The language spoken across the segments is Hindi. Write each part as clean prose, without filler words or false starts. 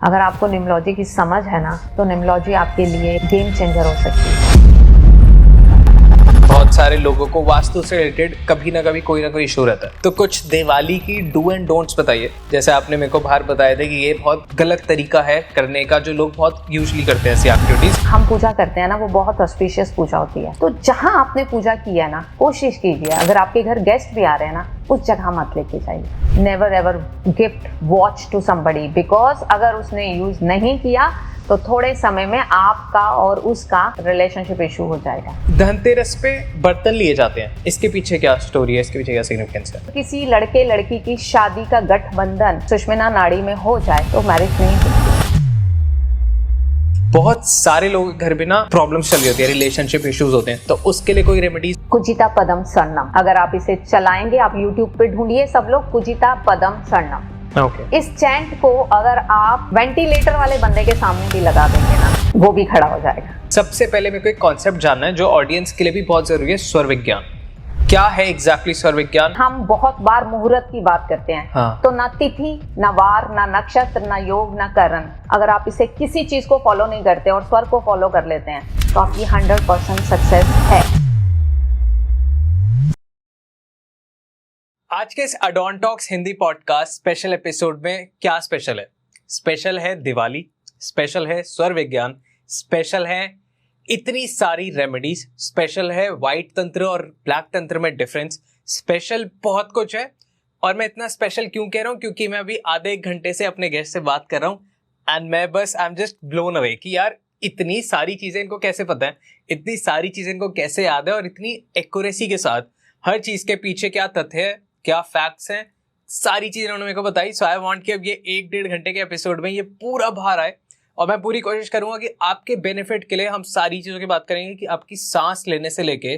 अगर आपको न्यूमरोलॉजी की समझ है ना, तो न्यूमरोलॉजी आपके लिए गेम चेंजर हो सकती है। बहुत सारे लोगों को वास्तु से रिलेटेड कभी ना कभी कोई ना कोई इशू रहता है, तो कुछ दिवाली की डू एंड डोंट्स बताइए। जैसे आपने मेरे को बाहर बताया था कि ये बहुत गलत तरीका है करने का, जो लोग बहुत यूजुअली करते हैं ऐसी एक्टिविटीज। हम पूजा करते हैं ना, वो बहुत ऑस्पिशियस पूजा होती है। तो जहां आपने पूजा की है ना, कोशिश कीजिए अगर आपके घर गेस्ट भी आ रहे हैं ना, उस जगह मत लेके जाइए। Never ever gift watch to somebody, because अगर उसने यूज नहीं किया तो थोड़े समय में आपका और उसका रिलेशनशिप इशू हो जाएगा। धनतेरस पे बर्तन लिए जाते हैं, इसके पीछे क्या स्टोरी है, इसके पीछे क्या सिग्निफिकेंस है? किसी लड़के लड़की की शादी का गठबंधन सुषुम्ना नाड़ी में हो जाए तो मैरिज नहीं होती। बहुत सारे लोग घर में ना प्रॉब्लम्स चल रही होती है, रिलेशनशिप इश्यूज होते हैं, तो उसके लिए कोई रेमेडीज? कुजिता पदम सर्णम, अगर आप इसे चलाएंगे, आप YouTube पे ढूंढिए सब लोग कुजिता पदम सर्णम। इस चैंट को अगर आप वेंटिलेटर वाले बंदे के सामने भी लगा देंगे ना, वो भी खड़ा हो जाएगा। सबसे पहले मेरे को एक कॉन्सेप्ट जानना है जो ऑडियंस के लिए भी बहुत जरूरी है, स्वर विज्ञान। क्या है एग्जैक्टली स्वर विज्ञान? हम बहुत बार मुहूर्त की बात करते हैं, हाँ। तो ना तिथि, ना वार, ना नक्षत्र, ना योग, ना करण, अगर आप इसे किसी चीज को फॉलो नहीं करते और स्वर को फॉलो कर लेते हैं तो आपकी 100% सक्सेस है। आज के इस Adon talks Hindi podcast special episode में क्या स्पेशल है? स्पेशल है दिवाली, स्पेशल है स्वर विज्ञान, स्पेशल है इतनी सारी रेमेडीज, स्पेशल है व्हाइट तंत्र और ब्लैक तंत्र में डिफरेंस, स्पेशल बहुत कुछ है। और मैं इतना स्पेशल क्यों कह रहा हूँ, क्योंकि मैं अभी आधे एक घंटे से अपने गेस्ट से बात कर रहा हूँ and I am just blown away कि यार इतनी सारी चीजें इनको कैसे पता है, इतनी सारी चीजें इनको कैसे याद है, और इतनी एक्यूरेसी के साथ हर चीज के पीछे क्या तथ्य है, क्या फैक्ट्स हैं, सारी चीजें उन्होंने मेरे को बताई। सो आई वांट कि अब ये 1-1.5 घंटे के एपिसोड में ये पूरा बाहर आए, और मैं पूरी कोशिश करूंगा कि आपके बेनिफिट के लिए हम सारी चीजों की बात करेंगे कि आपकी सांस लेने से लेके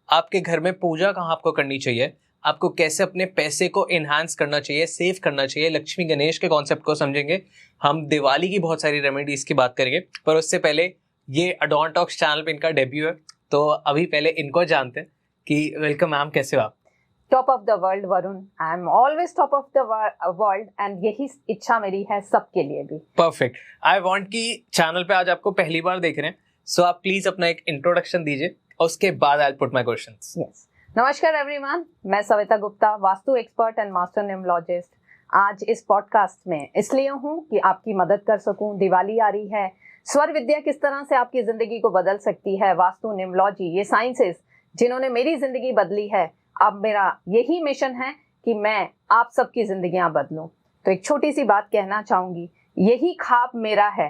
आपके घर में पूजा कहाँ आपको करनी चाहिए, आपको कैसे अपने पैसे को इनहांस करना चाहिए, सेव करना चाहिए, लक्ष्मी गणेश के कॉन्सेप्ट को समझेंगे, हम दिवाली की बहुत सारी रेमेडीज की बात करेंगे। पर उससे पहले ये अडॉन टॉक्स चैनल पे इनका डेब्यू है, तो अभी पहले इनको जानते हैं कि वेलकम मैम, कैसे हो आप? Top of the world Varun, I am always top of the world, and यही इच्छा मेरी है सबके लिए भी। परफेक्ट। आई वांट कि चैनल पे आज आपको पहली बार देख रहे हैं, सो आप प्लीज अपना एक इंट्रोडक्शन दीजिए, उसके बाद I will put my questions. Yes, नमस्कार एवरीवन, मैं Savita Gupta, vastu expert and master numerologist. आज इस पॉडकास्ट में इसलिए हूँ कि आपकी मदद कर सकूं। दिवाली आ रही है, स्वर विद्या किस तरह से आपकी जिंदगी को बदल सकती है, वास्तु, न्यूमरोलॉजी, ये साइंसेस जिन्होंने मेरी जिंदगी बदली है, अब मेरा यही मिशन है कि मैं आप सबकी जिंदगियां बदलूं। तो एक छोटी सी बात कहना चाहूंगी, यही ख्वाब मेरा है,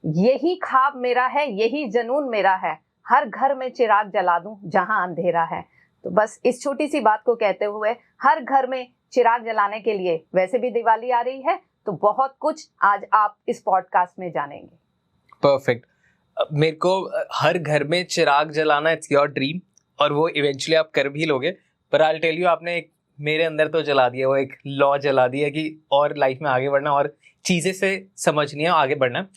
यही ख्वाब मेरा है, यही जुनून मेरा है, हर घर में चिराग जला दूं जहां अंधेरा है। तो बस इस छोटी सी बात को कहते हुए, हर घर में चिराग जलाने के लिए, वैसे भी दिवाली आ रही है तो बहुत कुछ आज आप इस पॉडकास्ट में जानेंगे। परफेक्ट। मेरे को हर घर में चिराग जलाना, इट्स योर ड्रीम, और वो इवेंचुअली आप कर भी लोगे। पर आई टेल यू, आपने एक मेरे अंदर तो जला दिया, वो एक लॉ जला दिया कि और लाइफ में आगे बढ़ना और चीजें से समझनी है, आगे बढ़ना है।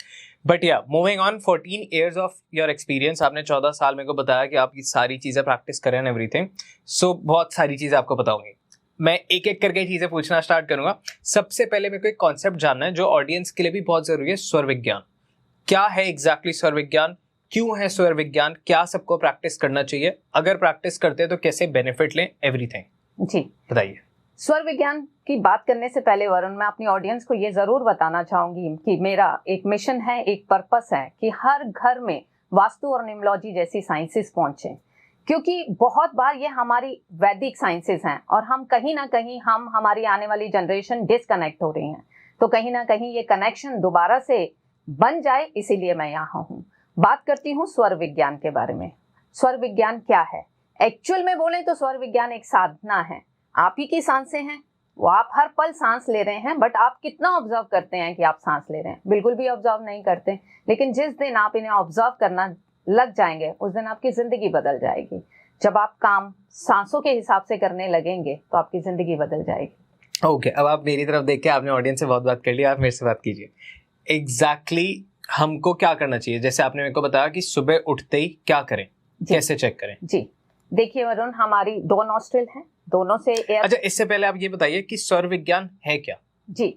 बट या moving on, 14 years of your experience, आपने 14 साल मेरे को बताया कि आप ये सारी चीजें प्रैक्टिस करें एंड एवरीथिंग। सो बहुत सारी चीजें आपको बताऊंगी, मैं एक एक करके चीजें पूछना स्टार्ट करूंगा। सबसे पहले मेरे को एक कॉन्सेप्ट जानना है जो ऑडियंस के लिए भी बहुत जरूरी है, स्वर विज्ञान। क्या है एग्जैक्टली स्वर विज्ञान, क्यों है स्वर विज्ञान, क्या सबको प्रैक्टिस करना चाहिए, अगर प्रैक्टिस करते हैं तो कैसे बेनिफिट लें, एवरीथिंग जी बताइए। स्वर विज्ञान की बात करने से पहले वरुण, मैं अपनी ऑडियंस को ये जरूर बताना चाहूंगी कि मेरा एक मिशन है, एक पर्पस है कि हर घर में वास्तु और न्यूमरोलॉजी जैसी साइंसेस पहुंचे, क्योंकि बहुत बार ये हमारी वैदिक साइंसेस हैं और हम कहीं ना कहीं, हम हमारी आने वाली जनरेशन डिसकनेक्ट हो रही हैं, तो कहीं ना कहीं ये कनेक्शन दोबारा से बन जाए, इसीलिए मैं यहाँ हूँ। बात करती हूँ स्वर विज्ञान के बारे में। स्वर विज्ञान क्या है? एक्चुअल में बोले तो स्वर विज्ञान एक साधना है। आप ही की सांसें हैं, वो आप हर पल सांस ले रहे हैं, बट आप कितना ऑब्जर्व करते हैं कि आप सांस ले रहे हैं? बिल्कुल भी ऑब्जर्व नहीं करते। लेकिन जिस दिन आप इन्हें ऑब्जर्व करना लग जाएंगे, उस दिन आपकी जिंदगी बदल जाएगी। जब आप काम सांसों के हिसाब से करने लगेंगे तो आपकी जिंदगी बदल जाएगी। ओके, अब आप मेरी तरफ देख के, आपने ऑडियंस से बहुत बात कर ली, आप मेरे से बात कीजिए। एग्जैक्टली हमको क्या करना चाहिए? जैसे आपने मेरे को बताया कि सुबह उठते ही क्या करें, कैसे चेक करें? जी देखिए वरुण, हमारी 2 नॉस्ट्रिल हैं, दोनों से एयर। अच्छा, इससे पहले आप ये बताइए कि स्वर विज्ञान है क्या? जी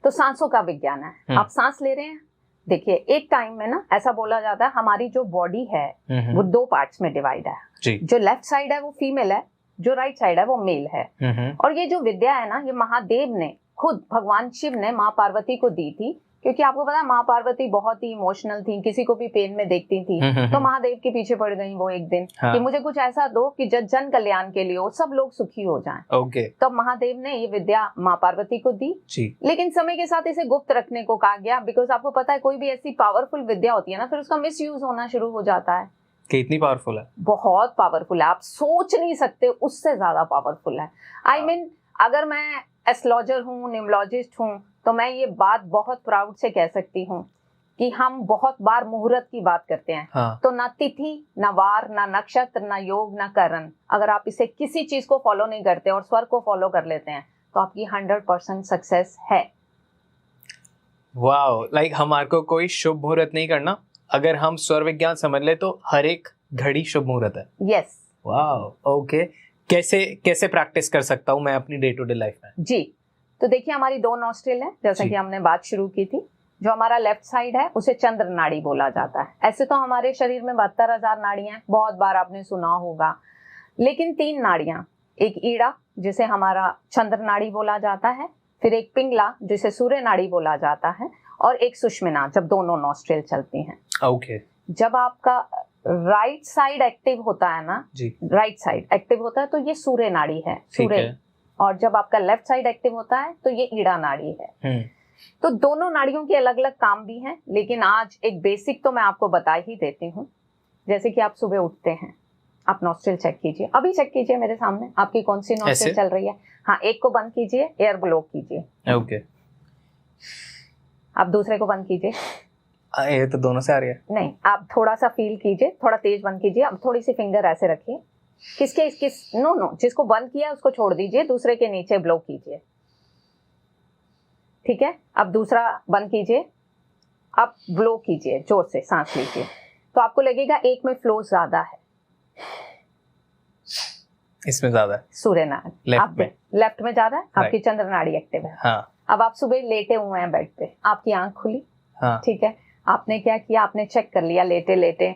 तो सांसों का विज्ञान है। आप सांस ले रहे हैं, देखिए एक टाइम में ना ऐसा बोला जाता है हमारी जो बॉडी है वो 2 पार्ट्स में डिवाइड है जी। जो लेफ्ट साइड है वो फीमेल है, जो राइट साइड है वो मेल है। और ये जो विद्या है ना, ये महादेव ने खुद, भगवान शिव ने माँ पार्वती को दी थी, क्योंकि आपको पता है माँ पार्वती बहुत ही इमोशनल थी, किसी को भी पेन में देखती थी तो महादेव के पीछे पड़ गई वो एक दिन कि मुझे कुछ ऐसा दो कि जन कल्याण के लिए हो, सब लोग सुखी हो जाएं। ओके। तो महादेव ने ये विद्या माँ पार्वती को दी जी। लेकिन समय के साथ इसे गुप्त रखने को कहा गया, बिकॉज आपको पता है कोई भी ऐसी पावरफुल विद्या होती है ना, फिर उसका मिस यूज होना शुरू हो जाता है। कितनी पावरफुल है? बहुत पावरफुल है, आप सोच नहीं सकते, उससे ज्यादा पावरफुल है। आई मीन अगर मैं एस्ट्रोलॉजर हूँ, न्यूमरोलॉजिस्ट हूँ, तो मैं ये बात बहुत प्राउड से कह सकती हूँ कि हम बहुत बार मुहूर्त की बात करते हैं। हाँ। तो ना तिथि, ना वार, ना नक्षत्र, ना योग, ना करण, अगर आप इसे किसी चीज को फॉलो नहीं करते और स्वर को फॉलो कर लेते हैं तो आपकी 100% सक्सेस है। वाओ, लाइक हमारे को कोई शुभ मुहूर्त नहीं करना, अगर हम स्वर विज्ञान समझ ले तो हर एक घड़ी शुभ मुहूर्त है। यस। Wow, okay. कैसे प्रैक्टिस कर सकता हूँ मैं अपनी डे टू डे लाइफ में? जी, तो देखिए हमारी 2 नॉस्ट्रिल है, जैसा कि हमने बात शुरू की थी। जो हमारा लेफ्ट साइड है उसे चंद्र नाड़ी बोला जाता है। ऐसे तो हमारे शरीर में 72,000 नाड़ियां हैं, बहुत बार आपने सुना होगा, लेकिन 3 नाड़ियां, एक ईड़ा जिसे हमारा चंद्र नाड़ी बोला जाता है, फिर एक पिंगला जिसे सूर्य नाड़ी बोला जाता है, और एक सुषुम्ना जब दोनों नॉस्ट्रिल चलती हैं। ओके। जब आपका राइट साइड एक्टिव होता है ना जी, राइट साइड एक्टिव होता है तो ये सूर्य नाड़ी है, सूर्य। और जब आपका लेफ्ट साइड एक्टिव होता है तो ये ईड़ा नाड़ी है। तो दोनों नाड़ियों के अलग अलग काम भी हैं, लेकिन आज एक बेसिक तो मैं आपको बता ही देती हूँ। जैसे कि आप सुबह उठते हैं, आप नॉस्ट्रिल चेक कीजिए, अभी चेक कीजिए मेरे सामने आपकी कौन सी नॉस्ट्रिल चल रही है। हाँ, एक को बंद कीजिए, एयर ब्लो कीजिए। ओके। आप दूसरे को बंद कीजिए। ये तो दोनों से आ रही है। नहीं, आप थोड़ा सा फील कीजिए, थोड़ा तेज बंद कीजिए। अब थोड़ी सी फिंगर ऐसे रखिए, नो, जिसको बंद किया उसको छोड़ दीजिए, दूसरे के नीचे ब्लो कीजिए। ठीक है, अब दूसरा बंद कीजिए, अब ब्लो कीजिए, जोर से सांस लीजिए। तो आपको लगेगा एक में फ्लो ज्यादा है, इसमें ज्यादा है, सूर्य नाड़ी लेफ्ट में ज्यादा है, आपकी चंद्र नाड़ी एक्टिव है। हाँ। अब आप सुबह लेटे हुए हैं बेड पे, आपकी आंख खुली। हाँ। ठीक है, आपने क्या किया, आपने चेक कर लिया लेटे लेटे,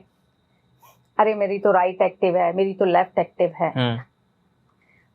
अरे मेरी तो राइट एक्टिव है, मेरी तो लेफ्ट एक्टिव है।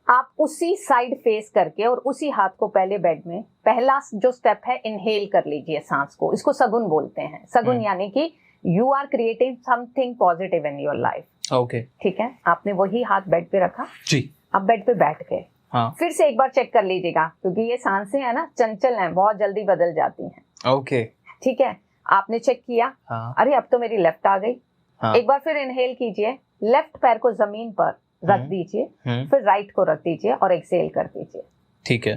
आप उसी साइड फेस करके और उसी हाथ को पहले बेड में, पहला जो स्टेप है इनहेल कर लीजिए सांस को। इसको सगुन बोलते हैं। सगुन यानी कि you are creating something positive in your life. Okay. ठीक है, आपने वही हाथ बेड पे रखा जी, अब बेड पे बैठ गए। हाँ। फिर से एक बार चेक कर लीजिएगा, क्योंकि ये सांसें है ना चंचल हैं, बहुत जल्दी बदल जाती हैं। ओके। ठीक है, आपने चेक किया। हाँ। अरे अब तो मेरी लेफ्ट आ गई। हाँ। एक बार फिर इनहेल कीजिए, लेफ्ट पैर को जमीन पर रख दीजिए, फिर राइट को रख दीजिए और एक्सहेल कर दीजिए। ठीक है।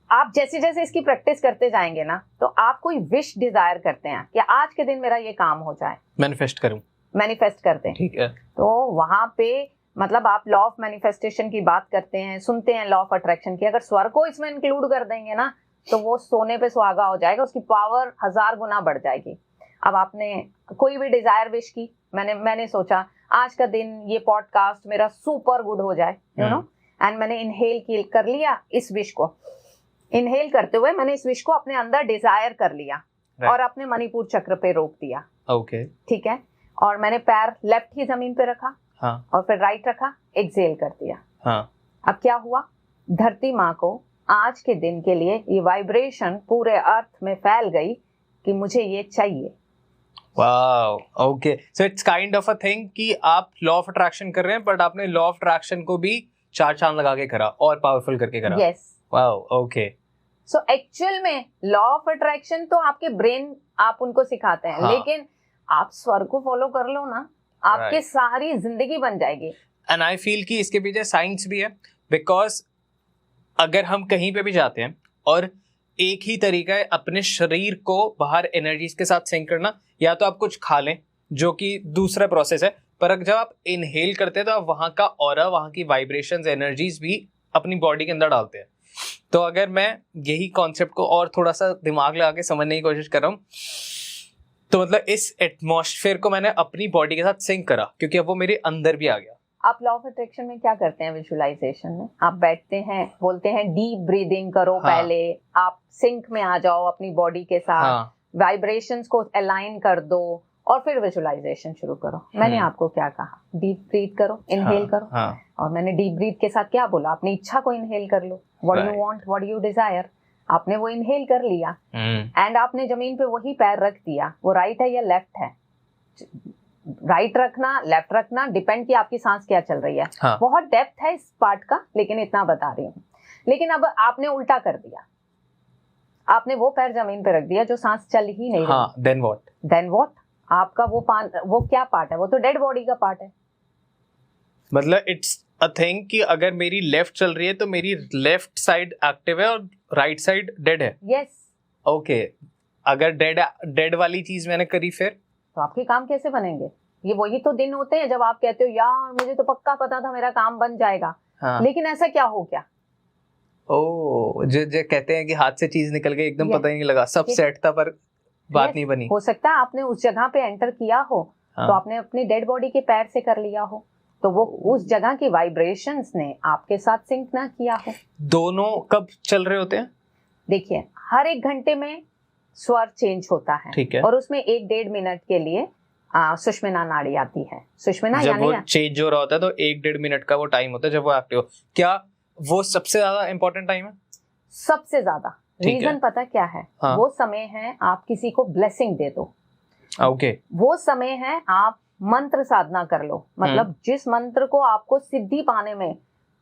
आप जैसे जैसे इसकी प्रैक्टिस करते जाएंगे ना, तो आप कोई विश डिजायर करते हैं कि आज के दिन मेरा ये काम हो जाए, मैनिफेस्ट करूं, मैनिफेस्ट करते हैं। ठीक है। तो वहां पे मतलब आप लॉ ऑफ मैनिफेस्टेशन की बात करते हैं, सुनते हैं लॉ ऑफ अट्रैक्शन की, अगर स्वर को इसमें इंक्लूड कर देंगे ना तो वो सोने पे सुहागा हो जाएगा, उसकी पावर 1000 गुना बढ़ जाएगी। अब आपने कोई भी डिजायर विश की, मैंने सोचा आज का दिन ये पॉडकास्ट मेरा सुपर गुड हो जाए, यू नो, एंड मैंने इनहेल कर लिया इस विश को। इनहेल करते हुए मैंने इस विश को अपने अंदर डिजायर कर लिया और अपने मणिपुर चक्र पे रोक दिया। ओके। ठीक है, और मैंने पैर लेफ्ट ही जमीन पे रखा। हाँ। और फिर राइट रखा, एक्सहेल कर दिया। हाँ। अब क्या हुआ, धरती माँ को आज के दिन के लिए ये वाइब्रेशन पूरे अर्थ में फैल गई कि मुझे ये चाहिए। Wow, okay. So it's kind of a thing कि आप लॉ ऑफ अट्रैक्शन कर रहे हैं, बट आपने लॉ ऑफ अट्रैक्शन को भी 4 चांद लगा के करा और पावरफुल करके करा। Yes. Wow, okay. So actual में लॉ ऑफ अट्रैक्शन तो आपके ब्रेन आप उनको सिखाते हैं। हाँ। लेकिन आप स्वर को फॉलो कर लो ना, आपकी सारी जिंदगी बन जाएगी। एंड आई फील कि इसके पीछे साइंस भी है, बिकॉज अगर हम कहीं पे भी जाते हैं और एक ही तरीका है अपने शरीर को बाहर एनर्जीज के साथ सिंक करना, या तो आप कुछ खा लें जो कि दूसरा प्रोसेस है, पर जब आप इनहेल करते हैं तो आप वहाँ का ऑरा, वहाँ की वाइब्रेशंस, एनर्जीज भी अपनी बॉडी के अंदर डालते हैं। तो अगर मैं यही कॉन्सेप्ट को और थोड़ा सा दिमाग लगा के समझने की कोशिश कर रहा हूँ, तो मतलब इस एटमॉस्फेयर को मैंने अपनी बॉडी के साथ सिंक करा, क्योंकि अब वो मेरे अंदर भी आ गया। आप लॉ ऑफ अट्रैक्शन में क्या करते हैं? विजुअलाइजेशन में आप बैठते हैं, बोलते हैं डीप ब्रीदिंग करो। हाँ. पहले आप सिंक में आ जाओ अपनी बॉडी के साथ, हाँ. वाइब्रेशंस को अलाइन कर दो और फिर विजुअलाइजेशन शुरू करो। मैंने आपको क्या कहा? डीप ब्रीथ करो, इनहेल करो। हाँ. और मैंने डीप ब्रीथ के साथ क्या बोला? अपनी इच्छा को इनहेल कर लो। What you want, what you desire, आपने वो इनहेल कर लिया एंड आपने जमीन पे वही पैर रख दिया। वो राइट है या लेफ्ट है? राइट रखना, लेफ्ट रखना डिपेंड कि आपकी सांस क्या चल रही है। हाँ. बहुत डेप्थ है इस पार्ट का, लेकिन इतना बता रही हूँ। लेकिन अब आपने उल्टा कर दिया, आपने वो पैर जमीन पे रख दिया जो सांस चल ही नहीं रही। Then what? आपका वो क्या पार्ट है? वो तो डेड बॉडी का पार्ट है। मतलब इट्स अ थिंग कि अगर मेरी लेफ्ट चल रही है तो मेरी लेफ्ट साइड एक्टिव है और राइट साइड डेड है। यस। ओके, अगर डेड वाली चीज मैंने करी फिर तो आपके काम कैसे बनेंगे? ये वही तो दिन होते हैं जब आप कहते हो यार मुझे तो पक्का पता था मेरा काम बन जाएगा। हाँ. लेकिन ऐसा क्या हो गया? जो कहते हैं कि हाथ से चीज निकल गई, एकदम पता ही नहीं लगा, सब सेट था पर बात नहीं बनी। हो सकता है आपने उस जगह पे एंटर किया हो। हाँ. तो आपने अपनी डेड बॉडी के पैर से कर लिया हो, तो वो उस जगह की वाइब्रेशंस ने आपके साथ सिंक ना किया हो। दोनों कब चल रहे होते हैं? देखिए, हर 1 घंटे में स्वर चेंज होता है। ठीक है। और उसमें 1-1.5 मिनट के लिए सुषुम्ना नाड़ी आती है। सुषुम्ना जब यानी वो चेंज हो रहा होता है तो 1-1.5 मिनट का वो टाइम होता है जब वो एक्टिव हो। क्या वो सबसे ज्यादा इंपॉर्टेंट टाइम है? सबसे ज्यादा। रीजन पता क्या है? हाँ. वो समय है आप किसी को ब्लेसिंग दे दो। ओके. वो समय है आप मंत्र साधना कर लो। मतलब जिस मंत्र को आपको सिद्धि पाने में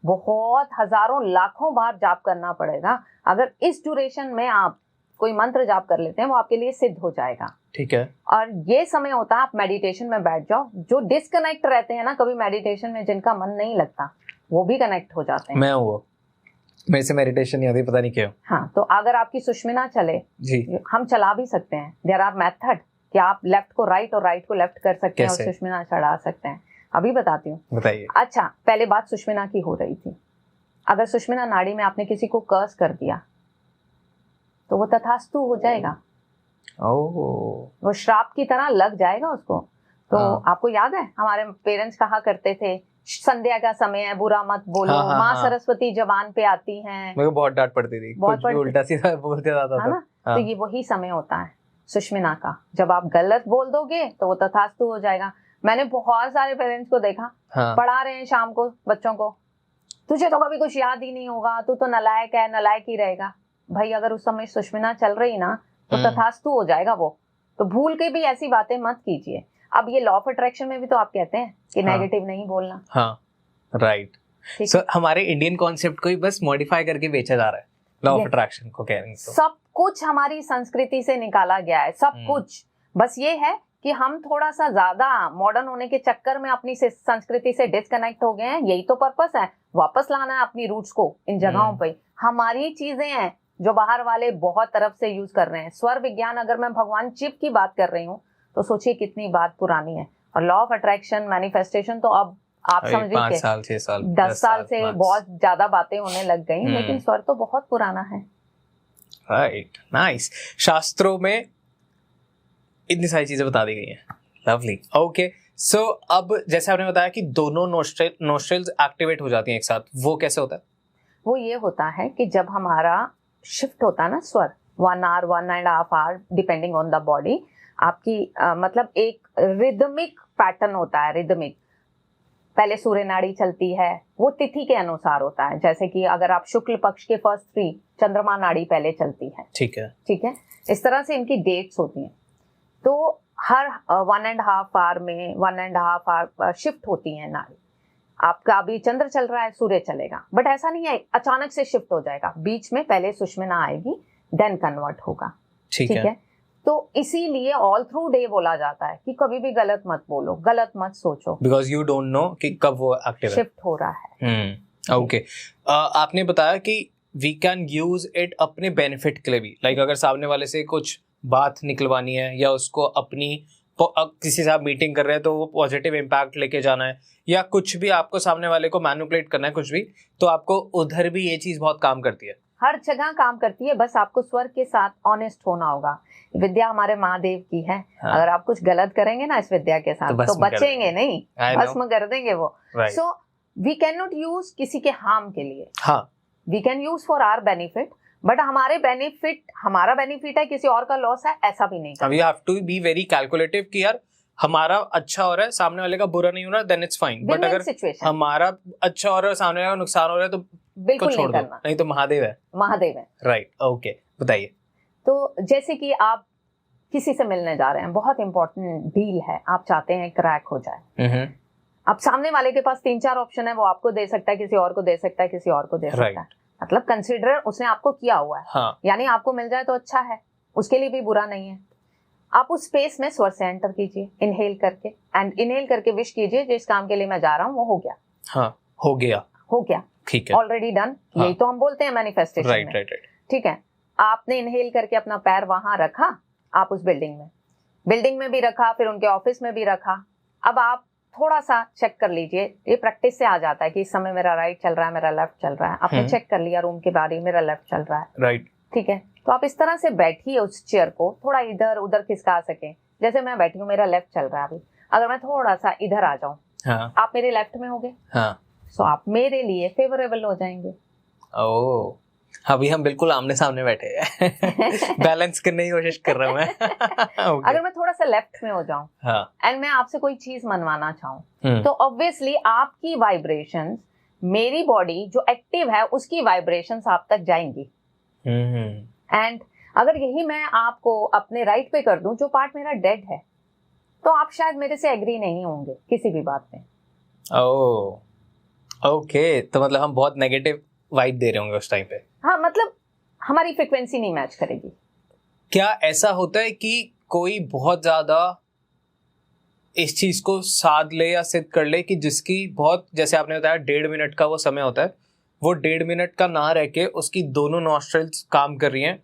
बहुत हजारों लाखों बार जाप करना पड़ेगा, अगर इस ड्यूरेशन में आप कोई मंत्र जाप कर लेते हैं वो आपके लिए सिद्ध हो जाएगा। ठीक है। और ये समय होता है आप मेडिटेशन में बैठ जाओ। जो डिस्कनेक्ट रहते हैं ना कभी मेडिटेशन में, जिनका मन नहीं लगता, वो भी कनेक्ट हो जाते हैं। मैं हूँ, मेरे से मेडिटेशन नहीं आती, पता नहीं क्यों। हाँ, तो अगर आपकी सुषुम्ना चले जी, हम चला भी सकते हैं। देयर आर मेथड कि आप लेफ्ट को राइट और राइट को लेफ्ट कर सकते हैं और कैसे? सुषुम्ना चढ़ा सकते हैं। अभी बताती हूँ, बताइए। अच्छा, पहले बात सुषुम्ना की हो रही थी। अगर सुषुम्ना नाड़ी में आपने किसी को कर्स कर दिया तो वो तथास्तु हो जाएगा। ओह, वो श्राप की तरह लग जाएगा उसको। तो हाँ. आपको याद है हमारे पेरेंट्स कहा करते थे संध्या का समय है, बुरा मत बोलो। हाँ. माँ सरस्वती जबान पे आती हैं। मेरे को बहुत डांट पड़ती थी, कुछ भी उल्टा सीधा बोलते जाता था। हाँ. तो ये वही समय होता है सुषुम्ना का। जब आप गलत बोल दोगे तो वो तथास्तु हो जाएगा। मैंने बहुत सारे पेरेंट्स को देखा, हाँ. पढ़ा रहे हैं शाम को बच्चों को, तुझे तो कभी कुछ याद ही नहीं होगा, तू तो नालायक है, नालायक ही रहेगा। भाई अगर उस समय सुषुम्ना चल रही ना तो तथास्तु हो जाएगा वो। तो भूल के भी ऐसी बातें मत कीजिए। अब ये लॉ ऑफ अट्रैक्शन में भी तो आप कहते हैं कि नेगेटिव नहीं बोलना। हाँ, राइट। सो हमारे इंडियन कॉन्सेप्ट को ही बस मॉडिफाई करके बेचा जा रहा है लॉ ऑफ अट्रैक्शन को, कह रही तो। सब कुछ हमारी संस्कृति से निकाला गया है, सब कुछ। बस ये है कि हम थोड़ा सा ज्यादा मॉडर्न होने के चक्कर में अपनी संस्कृति से डिस्कनेक्ट हो गए हैं। यही तो पर्पस है, वापस लाना है अपनी रूट्स को इन जगहों पे। हमारी चीजें हैं जो बाहर वाले बहुत तरफ से यूज कर रहे हैं। स्वर विज्ञान, अगर मैं भगवान शिव की बात कर रही हूँ तो सोचिए कितनी बात पुरानी है। और लॉ ऑफ अट्रैक्शन, मैनिफेस्टेशन तो अब आप समझिए 5 साल 6 साल 10 साल से बहुत ज्यादा बातें होने लग गई, लेकिन स्वर तो बहुत पुराना है। Right, nice. शास्त्रों में इतनी सारी चीजें बता दी गई हैं। लवली। ओके, सो अब जैसे आपने बताया कि दोनों नोस्ट्रल्स एक्टिवेट हो जाती हैं एक साथ, वो कैसे होता है? वो ये होता है कि जब हमारा शिफ्ट होता है ना स्वर, 1 hour 1.5 hour depending on the body, आपकी मतलब एक रिदमिक पैटर्न होता है। रिदमिक, पहले सूर्य नाड़ी चलती है, वो तिथि के अनुसार होता है। जैसे कि अगर आप शुक्ल पक्ष के फर्स्ट 3 चंद्रमा नाड़ी पहले चलती है। ठीक है, ठीक है। इस तरह से इनकी डेट्स होती हैं। तो हर 1.5 hour में 1.5 hour शिफ्ट होती है नाड़ी। आपका अभी चंद्र चल रहा है, सूर्य चलेगा, बट ऐसा नहीं है अचानक से शिफ्ट हो जाएगा। बीच में पहले सुषुम्ना आएगी, देन कन्वर्ट होगा। ठीक है। तो इसीलिए ऑल थ्रू डे बोला जाता है कि कभी भी गलत मत बोलो, गलत मत सोचो, बिकॉज यू डोंट नो कि कब वो एक्टिव शिफ्ट हो रहा है। ओके, आपने बताया कि वी कैन यूज इट अपने बेनिफिट के लिए भी। लाइक अगर सामने वाले से कुछ बात निकलवानी है या उसको अपनी किसी से आप मीटिंग कर रहे हैं तो वो पॉजिटिव इम्पैक्ट लेके जाना है, या कुछ भी आपको सामने वाले को मैनिपुलेट करना है कुछ भी, तो आपको उधर भी ये चीज बहुत काम करती है। हर जगह काम करती है, बस आपको स्वर के साथ ऑनेस्ट होना होगा। विद्या हमारे महादेव की है। हाँ। अगर आप कुछ गलत करेंगे ना इस विद्या के साथ तो बचेंगे नहीं, भस्म कर देंगे वो। So we can not use किसी के हार्म के लिए। हाँ, we can use for our benefit, but हमारा बेनिफिट है, किसी और का लॉस है, ऐसा भी नहीं करना। We have to be very calculative कि यार हमारा अच्छा हो रहा है, सामने वाले का बुरा नहीं हो रहा, देन इट्स फाइन। बट अगर हमारा अच्छा हो रहा है, सामने वाले का नुकसान हो रहा है, तो बिल्कुल छोड़ नहीं दो, करना। नहीं तो महादेव है। महादेव है, राइट। ओके, बताइए। तो जैसे कि आप किसी से मिलने जा रहे हैं, बहुत इंपॉर्टेंट डील है, आप चाहते हैं क्रैक हो जाए। अब सामने वाले के पास 3-4 ऑप्शन है, वो आपको दे सकता है, किसी और को दे सकता है, किसी और को दे सकता है। मतलब कंसिडर उसने आपको किया हुआ है। हाँ। यानी आपको मिल जाए तो अच्छा है, उसके लिए भी बुरा नहीं है। आप उस स्पेस में स्वर से एंटर कीजिए, इनहेल करके, एंड इनहेल करके विश कीजिए जिस काम के लिए मैं जा रहा हूँ वो हो गया। हाँ, हो गया, ठीक है, ऑलरेडी डन। यही तो हम बोलते हैं मैनिफेस्टेशन में। राइट। ठीक है, आपने इनहेल करके अपना पैर वहां रखा, आप उस बिल्डिंग में भी रखा, फिर उनके ऑफिस में भी रखा। अब आप थोड़ा सा चेक कर लीजिए, ये प्रैक्टिस से आ जाता है कि इस समय मेरा राइट चल रहा है, मेरा लेफ्ट चल रहा है। आपने चेक कर लिया रूम के बारे, मेरा लेफ्ट चल रहा है, राइट, ठीक है। तो आप इस तरह से बैठिए उस चेयर को, थोड़ा इधर उधर खिसका सके। जैसे मैं बैठी हूँ, मेरा लेफ्ट चल रहा है अभी, अगर मैं थोड़ा सा इधर आ जाऊं, हाँ, आप मेरे लेफ्ट में होगे, हाँ, सो आप मेरे लिए फेवरेबल हो जाएंगे। ओह, अभी हम बिल्कुल आमने सामने बैठे हैं। बैलेंस करने की कोशिश कर रहा हूँ मैं। okay. अगर मैं थोड़ा सा लेफ्ट में हो जाऊं, हाँ, एंड मैं आपसे कोई चीज मनवाना चाहूं, तो ऑब्वियसली आपकी वाइब्रेशंस, मेरी बॉडी जो एक्टिव है उसकी वाइब्रेशंस आप तक जाएंगी। एंड अगर यही मैं आपको अपने राइट पे कर दूं, जो पार्ट मेरा डेड है, तो आप शायद मेरे से एग्री नहीं होंगे किसी भी बात में। ओह, ओके, तो मतलब हम बहुत नेगेटिव वाइब दे रहे होंगे उस टाइम पे। हाँ, मतलब हमारी फ्रिक्वेंसी नहीं मैच करेगी। क्या ऐसा होता है कि कोई बहुत ज्यादा इस चीज को साध ले या सिद्ध कर ले कि जिसकी बहुत, जैसे आपने बताया 1.5 मिनट का वो समय होता है, वो 1.5 मिनट का ना रह के उसकी दोनों नॉस्ट्रल्स काम कर रही हैं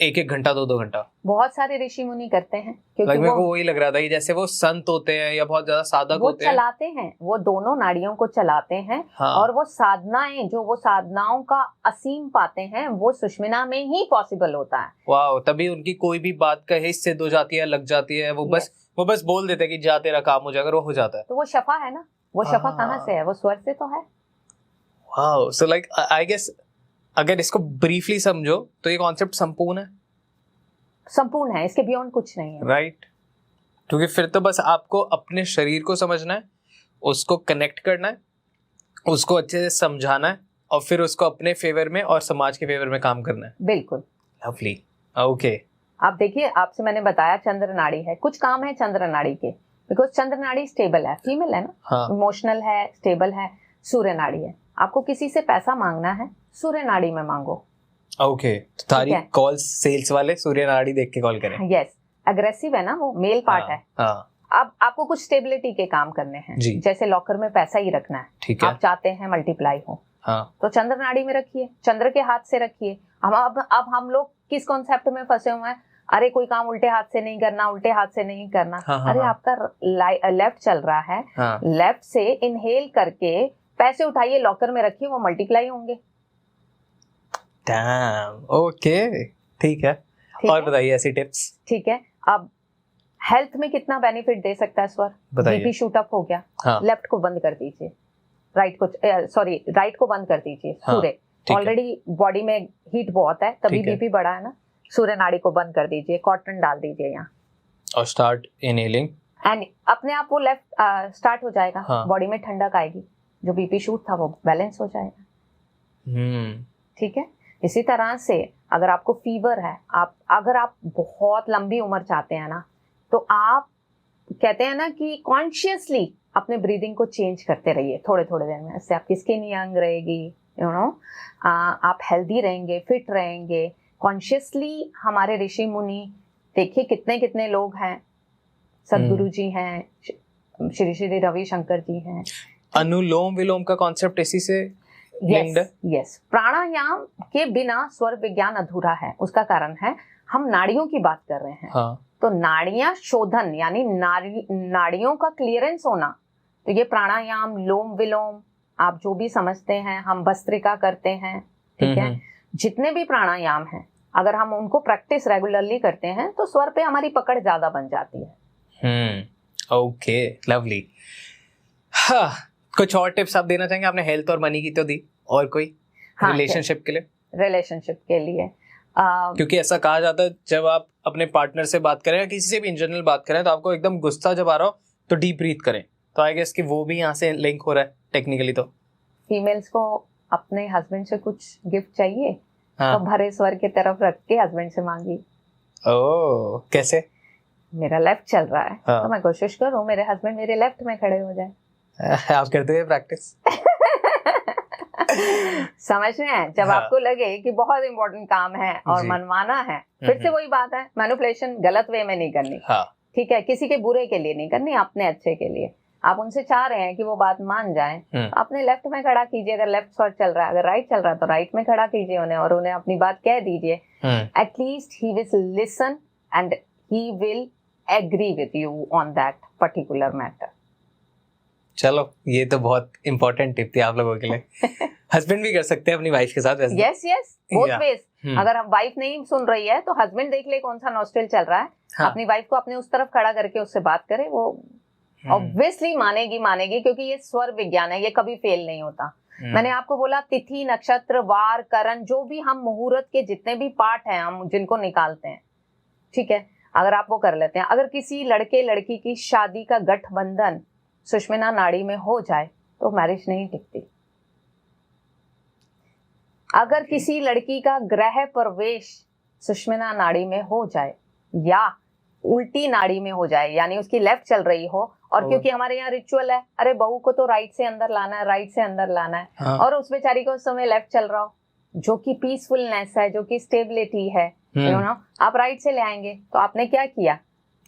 1-1 घंटा 2-2 घंटा? बहुत सारे ऋषि मुनि करते हैं, क्योंकि मेरे को वही लग रहा था कि जैसे वो संत होते हैं या बहुत ज्यादा साधक होते हैं, वो चलाते हैं, वो दोनों नाड़ियों को चलाते हैं। हाँ। और वो साधनाएं, जो वो साधनाओं का असीम पाते हैं, वो सुषुम्ना में ही पॉसिबल होता है। वाह, तभी उनकी कोई भी बात का हिस्स सिद्ध हो जाती है, लग जाती है। वो बस बोल देते हैं कि जा तेरा काम हो जाएगा, वो हो जाता है। तो वो शफा है ना, वो शफा कहाँ से है? वो स्वर से तो है। Wow, so like I guess अगर इसको ब्रीफली समझो तो ये कॉन्सेप्ट संपूर्ण है, इसके बियॉन्ड कुछ नहीं है। राइट। क्योंकि फिर तो बस आपको अपने शरीर को समझना है, उसको कनेक्ट करना है, उसको अच्छे से समझाना है, और फिर उसको अपने फेवर में और समाज के फेवर में काम करना है। बिल्कुल, लवली। ओके, आप देखिए, आपसे मैंने बताया चंद्र नाड़ी है, कुछ काम है चंद्र नाड़ी के, बिकॉज चंद्र नाड़ी स्टेबल है, फीमेल है ना, हाँ, इमोशनल है, स्टेबल है। सूर्य नाड़ी है, आपको किसी से पैसा मांगना है, सूर्य नाड़ी में मांगो। ओके, तो तारी कॉल सेल्स वाले सूर्य नाड़ी देख के कॉल करें। यस, अग्रेसिव है ना, वो मेल पार्ट है। हाँ, अब आपको कुछ स्टेबिलिटी के काम करने हैं, जैसे लॉकर में पैसा ही रखना है, ठीक है, आप चाहते हैं मल्टीप्लाई हो, हाँ, तो चंद्र नाड़ी में रखिए, चंद्र के हाथ से रखिए। अब हम लोग किस कॉन्सेप्ट में फंसे हुए हैं, अरे कोई काम उल्टे हाथ से नहीं करना, उल्टे हाथ से नहीं करना। अरे आपका लेफ्ट चल रहा है, लेफ्ट से इनहेल करके पैसे उठाइए, लॉकर में रखिए, वो मल्टीप्लाई होंगे। डैम, ओके, ठीक है। और बताइए ऐसी टिप्स। ठीक है, अब हेल्थ में कितना बेनिफिट दे सकता है स्वर? बीपी शूट अप हो गया, लेफ्ट को बंद कर दीजिए, राइट को बंद कर दीजिए। सूर्य, ऑलरेडी बॉडी में हीट बहुत है, तभी बीपी बढ़ा है ना, सूर्य नाड़ी को बंद कर दीजिए, कॉटन डाल दीजिए यहाँ, और स्टार्ट इनहेलिंग, एंड अपने आप वो लेफ्ट स्टार्ट हो जाएगा। बॉडी में ठंडक आएगी, जो बीपी शूट था वो बैलेंस हो जाएगा। ठीक है, इसी तरह से अगर आपको फीवर है, अगर आप बहुत लंबी उम्र चाहते हैं ना, तो आप कहते हैं ना कि कॉन्शियसली अपने ब्रीदिंग को चेंज करते रहिए थोड़े थोड़े देर में। इससे आपकी स्किन यंग रहेगी, आप हेल्दी रहेंगे, फिट रहेंगे। कॉन्शियसली हमारे ऋषि मुनि देखिए कितने कितने लोग हैं, सदगुरु जी हैं, श्री श्री रविशंकर जी हैं। अनुलोम विलोम का कॉन्सेप्ट इसी से लिंक्ड है। यस, प्राणायाम के बिना स्वर विज्ञान अधूरा है। उसका कारण है हम नाड़ियों की बात कर रहे हैं। तो नाड़ियां शोधन यानी नाड़ियों का क्लियरेंस होना, तो ये प्राणायाम, लोम विलोम, आप जो भी समझते हैं, हम भस्त्रिका करते हैं, ठीक है, जितने भी प्राणायाम हैं, अगर हम उनको प्रैक्टिस रेगुलरली करते हैं तो स्वर पे हमारी पकड़ ज्यादा बन जाती है। Okay, lovely. हाँ, कुछ और टिप्स आप देना चाहेंगे? आपने हेल्थ और मनी की तो दी, और कोई रिलेशनशिप के लिए? रिलेशनशिप के लिए क्योंकि ऐसा कहा जाता है जब आप अपने पार्टनर से बात करें या किसी से भी इन जनरल बात करें तो आपको एकदम गुस्सा जब आ रहा हो तो डीप ब्रीथ करें। तो आई गेस कि वो भी यहाँ से लिंक हो रहा है टेक्निकली। तो फीमेल्स को अपने हस्बैंड से कुछ गिफ्ट चाहिए, हाँ। तो भरे स्वर की तरफ रख के हस्बैंड से मांगी। ओह, कैसे? मेरा लेफ्ट चल रहा है, हाँ। तो मैं कोशिश करूं मेरे हस्बैंड मेरे लेफ्ट में खड़े हो जाए। आप करते हैं प्रैक्टिस? समझ रहे हैं, जब हाँ। आपको लगे कि बहुत इंपॉर्टेंट काम है और जी। मनवाना है, फिर से वही बात है, मैनिपुलेशन गलत वे में नहीं करनी। हाँ। ठीक है, किसी के बुरे के लिए नहीं करनी, अपने अच्छे के लिए। आप उनसे चाह रहे हैं कि वो बात मान जाएं, तो अपने लेफ्ट में खड़ा कीजिए। अगर लेफ्ट स्वर चल रहा है, अगर राइट चल रहा है तो राइट में खड़ा कीजिए उन्हें, और उन्हें अपनी बात कह दीजिए। At least he will listen and he will agree with you on that particular matter. चलो, ये तो बहुत इंपॉर्टेंट टिप थी आप लोगों के लिए। हस्बैंड भी कर सकते हैं अपनी वाइफ के साथ वैसे। Yes, both Yeah. वेज। अगर वाइफ नहीं सुन रही है तो हस्बैंड देख ले कौन सा नॉस्ट्रिल चल रहा है। हाँ। अपनी वाइफ को अपने उस तरफ खड़ा करके उससे बात करे, वो ऑब्वियसली मानेगी, क्योंकि ये स्वर विज्ञान है, ये कभी फेल नहीं होता। मैंने आपको बोला, तिथि, नक्षत्र, वार, करण, जो भी हम मुहूर्त के जितने भी पार्ट हैं हम जिनको निकालते हैं, ठीक है, अगर आप वो कर लेते हैं, अगर किसी लड़के लड़की की शादी का गठबंधन सुषुम्ना नाड़ी में हो जाए तो मैरिज नहीं टिकती। अगर किसी लड़की का ग्रह प्रवेश सुषुम्ना नाड़ी में हो जाए या उल्टी नाड़ी में हो जाए, यानी उसकी लेफ्ट चल रही हो, और क्योंकि हमारे यहाँ रिचुअल है, अरे बहू को तो राइट से अंदर लाना है, राइट से अंदर लाना है, हाँ। और उस बेचारी को उस समय लेफ्ट चल रहा हो, जो कि पीसफुलनेस है, जो कि स्टेबिलिटी है, यू नो, आप राइट से ले आएंगे, तो आपने क्या किया?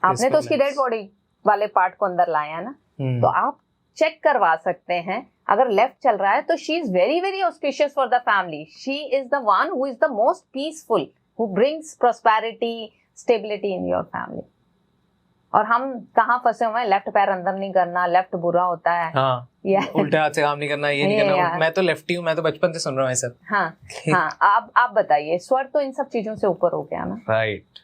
आपने तो उसकी डेड बॉडी वाले पार्ट को अंदर लाया ना। तो आप चेक करवा सकते हैं, अगर लेफ्ट चल रहा है तो she is very very auspicious for the family, she is the one who is the most peaceful, who brings prosperity, stability in your family. और हम कहाँ फंसे हुए हैं, लेफ्ट पैर अंदर नहीं करना, लेफ्ट बुरा होता है। हाँ। उल्टे हाथ से काम नहीं करना, ये नहीं करना। मैं तो लेफ्टी हूँ, मैं तो बचपन से सुन रहा हूँ ये सब। हाँ, आप बताइए, स्वर तो इन सब चीजों से ऊपर हो गया ना। राइट।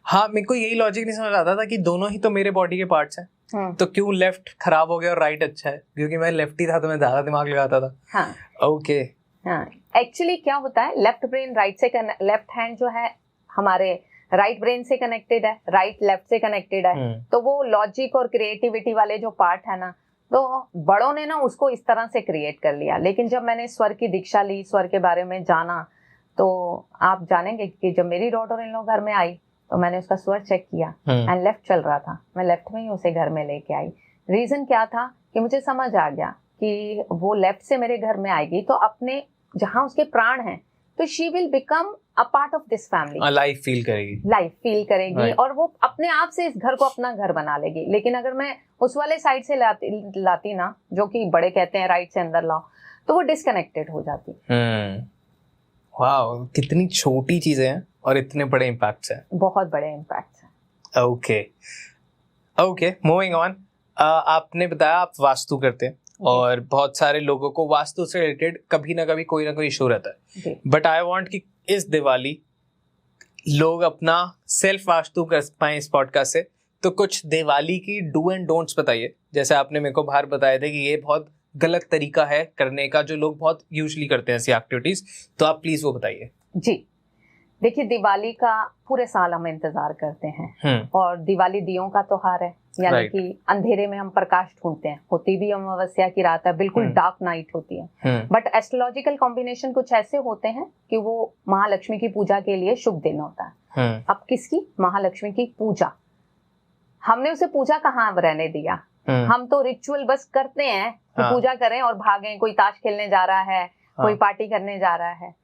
हाँ, मेरे को यही लॉजिक नहीं समझ आता था कि दोनों ही तो मेरे बॉडी के पार्ट्स हैं, तो क्यों लेफ्ट खराब हो गया और राइट अच्छा है? क्योंकि मैं लेफ्टी था तो मैं ज्यादा दिमाग लगाता था। हाँ। ओके। हाँ, एक्चुअली क्या होता है, लेफ्ट ब्रेन राइट से, लेफ्ट हैंड जो है हमारे राइट ब्रेन से कनेक्टेड है, राइट लेफ्ट से कनेक्टेड है। तो वो लॉजिक और क्रिएटिविटी वाले जो पार्ट है ना, तो बड़ों ने ना उसको इस तरह से क्रिएट कर लिया। लेकिन जब मैंने स्वर की दीक्षा ली, स्वर के बारे में जाना, तो आप जानेंगे कि जब मेरी डॉटर इन लोग घर में आई तो मैंने उसका स्वर चेक किया एंड लेफ्ट चल रहा था, मैं लेफ्ट में ही उसे घर में लेके आई। रीजन क्या था कि मुझे समझ आ गया कि वो लेफ्ट से मेरे घर में आएगी तो अपने जहाँ उसके प्राण हैं, तो she will become a part of this family, life feel करेगी right. और वो अपने आप से इस घर को अपना घर बना लेगी। लेकिन अगर मैं उस वाले साइड से लाती ना, जो कि बड़े कहते हैं राइट से अंदर लाओ, तो वो डिस्कनेक्टेड हो जाती। वाओ, कितनी छोटी चीजें हैं और इतने बड़े इम्पैक्ट्स हैं। बहुत बड़े इम्पैक्ट्स हैं। Okay, moving on. आपने बताया आप वास्तु करते हैं और बहुत सारे लोगों को वास्तु से रिलेटेड कभी ना कभी कोई ना कोई इशू रहता है, बट आई वांट कि इस दिवाली लोग अपना सेल्फ वास्तु कर पाए इस पॉडकास्ट से। तो कुछ दिवाली की डू एंड डोंट्स बताइए। जैसे आपने मेरे को बाहर बताया था कि ये बहुत गलत तरीका है करने का, जो लोग बहुत यूजुअली करते हैं ऐसी एक्टिविटीज, तो आप प्लीज वो बताइए। जी, देखिए, दिवाली का पूरे साल हम इंतजार करते हैं और दिवाली दियों का त्योहार है, यानी कि अंधेरे में हम प्रकाश ढूंढते हैं। होती भी अमावस्या की रात है, बिल्कुल डार्क नाइट होती है, बट एस्ट्रोलॉजिकल कॉम्बिनेशन कुछ ऐसे होते हैं कि वो महालक्ष्मी की पूजा के लिए शुभ दिन होता है। अब किसकी? महालक्ष्मी की पूजा। हमने उसे पूजा कहाँ रहने दिया? हम तो रिचुअल बस करते हैं कि पूजा करें और भागें, कोई ताश खेलने जा रहा है, कोई पार्टी करने जा रहा है।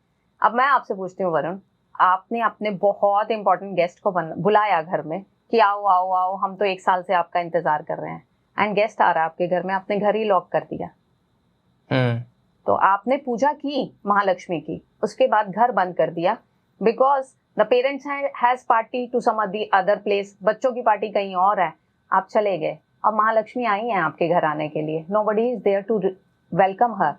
अब मैं आपसे पूछती हूँ वरुण, आपने अपने बहुत इंपॉर्टेंट गेस्ट को बुलाया घर में कि आओ आओ आओ, हम तो 1 साल से आपका इंतजार कर रहे हैं, एंड गेस्ट आ रहा है आपके घर में, आपने घर ही लॉक कर दिया। तो आपने पूजा की महालक्ष्मी की, उसके बाद घर बंद कर दिया, because the parents has party to some other place, बच्चों की पार्टी कहीं और है, आप चले गए। अब महालक्ष्मी आई हैं आपके घर आने के लिए, nobody is there to welcome her,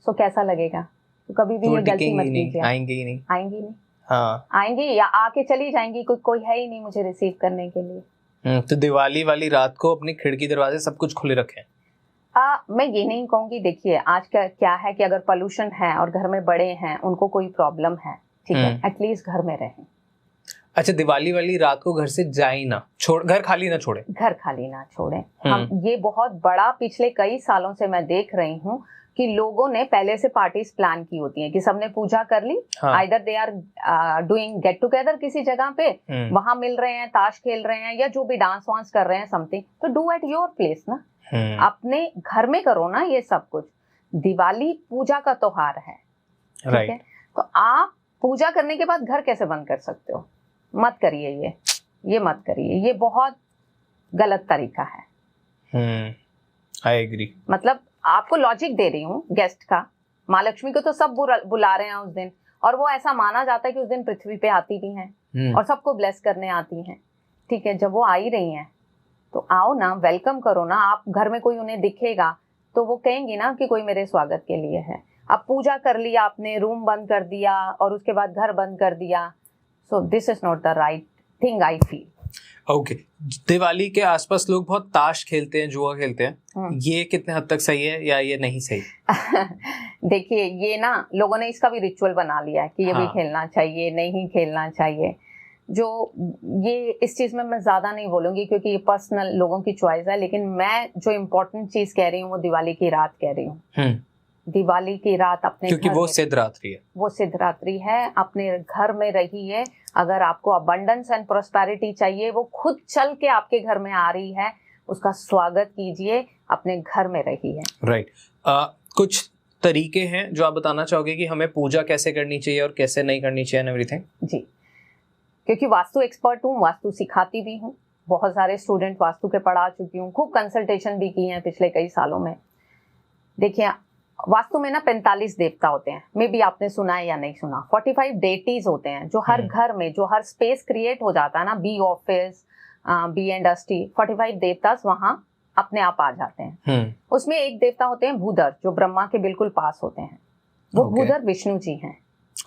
so कैसा लगेगा? तो कभी भी तो ये गलती टिकेंगी मत ही नहीं, कीजिए। आएंगे ही नहीं। आएंगी नहीं, हाँ। आएंगी या आके चली जाएंगी, कोई है ही नहीं मुझे रिसीव करने के लिए। तो दिवाली वाली रात को अपनी खिड़की दरवाजे सब कुछ खुले रखें। मैं ये नहीं कहूंगी, देखिए आज का क्या है कि अगर पोल्यूशन है और घर में बड़े हैं, उनको कोई प्रॉब्लम है, ठीक है, एटलीस्ट घर में रहें। अच्छा, दिवाली वाली रात को घर से जाए ना, घर खाली ना छोड़े। घर खाली ना छोड़ें। हम ये बहुत बड़ा पिछले कई सालों से मैं देख रही हूँ कि लोगों ने पहले से पार्टीज प्लान की होती हैं कि सबने पूजा कर ली, either they are doing get together किसी जगह पे, वहां मिल रहे हैं, ताश खेल रहे हैं या जो भी डांस वांस कर रहे हैं समथिंग, तो डू एट योर प्लेस ना, अपने घर में करो ना ये सब कुछ। दिवाली पूजा का त्योहार है, ठीक है, तो आप पूजा करने के बाद घर कैसे बंद कर सकते हो? मत करिए, ये मत करिए, ये बहुत गलत तरीका है। I agree. मतलब आपको लॉजिक दे रही हूँ गेस्ट का, माँ लक्ष्मी को तो सब बुला रहे हैं उस दिन, और वो ऐसा माना जाता है कि उस दिन पृथ्वी पे आती भी हैं और सबको ब्लेस करने आती हैं, ठीक है। जब वो आ ही रही हैं तो आओ ना, वेलकम करो ना। आप घर में कोई उन्हें दिखेगा तो वो कहेंगी ना कि कोई मेरे स्वागत के लिए है। अब पूजा कर लिया आपने, रूम बंद कर दिया और उसके बाद घर बंद कर दिया, सो this is not the right thing I feel. Okay, Diwali के आसपास लोग बहुत ताश खेलते हैं, जुआ खेलते हैं, ये कितने हद तक सही है या ये नहीं सही? देखिए, ये ना लोगों ने इसका भी रिचुअल बना लिया है कि ये भी खेलना चाहिए, नहीं खेलना चाहिए। जो ये इस चीज में मैं ज्यादा नहीं बोलूंगी क्योंकि ये पर्सनल लोगों की चॉइस है, लेकिन मैं जो इम्पोर्टेंट चीज कह रही हूँ वो दिवाली की रात कह रही हूँ। दिवाली की रात अपने, क्योंकि वो सिद्धरात्रि है, वो सिद्धरात्रि है, अपने घर में रहिए। अगर आपको अबंडेंस एंड प्रोस्पेरिटी चाहिए, वो खुद चल के आपके घर में आ रही है, उसका स्वागत कीजिए, अपने घर में रहिए। राइट। कुछ तरीके हैं जो आप बताना चाहोगे कि हमें पूजा कैसे करनी चाहिए और कैसे नहीं करनी चाहिए एंड एवरीथिंग? जी, क्योंकि वास्तु एक्सपर्ट हूँ, वास्तु सिखाती भी हूँ, बहुत सारे स्टूडेंट वास्तु के पढ़ा चुकी हूँ, खूब कंसल्टेशन भी की है पिछले कई सालों में। देखिए, वास्तु में ना 45 देवता होते हैं, मे बी आपने सुना है या नहीं सुना। 45 डेटीज होते हैं जो हर घर में, जो हर स्पेस क्रिएट हो जाता है ना, बी ऑफिस, बी इंडस्ट्री, 45 देवता वहां अपने आप आ जाते हैं। उसमें एक देवता होते हैं भूधर, जो ब्रह्मा के बिल्कुल पास होते हैं, वो भूधर विष्णु जी हैं।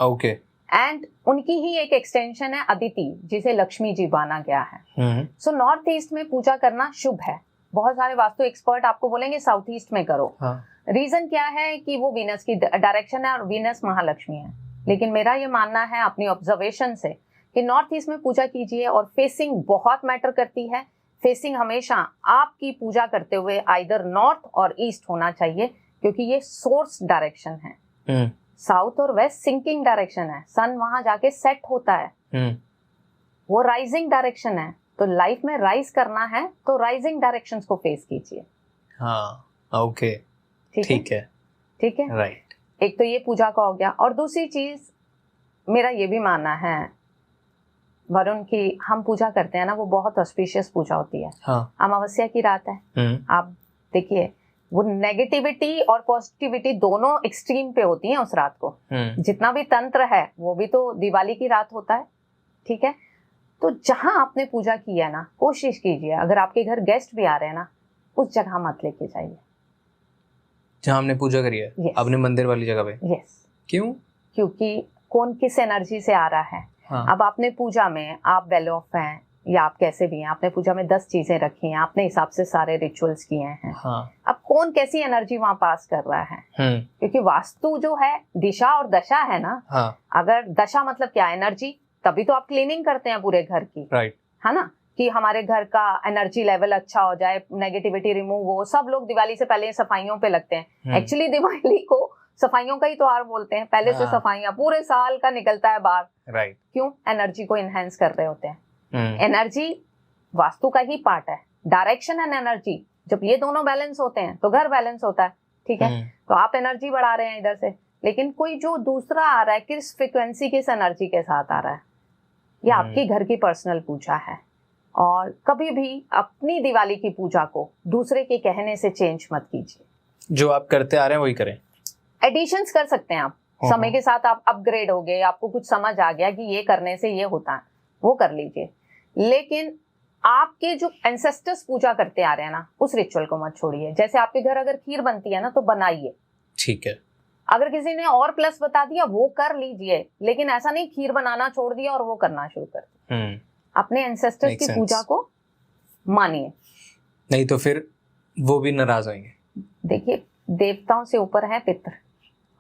ओके। एंड उनकी ही एक एक्सटेंशन है अदिति, जिसे लक्ष्मी जी माना गया है। सो नॉर्थ ईस्ट में पूजा करना शुभ है। बहुत सारे वास्तु एक्सपर्ट आपको बोलेंगे साउथ ईस्ट में करो। रीजन क्या है कि वो वीनस की डायरेक्शन है और वीनस महालक्ष्मी है। लेकिन मेरा ये मानना है अपनी ऑब्जर्वेशन से कि नॉर्थ ईस्ट में पूजा कीजिए, और फेसिंग बहुत मैटर करती है। फेसिंग हमेशा आपकी पूजा करते हुए आइदर नॉर्थ और ईस्ट होना चाहिए, क्योंकि ये सोर्स डायरेक्शन है। साउथ और वेस्ट सिंकिंग डायरेक्शन है, सन वहां जाके सेट होता है, वो राइजिंग डायरेक्शन है। तो लाइफ में राइज करना है तो राइजिंग डायरेक्शंस को फेस कीजिए। हाँ, ओके, ठीक है, ठीक है, राइट। एक तो ये पूजा का हो गया, और दूसरी चीज मेरा ये भी मानना है वरुण की हम पूजा करते हैं ना, वो बहुत ऑस्पिशियस पूजा होती है। अमावस्या की रात है, आप देखिए वो नेगेटिविटी और पॉजिटिविटी दोनों एक्सट्रीम पे होती हैं उस रात को। जितना भी तंत्र है वो भी तो दिवाली की रात होता है, ठीक है। तो जहां आपने पूजा की है ना, कोशिश कीजिए अगर आपके घर गेस्ट भी आ रहे हैं ना, उस जगह मत लेके जाइए जहां हमने पूजा करी है। yes. अपने मंदिर वाली जगह पे। yes. क्यों? क्योंकि कौन किस एनर्जी से आ रहा है। अब आपने पूजा में, आप वेल ऑफ हैं या आप कैसे भी हैं, आपने पूजा में 10 चीजें रखी हैं, अपने हिसाब से सारे रिचुअल्स किए हैं। अब कौन कैसी एनर्जी वहां पास कर रहा है, क्योंकि वास्तु जो है दिशा और दशा है ना। अगर दशा मतलब क्या, एनर्जी, तभी तो आप क्लीनिंग करते हैं पूरे घर की, राइट, है ना, कि हमारे घर का एनर्जी लेवल अच्छा हो जाए, नेगेटिविटी रिमूव हो। सब लोग दिवाली से पहले सफाइयों पे लगते हैं। एक्चुअली दिवाली को सफाइयों का ही त्योहार बोलते हैं, पहले से सफाइयां पूरे साल का निकलता है बाहर, राइट। क्यों? एनर्जी को इनहेंस कर रहे होते हैं। एनर्जी वास्तु का ही पार्ट है, डायरेक्शन एंड एनर्जी। जब ये दोनों बैलेंस होते हैं तो घर बैलेंस होता है, ठीक है। तो आप एनर्जी बढ़ा रहे हैं इधर से, लेकिन कोई जो दूसरा आ रहा है किस फ्रिक्वेंसी, किस एनर्जी के साथ आ रहा है, ये आपकी घर की पर्सनल पूजा है। और कभी भी अपनी दिवाली की पूजा को दूसरे के कहने से चेंज मत कीजिए। जो आप करते आ रहे हैं वही करें। एडिशंस कर सकते हैं आप, समय के साथ आप अपग्रेड हो गए, आपको कुछ समझ आ गया कि ये करने से ये होता है, वो कर लीजिए। लेकिन आपके जो एंसेस्टर्स पूजा करते आ रहे हैं ना, उस रिचुअल को मत छोड़िए। जैसे आपके घर अगर खीर बनती है ना, तो बनाइए, ठीक है। अगर किसी ने और प्लस बता दिया वो कर लीजिए, लेकिन ऐसा नहीं खीर बनाना छोड़ दिया और वो करना शुरू कर दिया। अपने एंसेस्टर्स की पूजा को मानिए, नहीं तो फिर वो भी नाराज होंगे। देखिए देवताओं से ऊपर है पितृ।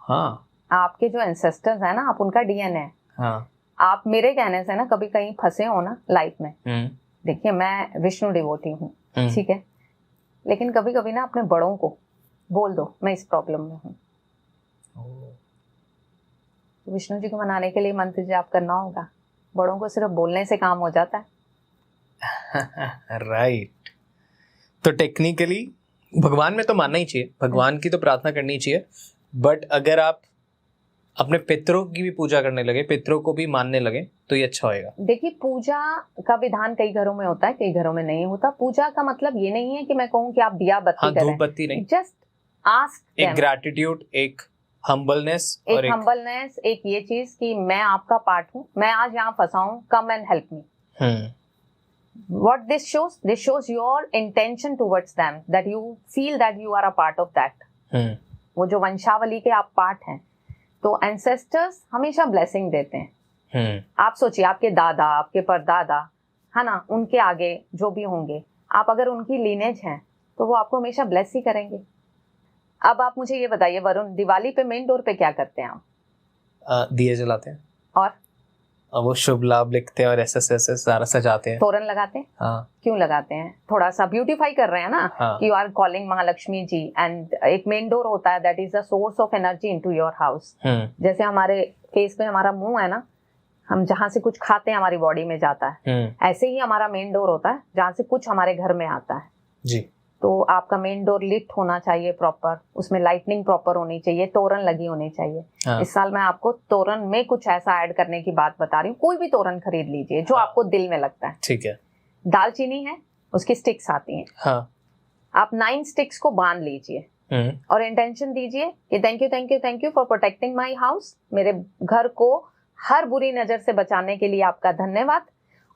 हाँ, आपके जो एंसेस्टर्स है ना, आप उनका डीएनए है। हाँ, आप मेरे कहने से ना कभी कहीं फंसे हो ना लाइफ में, देखिए मैं विष्णु डिवोटी हूँ, ठीक है, लेकिन कभी कभी ना अपने बड़ों को बोल दो मैं इस प्रॉब्लम में हूँ, तो विष्णु जी को मनाने के लिए मंत्र जाप करना होगा। बड़ों को सिर्फ बोलने से काम हो जाता है। राइट। तो टेक्निकली भगवान में तो मानना ही चाहिए, भगवान की तो प्रार्थना करनी चाहिए, बट अगर आप अपने पितरों की भी पूजा करने लगे, पितरों को भी मानने लगे, तो ये अच्छा होएगा। देखिए पूजा का विधान कई घरों में होता है, कई घरों में नहीं होता। पूजा का मतलब ये नहीं है कि मैं कहूँ कि आप दिया बत्ती करें, धूप बत्ती नहीं, जस्ट आस्क, एक ग्रैटिट्यूड, एक हम्बलनेस, एक हम्बलनेस, एक ये चीज कि मैं आपका पार्ट हूँ, मैं आज यहाँ फंसा हूँ, come and help me. What this shows your intention towards them, that you feel that you are a part of that. वो जो वंशावली के आप पार्ट हैं, तो ancestors हमेशा blessing देते हैं। आप सोचिए आपके दादा, आपके परदादा, है ना, उनके आगे जो भी होंगे, आप अगर उनकी लीनेज हैं तो वो आपको हमेशा ब्लेस ही करेंगे। अब आप मुझे ये बताइए वरुण, दिवाली पे मेन डोर पे क्या करते हैं आप? दिए जलाते हैं और वो शुभ लाभ लिखते हैं और ऐसे सारा सजाते हैं, तोरण लगाते हैं। हाँ। क्यों लगाते हैं? थोड़ा सा ब्यूटीफाई कर रहे हैं ना, हाँ। You are calling Mahalakshmi ji. And एक मेन डोर होता है, that is the source of energy into your house. जैसे हमारे फेस पे हमारा मुंह है ना, हम जहाँ से कुछ खाते हैं हमारी बॉडी में जाता है, ऐसे ही हमारा मेन डोर होता है जहाँ से कुछ हमारे घर में आता है जी। तो आपका मेन डोर लिट होना चाहिए प्रॉपर, उसमें लाइटनिंग प्रॉपर होनी चाहिए, तोरण लगी होनी चाहिए। हाँ। इस साल मैं आपको तोरण में कुछ ऐसा ऐड करने की बात बता रही हूँ। कोई भी तोरण खरीद लीजिए जो आपको दिल में लगता है। ठीक है। दालचीनी है, उसकी स्टिक्स आती हैं, हाँ। आप 9 स्टिक्स को बांध लीजिए और इंटेंशन दीजिए कि thank you for protecting my house. मेरे घर को हर बुरी नजर से बचाने के लिए आपका धन्यवाद,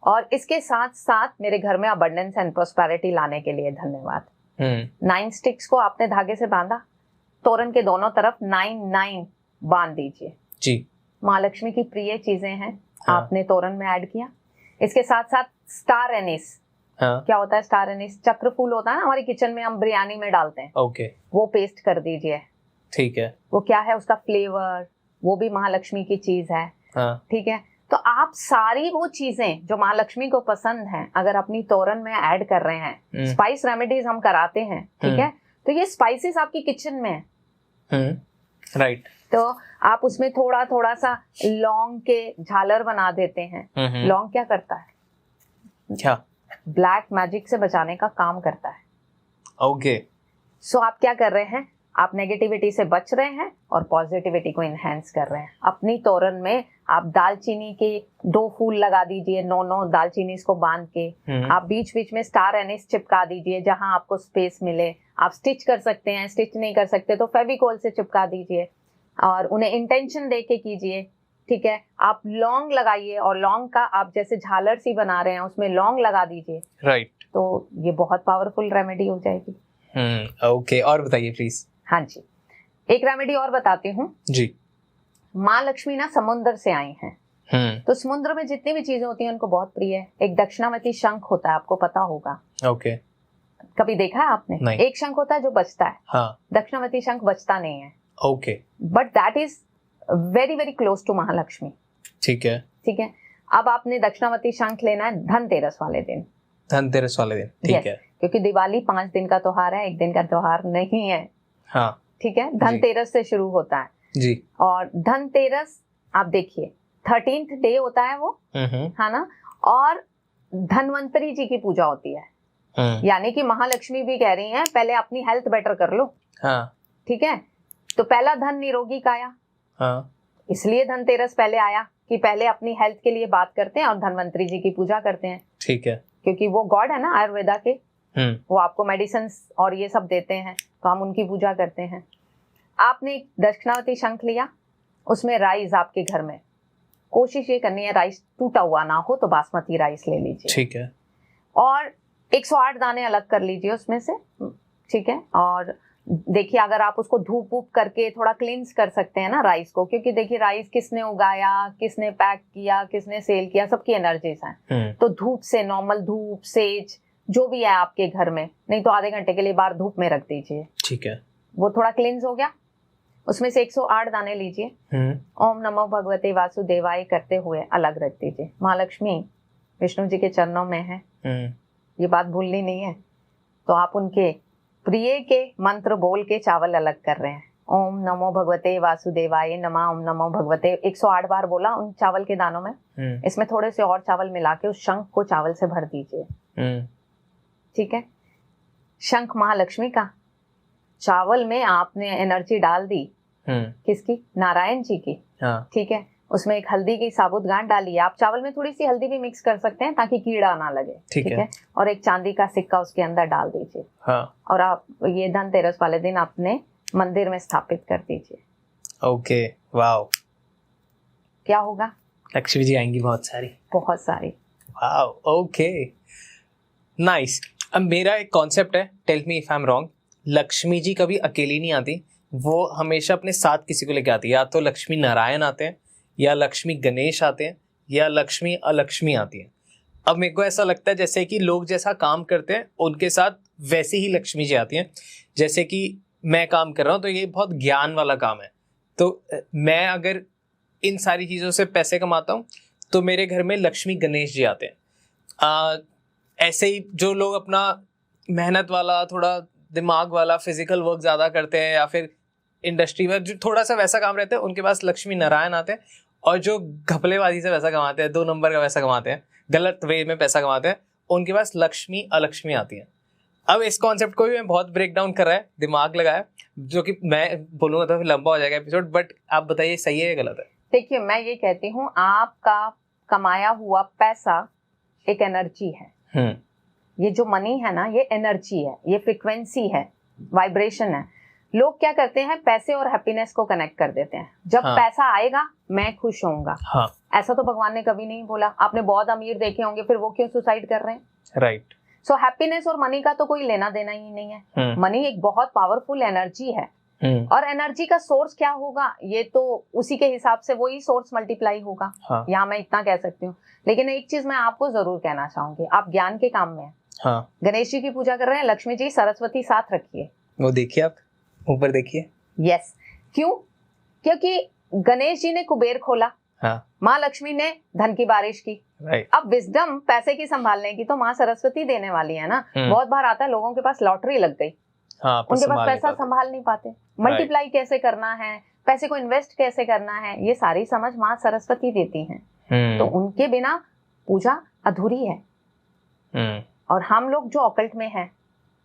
और इसके साथ साथ मेरे घर में अबंडेंस एंड प्रोस्पेरिटी लाने के लिए धन्यवाद। 9 स्टिक्स को आपने धागे से बांधा, तोरण के दोनों तरफ 9 बांध दीजिए जी। महालक्ष्मी की प्रिय चीजें हैं, हाँ। आपने तोरण में ऐड किया। इसके साथ साथ स्टार एनिस। हाँ। क्या होता है स्टार एनिस? चक्र फूल होता है ना, हमारी किचन में हम बिरयानी में डालते हैं। ओके। वो पेस्ट कर दीजिए। ठीक है। वो क्या है, उसका फ्लेवर, वो भी महालक्ष्मी की चीज है। हाँ। ठीक है, तो आप सारी वो चीजें जो महालक्ष्मी को पसंद हैं अगर अपनी तोरण में ऐड कर रहे हैं, स्पाइस रेमेडीज हम कराते हैं, ठीक है, तो ये स्पाइसेस आपकी किचन में है। राइट। तो आप उसमें थोड़ा थोड़ा सा लौंग के झालर बना देते हैं। लौंग क्या करता है? क्या? ब्लैक मैजिक से बचाने का काम करता है। ओके। सो आप क्या कर रहे हैं, आप नेगेटिविटी से बच रहे हैं और पॉजिटिविटी को इनहेंस कर रहे हैं। अपनी तोरण में आप दालचीनी के 2 फूल लगा दीजिए, 9 दालचीनी को बांध के। आप बीच बीच में स्टार एनिस चिपका दीजिए जहां आपको स्पेस मिले। आप स्टिच कर सकते हैं, स्टिच नहीं कर सकते तो फेविकॉल से चिपका दीजिए और उन्हें इंटेंशन दे के कीजिए। ठीक है, आप लौंग लगाइए और लौंग का आप जैसे झालर सी बना रहे हैं उसमें लौंग लगा दीजिए। राइट। तो ये बहुत पावरफुल रेमेडी हो जाएगी। ओके, और बताइए प्लीज। हाँ जी, एक रेमेडी और बताती हूँ जी। माँ लक्ष्मी ना समुद्र से आई हैं, तो समुद्र में जितनी भी चीजें होती हैं उनको बहुत प्रिय है। एक दक्षिणावर्ती शंख होता है, आपको पता होगा। ओके। कभी देखा है आपने? नहीं। एक शंख होता है जो बजता है। हाँ। दक्षिणावर्ती शंख बजता नहीं है। Okay. But that is very very close to Mahalakshmi. ठीक है। ठीक है, अब आपने दक्षिणावर्ती शंख लेना है धनतेरस वाले दिन। धनतेरस वाले दिन, ठीक है, क्योंकि दिवाली 5 दिन का त्योहार है, 1 दिन का त्योहार नहीं है। हाँ। ठीक है, धनतेरस से शुरू होता है जी। और धनतेरस आप देखिए 13th डे होता है वो, है ना, और धनवंतरी जी की पूजा होती है। यानी कि महालक्ष्मी भी कह रही हैं पहले अपनी हेल्थ बेटर कर लो। हाँ। ठीक है, तो पहला धन निरोगी काया। हाँ। इसलिए धनतेरस पहले आया कि पहले अपनी हेल्थ के लिए बात करते हैं और धनवंतरी जी की पूजा करते हैं। ठीक है, क्योंकि वो गॉड है ना आयुर्वेदा के, वो आपको मेडिसिन और ये सब देते हैं, तो हम उनकी पूजा करते हैं। आपने एक दक्षिणावर्ती शंख लिया, उसमें राइस आपके घर में, कोशिश ये करनी है राइस टूटा हुआ ना हो, तो बासमती राइस ले लीजिए। ठीक है, और 108 दाने अलग कर लीजिए उसमें से। ठीक है, और देखिए अगर आप उसको धूप वूप करके थोड़ा क्लींस कर सकते हैं ना राइस को, क्योंकि देखिए राइस किसने उगाया, किसने पैक किया, किसने सेल किया, सबकी एनर्जीज हैं। तो धूप से, नॉर्मल धूप, सेज जो भी है आपके घर में, नहीं तो आधे घंटे के लिए बाहर धूप में रख दीजिए। ठीक है। वो थोड़ा क्लींस हो गया, उसमें से 108 दाने लीजिए, ओम नमो भगवते वासुदेवाय करते हुए अलग रख दीजिए। महालक्ष्मी विष्णु जी के चरणों में है, ये बात भूलनी नहीं है। तो आप उनके प्रिय के मंत्र बोल के चावल अलग कर रहे हैं। ओम नमो भगवते वासुदेवाय नमः, ओम नमो भगवते 108 बार बोला उन चावल के दानों में। इसमें थोड़े से और चावल मिला के उस शंख को चावल से भर दीजिए। ठीक है, शंख महालक्ष्मी का, चावल में आपने एनर्जी डाल दी किसकी, नारायण जी की। ठीक है, उसमें एक हल्दी की साबुत गांठ डालिए। आप चावल में थोड़ी सी हल्दी भी मिक्स कर सकते हैं ताकि कीड़ा ना लगे। ठीक है, और एक चांदी का सिक्का उसके अंदर डाल दीजिए। और आप ये धनतेरस वाले दिन अपने मंदिर में स्थापित कर दीजिए। Okay, wow. क्या होगा, लक्ष्मी जी आएंगी बहुत सारी। Wow, okay, nice. अब मेरा एक कॉन्सेप्ट है, tell me if I am wrong. Lakshmi ji कभी अकेली नहीं आती, वो हमेशा अपने साथ किसी को लेके आती है। या तो लक्ष्मी नारायण आते हैं, या लक्ष्मी गणेश आते हैं, या लक्ष्मी अलक्ष्मी आती है। अब मेरे को ऐसा लगता है जैसे कि लोग जैसा काम करते हैं उनके साथ वैसे ही लक्ष्मी जी आती हैं। जैसे कि मैं काम कर रहा हूँ तो ये बहुत ज्ञान वाला काम है, तो मैं अगर इन सारी चीज़ों से पैसे कमाता हूँ तो मेरे घर में लक्ष्मी गणेश जी आते हैं। ऐसे ही जो लोग अपना मेहनत वाला, थोड़ा दिमाग वाला, फिजिकल वर्क ज़्यादा करते हैं, या फिर इंडस्ट्री में जो थोड़ा सा वैसा काम रहता है, उनके पास लक्ष्मी नारायण आते हैं। और जो घपलेबाजी से पैसा कमाते हैं, 2 नंबर का पैसा कमाते हैं, गलत वे में पैसा कमाते हैं, उनके पास लक्ष्मी अलक्ष्मी आती है। अब इस कॉन्सेप्ट को भी मैं बहुत ब्रेक डाउन कर रहा है, दिमाग लगाया, जो कि मैं बोलूँगा तो फिर लंबा हो जाएगा एपिसोड, बट आप बताइए सही है या गलत है? देखिए मैं ये कहती हूँ, आपका कमाया हुआ पैसा एक एनर्जी है। ये जो मनी है ना, ये एनर्जी है, ये फ्रिक्वेंसी है, वाइब्रेशन है। लोग क्या करते हैं, पैसे और हैप्पीनेस को कनेक्ट कर देते हैं। जब पैसा आएगा मैं खुश होऊंगा। ऐसा तो भगवान ने कभी नहीं बोला। आपने बहुत अमीर देखे होंगे, फिर वो क्यों सुसाइड कर रहे हैं? राइट। सो हैप्पीनेस और मनी का तो कोई लेना देना ही नहीं है। मनी एक बहुत पावरफुल एनर्जी है, और एनर्जी का सोर्स क्या होगा, ये तो उसी के हिसाब से वही सोर्स मल्टीप्लाई होगा। यहाँ मैं इतना कह सकती हूँ। लेकिन एक चीज मैं आपको जरूर कहना चाहूंगी, आप ज्ञान के काम में हैं। गणेश जी की पूजा कर रहे हैं, लक्ष्मी जी सरस्वती साथ रखिए। वो देखिए, आप ऊपर देखिए। यस, क्यों? क्योंकि गणेश जी ने कुबेर खोला, माँ लक्ष्मी ने धन की बारिश की। अब विजडम पैसे की संभालने की तो माँ सरस्वती देने वाली है ना। बहुत बार आता है लोगों के पास लॉटरी लग गई, उनके पास पैसा संभाल नहीं पाते, मल्टीप्लाई कैसे करना है, पैसे को इन्वेस्ट कैसे करना है, ये सारी समझ माँ सरस्वती देती हैं। तो उनके बिना पूजा अधूरी है। और हम लोग जो ऑकल्ट में हैं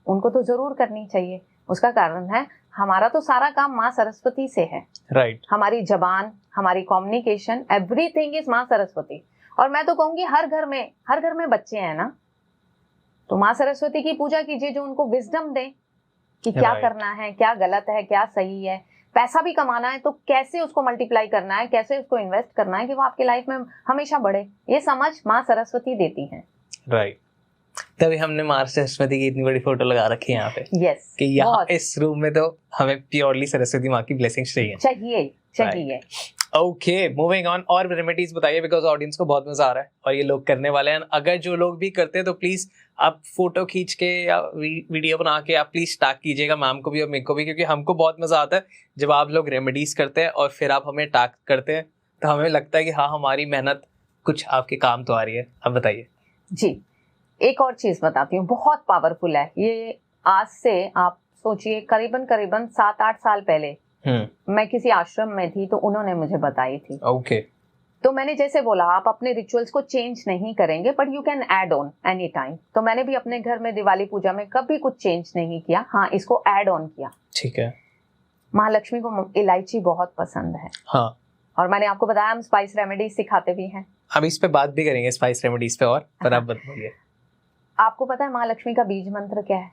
उनको तो जरूर करनी चाहिए। उसका कारण है, हमारा तो सारा काम माँ सरस्वती से है। राइट। हमारी जबान, हमारी कम्युनिकेशन, एवरीथिंग इज माँ सरस्वती। और मैं तो कहूंगी हर घर में बच्चे हैं ना, तो माँ सरस्वती की पूजा कीजिए, जो उनको विजडम दे कि क्या करना है, क्या गलत है, क्या सही है। पैसा भी कमाना है तो कैसे उसको मल्टीप्लाई करना है, कैसे उसको इन्वेस्ट करना है कि वो आपके लाइफ में हमेशा बढ़े, ये समझ माँ सरस्वती देती है। राइट। तभी हमने माँ सरस्वती की इतनी बड़ी फोटो लगा रखी है यहाँ पे। यस, कि यहाँ इस रूम में तो हमें प्योरली सरस्वती माँ की ब्लेसिंग्स चाहिए। Okay, moving on. और रेमेडीज बताइए, बिकॉज ऑडियंस को बहुत मजा आ रहा है और ये लोग करने वाले हैं। अगर जो लोग भी करते हैं तो प्लीज आप फोटो खींच के या वीडियो बना के आप प्लीज टैग कीजिएगा मैम को भी और मेरे को भी, क्योंकि हमको बहुत मजा आता है जब आप लोग रेमेडीज करते हैं और फिर आप हमें टैग करते हैं, तो हमें लगता है कि हाँ, हमारी मेहनत कुछ आपके काम तो आ रही है। अब बताइए जी। एक और चीज बताती हूँ, बहुत पावरफुल है ये। आज से आप सोचिए करीबन 7-8 साल पहले मैं किसी आश्रम में थी, तो उन्होंने मुझे बताई थी। ओके। तो मैंने जैसे बोला, आप अपने रिचुअल्स को चेंज नहीं करेंगे, but you can add on any time. तो मैंने भी अपने घर में दिवाली पूजा में कभी कुछ चेंज नहीं किया, हाँ इसको ऐड ऑन किया। ठीक है। महालक्ष्मी को इलायची बहुत पसंद है। हाँ। और मैंने आपको बताया हम स्पाइस रेमेडीज सिखाते भी हैं। अब इस पे बात भी करेंगे, स्पाइस रेमेडीज पे, और पर आप बताइए। आपको पता है महालक्ष्मी का बीज मंत्र क्या है?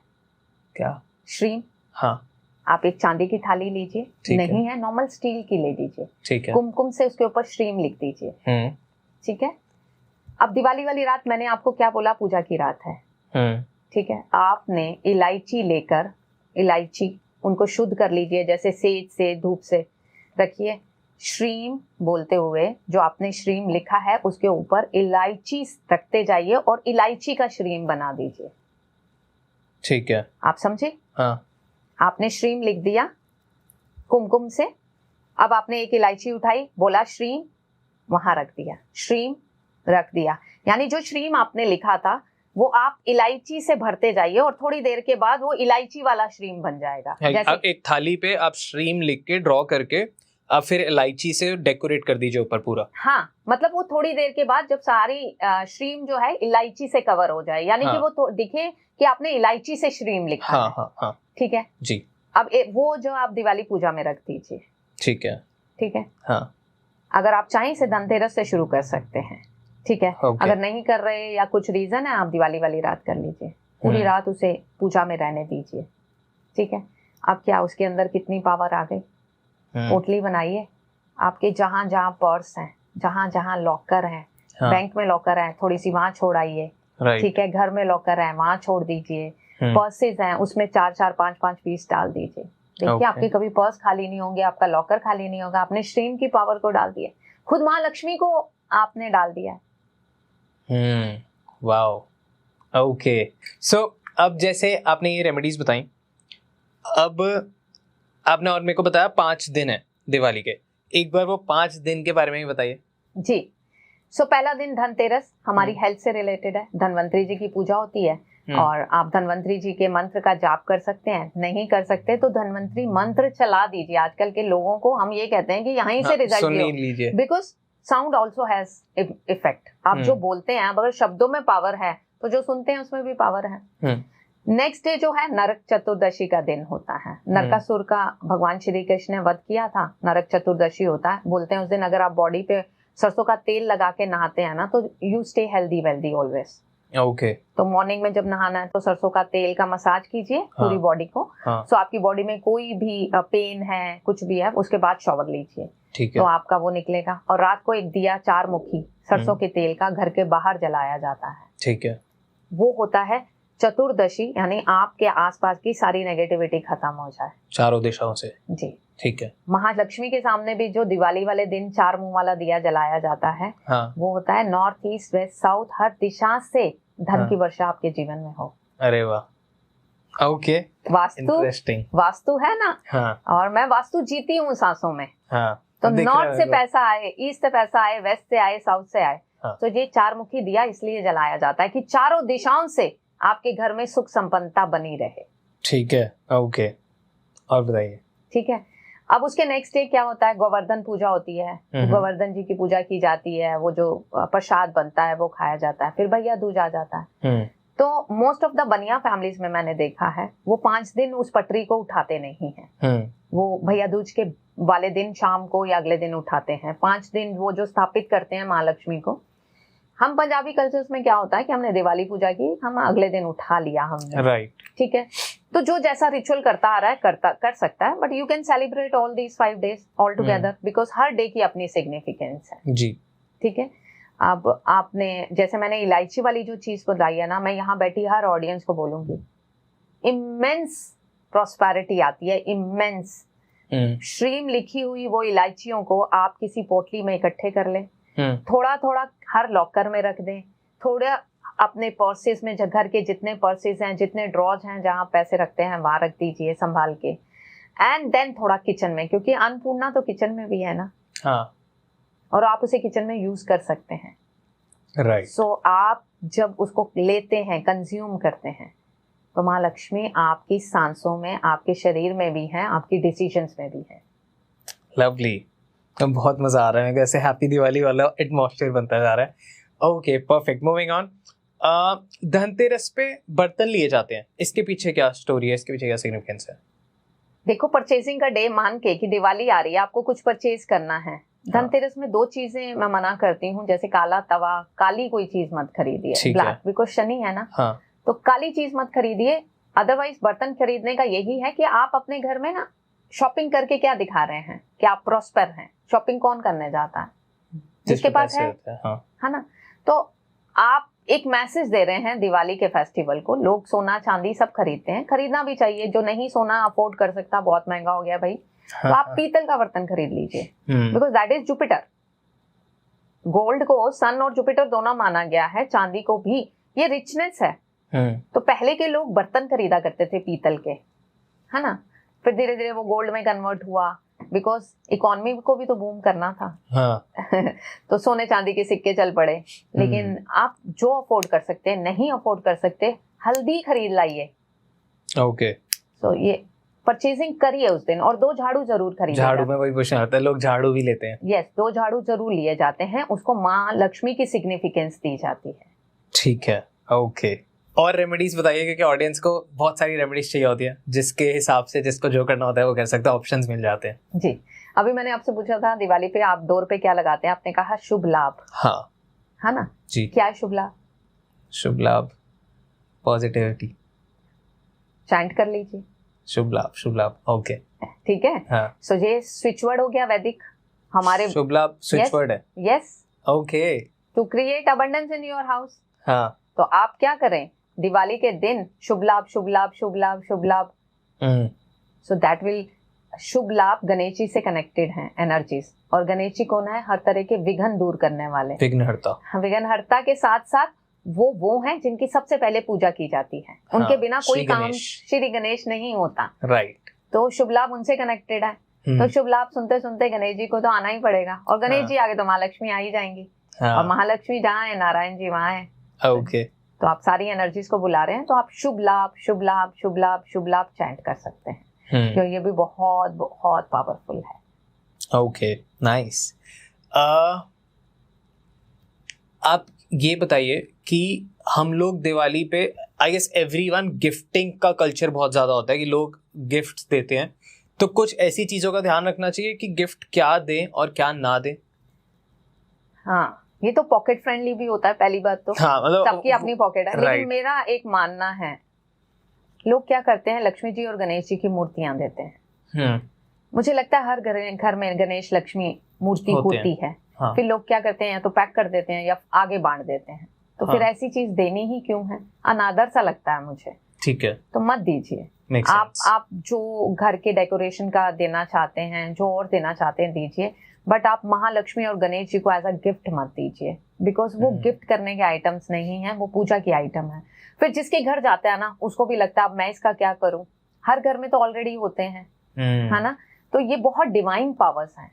क्या? श्रीम। हाँ। आप एक चांदी की थाली लीजिए, नहीं है नॉर्मल स्टील की ले लीजिए, ठीक है। कुमकुम से उसके ऊपर श्रीम लिख दीजिए। ठीक है। अब दिवाली वाली रात मैंने आपको क्या बोला, पूजा की रात है। ठीक है। आपने इलायची लेकर, इलायची उनको शुद्ध कर लीजिए, जैसे सेज से, धूप से रखिए। श्रीम बोलते हुए जो आपने श्रीम लिखा है उसके ऊपर इलायची रखते जाइए और इलायची का श्रीम बना दीजिए। ठीक है, आप समझे? हाँ। आपने श्रीम लिख दिया कुमकुम से, अब आपने एक इलायची उठाई, बोला श्रीम, वहां रख दिया, श्रीम रख दिया। यानी जो श्रीम आपने लिखा था वो आप इलायची से भरते जाइए और थोड़ी देर के बाद वो इलायची वाला श्रीम बन जाएगा। जैसे आप एक थाली पे आप श्रीम लिख के ड्रॉ करके आप फिर इलायची से डेकोरेट कर दीजिए ऊपर पूरा। हाँ, मतलब वो थोड़ी देर के बाद जब सारी श्रीम जो है इलायची से कवर हो जाए, यानी कि वो दिखे कि आपने इलायची से श्रीम लिखा है। हाँ। ठीक है जी। अब वो जो आप दिवाली पूजा में रख दीजिए। ठीक है। ठीक है, हाँ। अगर आप चाहें इसे धनतेरस से शुरू कर सकते हैं। ठीक है, अगर नहीं कर रहे या कुछ रीजन है, आप दिवाली वाली रात कर लीजिए, पूरी रात उसे पूजा में रहने दीजिए। ठीक है, अब क्या उसके अंदर कितनी पावर आ गई। पोटली बनाइए, आपके जहां जहां पर्स हैं, जहां जहां लॉकर हैं, बैंक में लॉकर है थोड़ी सी वहां छोड़ आइए। ठीक है, घर में लॉकर है वहां छोड़ दीजिए। पर्सेज हैं उसमें 4-4, 5-5 पीस डाल दीजिए। देखिए आपके कभी पर्स खाली नहीं होंगे, आपका लॉकर खाली नहीं होगा। आपने श्रीम की पावर को डाल दिया, खुद माँ लक्ष्मी को आपने डाल दिया है। Wow, okay. सो अब जैसे आपने ये रेमेडीज बताई, अब आपने और मेरे को बताया 5 दिन है दिवाली के, एक बार वो 5 दिन के बारे में भी बताइए। जी। सो पहला दिन धनतेरस हमारी हेल्थ से रिलेटेड है, धनवंतरी जी की पूजा होती है और आप धनवंतरी जी के मंत्र का जाप कर सकते हैं। नहीं कर सकते तो धनवंतरी मंत्र चला दीजिए। आजकल के लोगों को हम ये कहते हैं कि यहीं से रिजल्ट लीजिए, because sound also has effect. आप जो बोलते हैं, अगर शब्दों में पावर है तो जो सुनते हैं उसमें भी पावर है। नेक्स्ट डे जो है नरक चतुर्दशी का दिन होता है। नरकासुर का भगवान श्री कृष्ण ने वध किया था, नरक चतुर्दशी होता है। बोलते हैं उस दिन अगर आप बॉडी पे सरसों का तेल लगा के नहाते हैं ना तो you stay healthy wealthy always. Okay. तो मॉर्निंग में जब नहाना है तो सरसों का तेल का मसाज कीजिए पूरी बॉडी को। सो आपकी बॉडी में कोई भी पेन है, कुछ भी है, उसके बाद शॉवर लीजिए। ठीक है। तो आपका वो निकलेगा। और रात को एक दिया 4 मुखी सरसों के तेल का घर के बाहर जलाया जाता है। ठीक है। वो होता है चतुर्दशी, यानी आपके आसपास की सारी नेगेटिविटी खत्म हो जाए चारों दिशाओं से। जी। ठीक है। महालक्ष्मी के सामने भी जो दिवाली वाले दिन 4 मुंह वाला दिया जलाया जाता है, वो होता है नॉर्थ ईस्ट वेस्ट साउथ, हर दिशा से धन की वर्षा आपके जीवन में हो। अरे वाह, ओके। वास्तु है ना। और मैं वास्तु जीती हूँ सांसों में। तो नॉर्थ से पैसा आए, ईस्ट से पैसा आए, वेस्ट से आए, साउथ से आए। तो ये 4 मुखी दिया इसलिए जलाया जाता है कि चारों दिशाओं से आपके घर में सुख संपन्नता बनी रहे। ठीक है, ओके। और बताइए। ठीक है, अब उसके नेक्स्ट डे क्या होता है, गोवर्धन पूजा होती है। गोवर्धन जी की पूजा की जाती है, वो जो प्रसाद बनता है वो खाया जाता है। फिर भैया दूज आ जाता है। तो मोस्ट ऑफ द बनिया फैमिलीज में मैंने देखा है वो 5 दिन उस पटरी को उठाते नहीं है। वो भैया दूज के वाले दिन शाम को या अगले दिन उठाते हैं। 5 दिन वो जो स्थापित करते हैं माँ लक्ष्मी को। हम पंजाबी कल्चर्स में क्या होता है कि हमने दिवाली पूजा की, हम अगले दिन उठा लिया हमने। राइट। ठीक है, तो जो जैसा रिचुअल करता आ रहा है कर सकता है, but you can celebrate all these 5 days all together, because her day की अपनी सिग्निफिकेंस है। जी। ठीक है, अब आपने जैसे मैंने इलायची वाली जो चीज बताई है ना, मैं यहाँ बैठी हर ऑडियंस को बोलूंगी, इमेंस प्रॉस्पेरिटी आती है, इमेंस। श्रीम लिखी हुई वो इलायचियों को आप किसी पोटली में इकट्ठे कर लें, थोड़ा थोड़ा हर लॉकर में रख दें, थोड़ा अपने पर्सेस में, घर के जितने पर्सेस हैं, जितने ड्रॉज हैं जहाँ पैसे रखते हैं वहां रख दीजिए संभाल के। एंड देन थोड़ा किचन में, क्योंकि अन्नपूर्णा तो किचन में भी है ना। और आप उसे किचन में यूज कर सकते हैं। राइट। सो आप जब उसको लेते हैं, कंज्यूम करते हैं, तो माँ लक्ष्मी आपकी सांसों में, आपके शरीर में भी है, आपकी डिसीजंस में भी है। लवली, तो बहुत मजा आ रहा है, ऐसे हैप्पी दिवाली वाला एटमॉस्फेयर बनता जा रहा है। Okay, perfect. Moving on. Dhanteras पे बर्तन लिए जाते हैं, इसके पीछे क्या स्टोरी है, इसके पीछे क्या सिग्निफिकेंस है? देखो, परचेजिंग का डे मान के कि दिवाली आ रही है, आपको कुछ परचेज करना है। धनतेरस में 2 चीजें मैं मना करती हूँ, जैसे काला तवा, काली कोई चीज मत खरीदिए, ब्लैक, बिकॉज शनि है ना। तो काली चीज मत खरीदिए। अदरवाइज बर्तन खरीदने का यही है कि आप अपने घर में ना शॉपिंग करके क्या दिखा रहे हैं कि आप प्रॉस्पर हैं। शॉपिंग कौन करने जाता है? जिसके पास है ना। तो आप एक मैसेज दे रहे हैं दिवाली के फेस्टिवल को। लोग सोना चांदी सब खरीदते हैं, खरीदना भी चाहिए। जो नहीं सोना अफोर्ड कर सकता, बहुत महंगा हो गया भाई, तो आप पीतल का बर्तन खरीद लीजिए, because that is Jupiter. Gold को सन और जुपिटर दोनों माना गया है, चांदी को भी। ये रिचनेस है। तो पहले के लोग बर्तन खरीदा करते थे पीतल के, है ना। फिर धीरे धीरे वो गोल्ड में कन्वर्ट हुआ, बिकॉज इकोनॉमी को भी तो बूम करना था। तो सोने चांदी के सिक्के चल पड़े। लेकिन आप जो अफोर्ड कर सकते हैं, नहीं अफोर्ड कर सकते, हल्दी खरीद लाइए। ओके, तो ये परचेजिंग करिए उस दिन। और 2 झाड़ू जरूर खरीदिए। झाड़ू में वही क्वेश्चन आता है, लोग झाड़ू भी लेते हैं। यस, 2 झाड़ू जरूर लिए जाते हैं। उसको माँ लक्ष्मी की सिग्निफिकेंस दी जाती है। ठीक है, ओके। और रेमेडीज बताइए, क्योंकि ऑडियंस को बहुत सारी रेमेडीज चाहिए होती है, जिसके हिसाब से जिसको जो करना होता है वो कर सकता है, ऑप्शंस मिल जाते हैं। जी, अभी मैंने आपसे पूछा था दिवाली पे आप डोर पे क्या लगाते हैं, आपने कहा शुभ लाभ। हाँ, है ना जी। क्या है शुभ लाभ? शुभ लाभ, पॉजिटिविटी। चैंट कर लीजिए, शुभ लाभ, शुभ लाभ। ओके, ठीक है। हाँ। सो ये स्विच वर्ड हो गया वैदिक हमारे। शुभ लाभ स्विच वर्ड है। Yes, okay, to create abundance in your house. हाँ। तो आप क्या करें दिवाली के दिन? शुभ लाभ, शुभ लाभ, शुभ लाभ, शुभ लाभ। सो दैट विल, शुभ लाभ गणेश जी से कनेक्टेड हैं एनर्जीज। और गणेश जी कौन है? हर तरह के विघ्न दूर करने वाले, विघ्नहर्ता। विघ्नहर्ता के साथ साथ वो हैं जिनकी सबसे पहले पूजा की जाती है। उनके बिना कोई काम श्री गणेश नहीं होता। राइट। तो शुभ लाभ उनसे कनेक्टेड है। तो शुभ लाभ सुनते सुनते गणेश जी को तो आना ही पड़ेगा। और गणेश जी आगे तो महालक्ष्मी आ ही जाएंगी। और महालक्ष्मी जहाँ है, नारायण जी वहाँ है। ओके, तो आप सारी एनर्जीज को बुला रहे हैं, तो आप शुभ लाभ, शुभ लाभ, शुभ लाभ, शुभ लाभ चैंट कर सकते हैं। तो ये भी बहुत बहुत पावरफुल है। Okay, nice. आप ये बताइए कि हम लोग दिवाली पे, आई गेस एवरीवन, गिफ्टिंग का कल्चर बहुत ज्यादा होता है कि लोग गिफ्ट्स देते हैं। तो कुछ ऐसी चीजों का ध्यान रखना चाहिए कि गिफ्ट क्या दें और क्या ना दें। हाँ, ये तो पॉकेट फ्रेंडली भी होता है पहली बात तो। हाँ, मतलब सबकी अपनी पॉकेट है। लेकिन मेरा एक मानना है, लोग क्या करते हैं, लक्ष्मी जी और गणेश जी की मूर्तियां देते हैं। मुझे लगता है हर घर में गणेश लक्ष्मी मूर्ति होती है। हाँ। फिर लोग क्या करते हैं, या तो पैक कर देते हैं या आगे बांट देते हैं। तो फिर ऐसी चीज देनी ही क्यों है? अनादर सा लगता है मुझे। ठीक है, तो मत दीजिए। आप जो घर के डेकोरेशन का देना चाहते हैं, जो और देना चाहते हैं दीजिए, बट आप महालक्ष्मी और गणेश जी को एज अ गिफ्ट मत दीजिए। बिकॉज वो गिफ्ट करने के आइटम्स नहीं है, वो पूजा की आइटम है। फिर जिसके घर जाता है ना, उसको भी लगता है अब मैं इसका क्या करूं। हर घर में तो ऑलरेडी होते हैं, है ना। तो ये बहुत डिवाइन पावर्स हैं,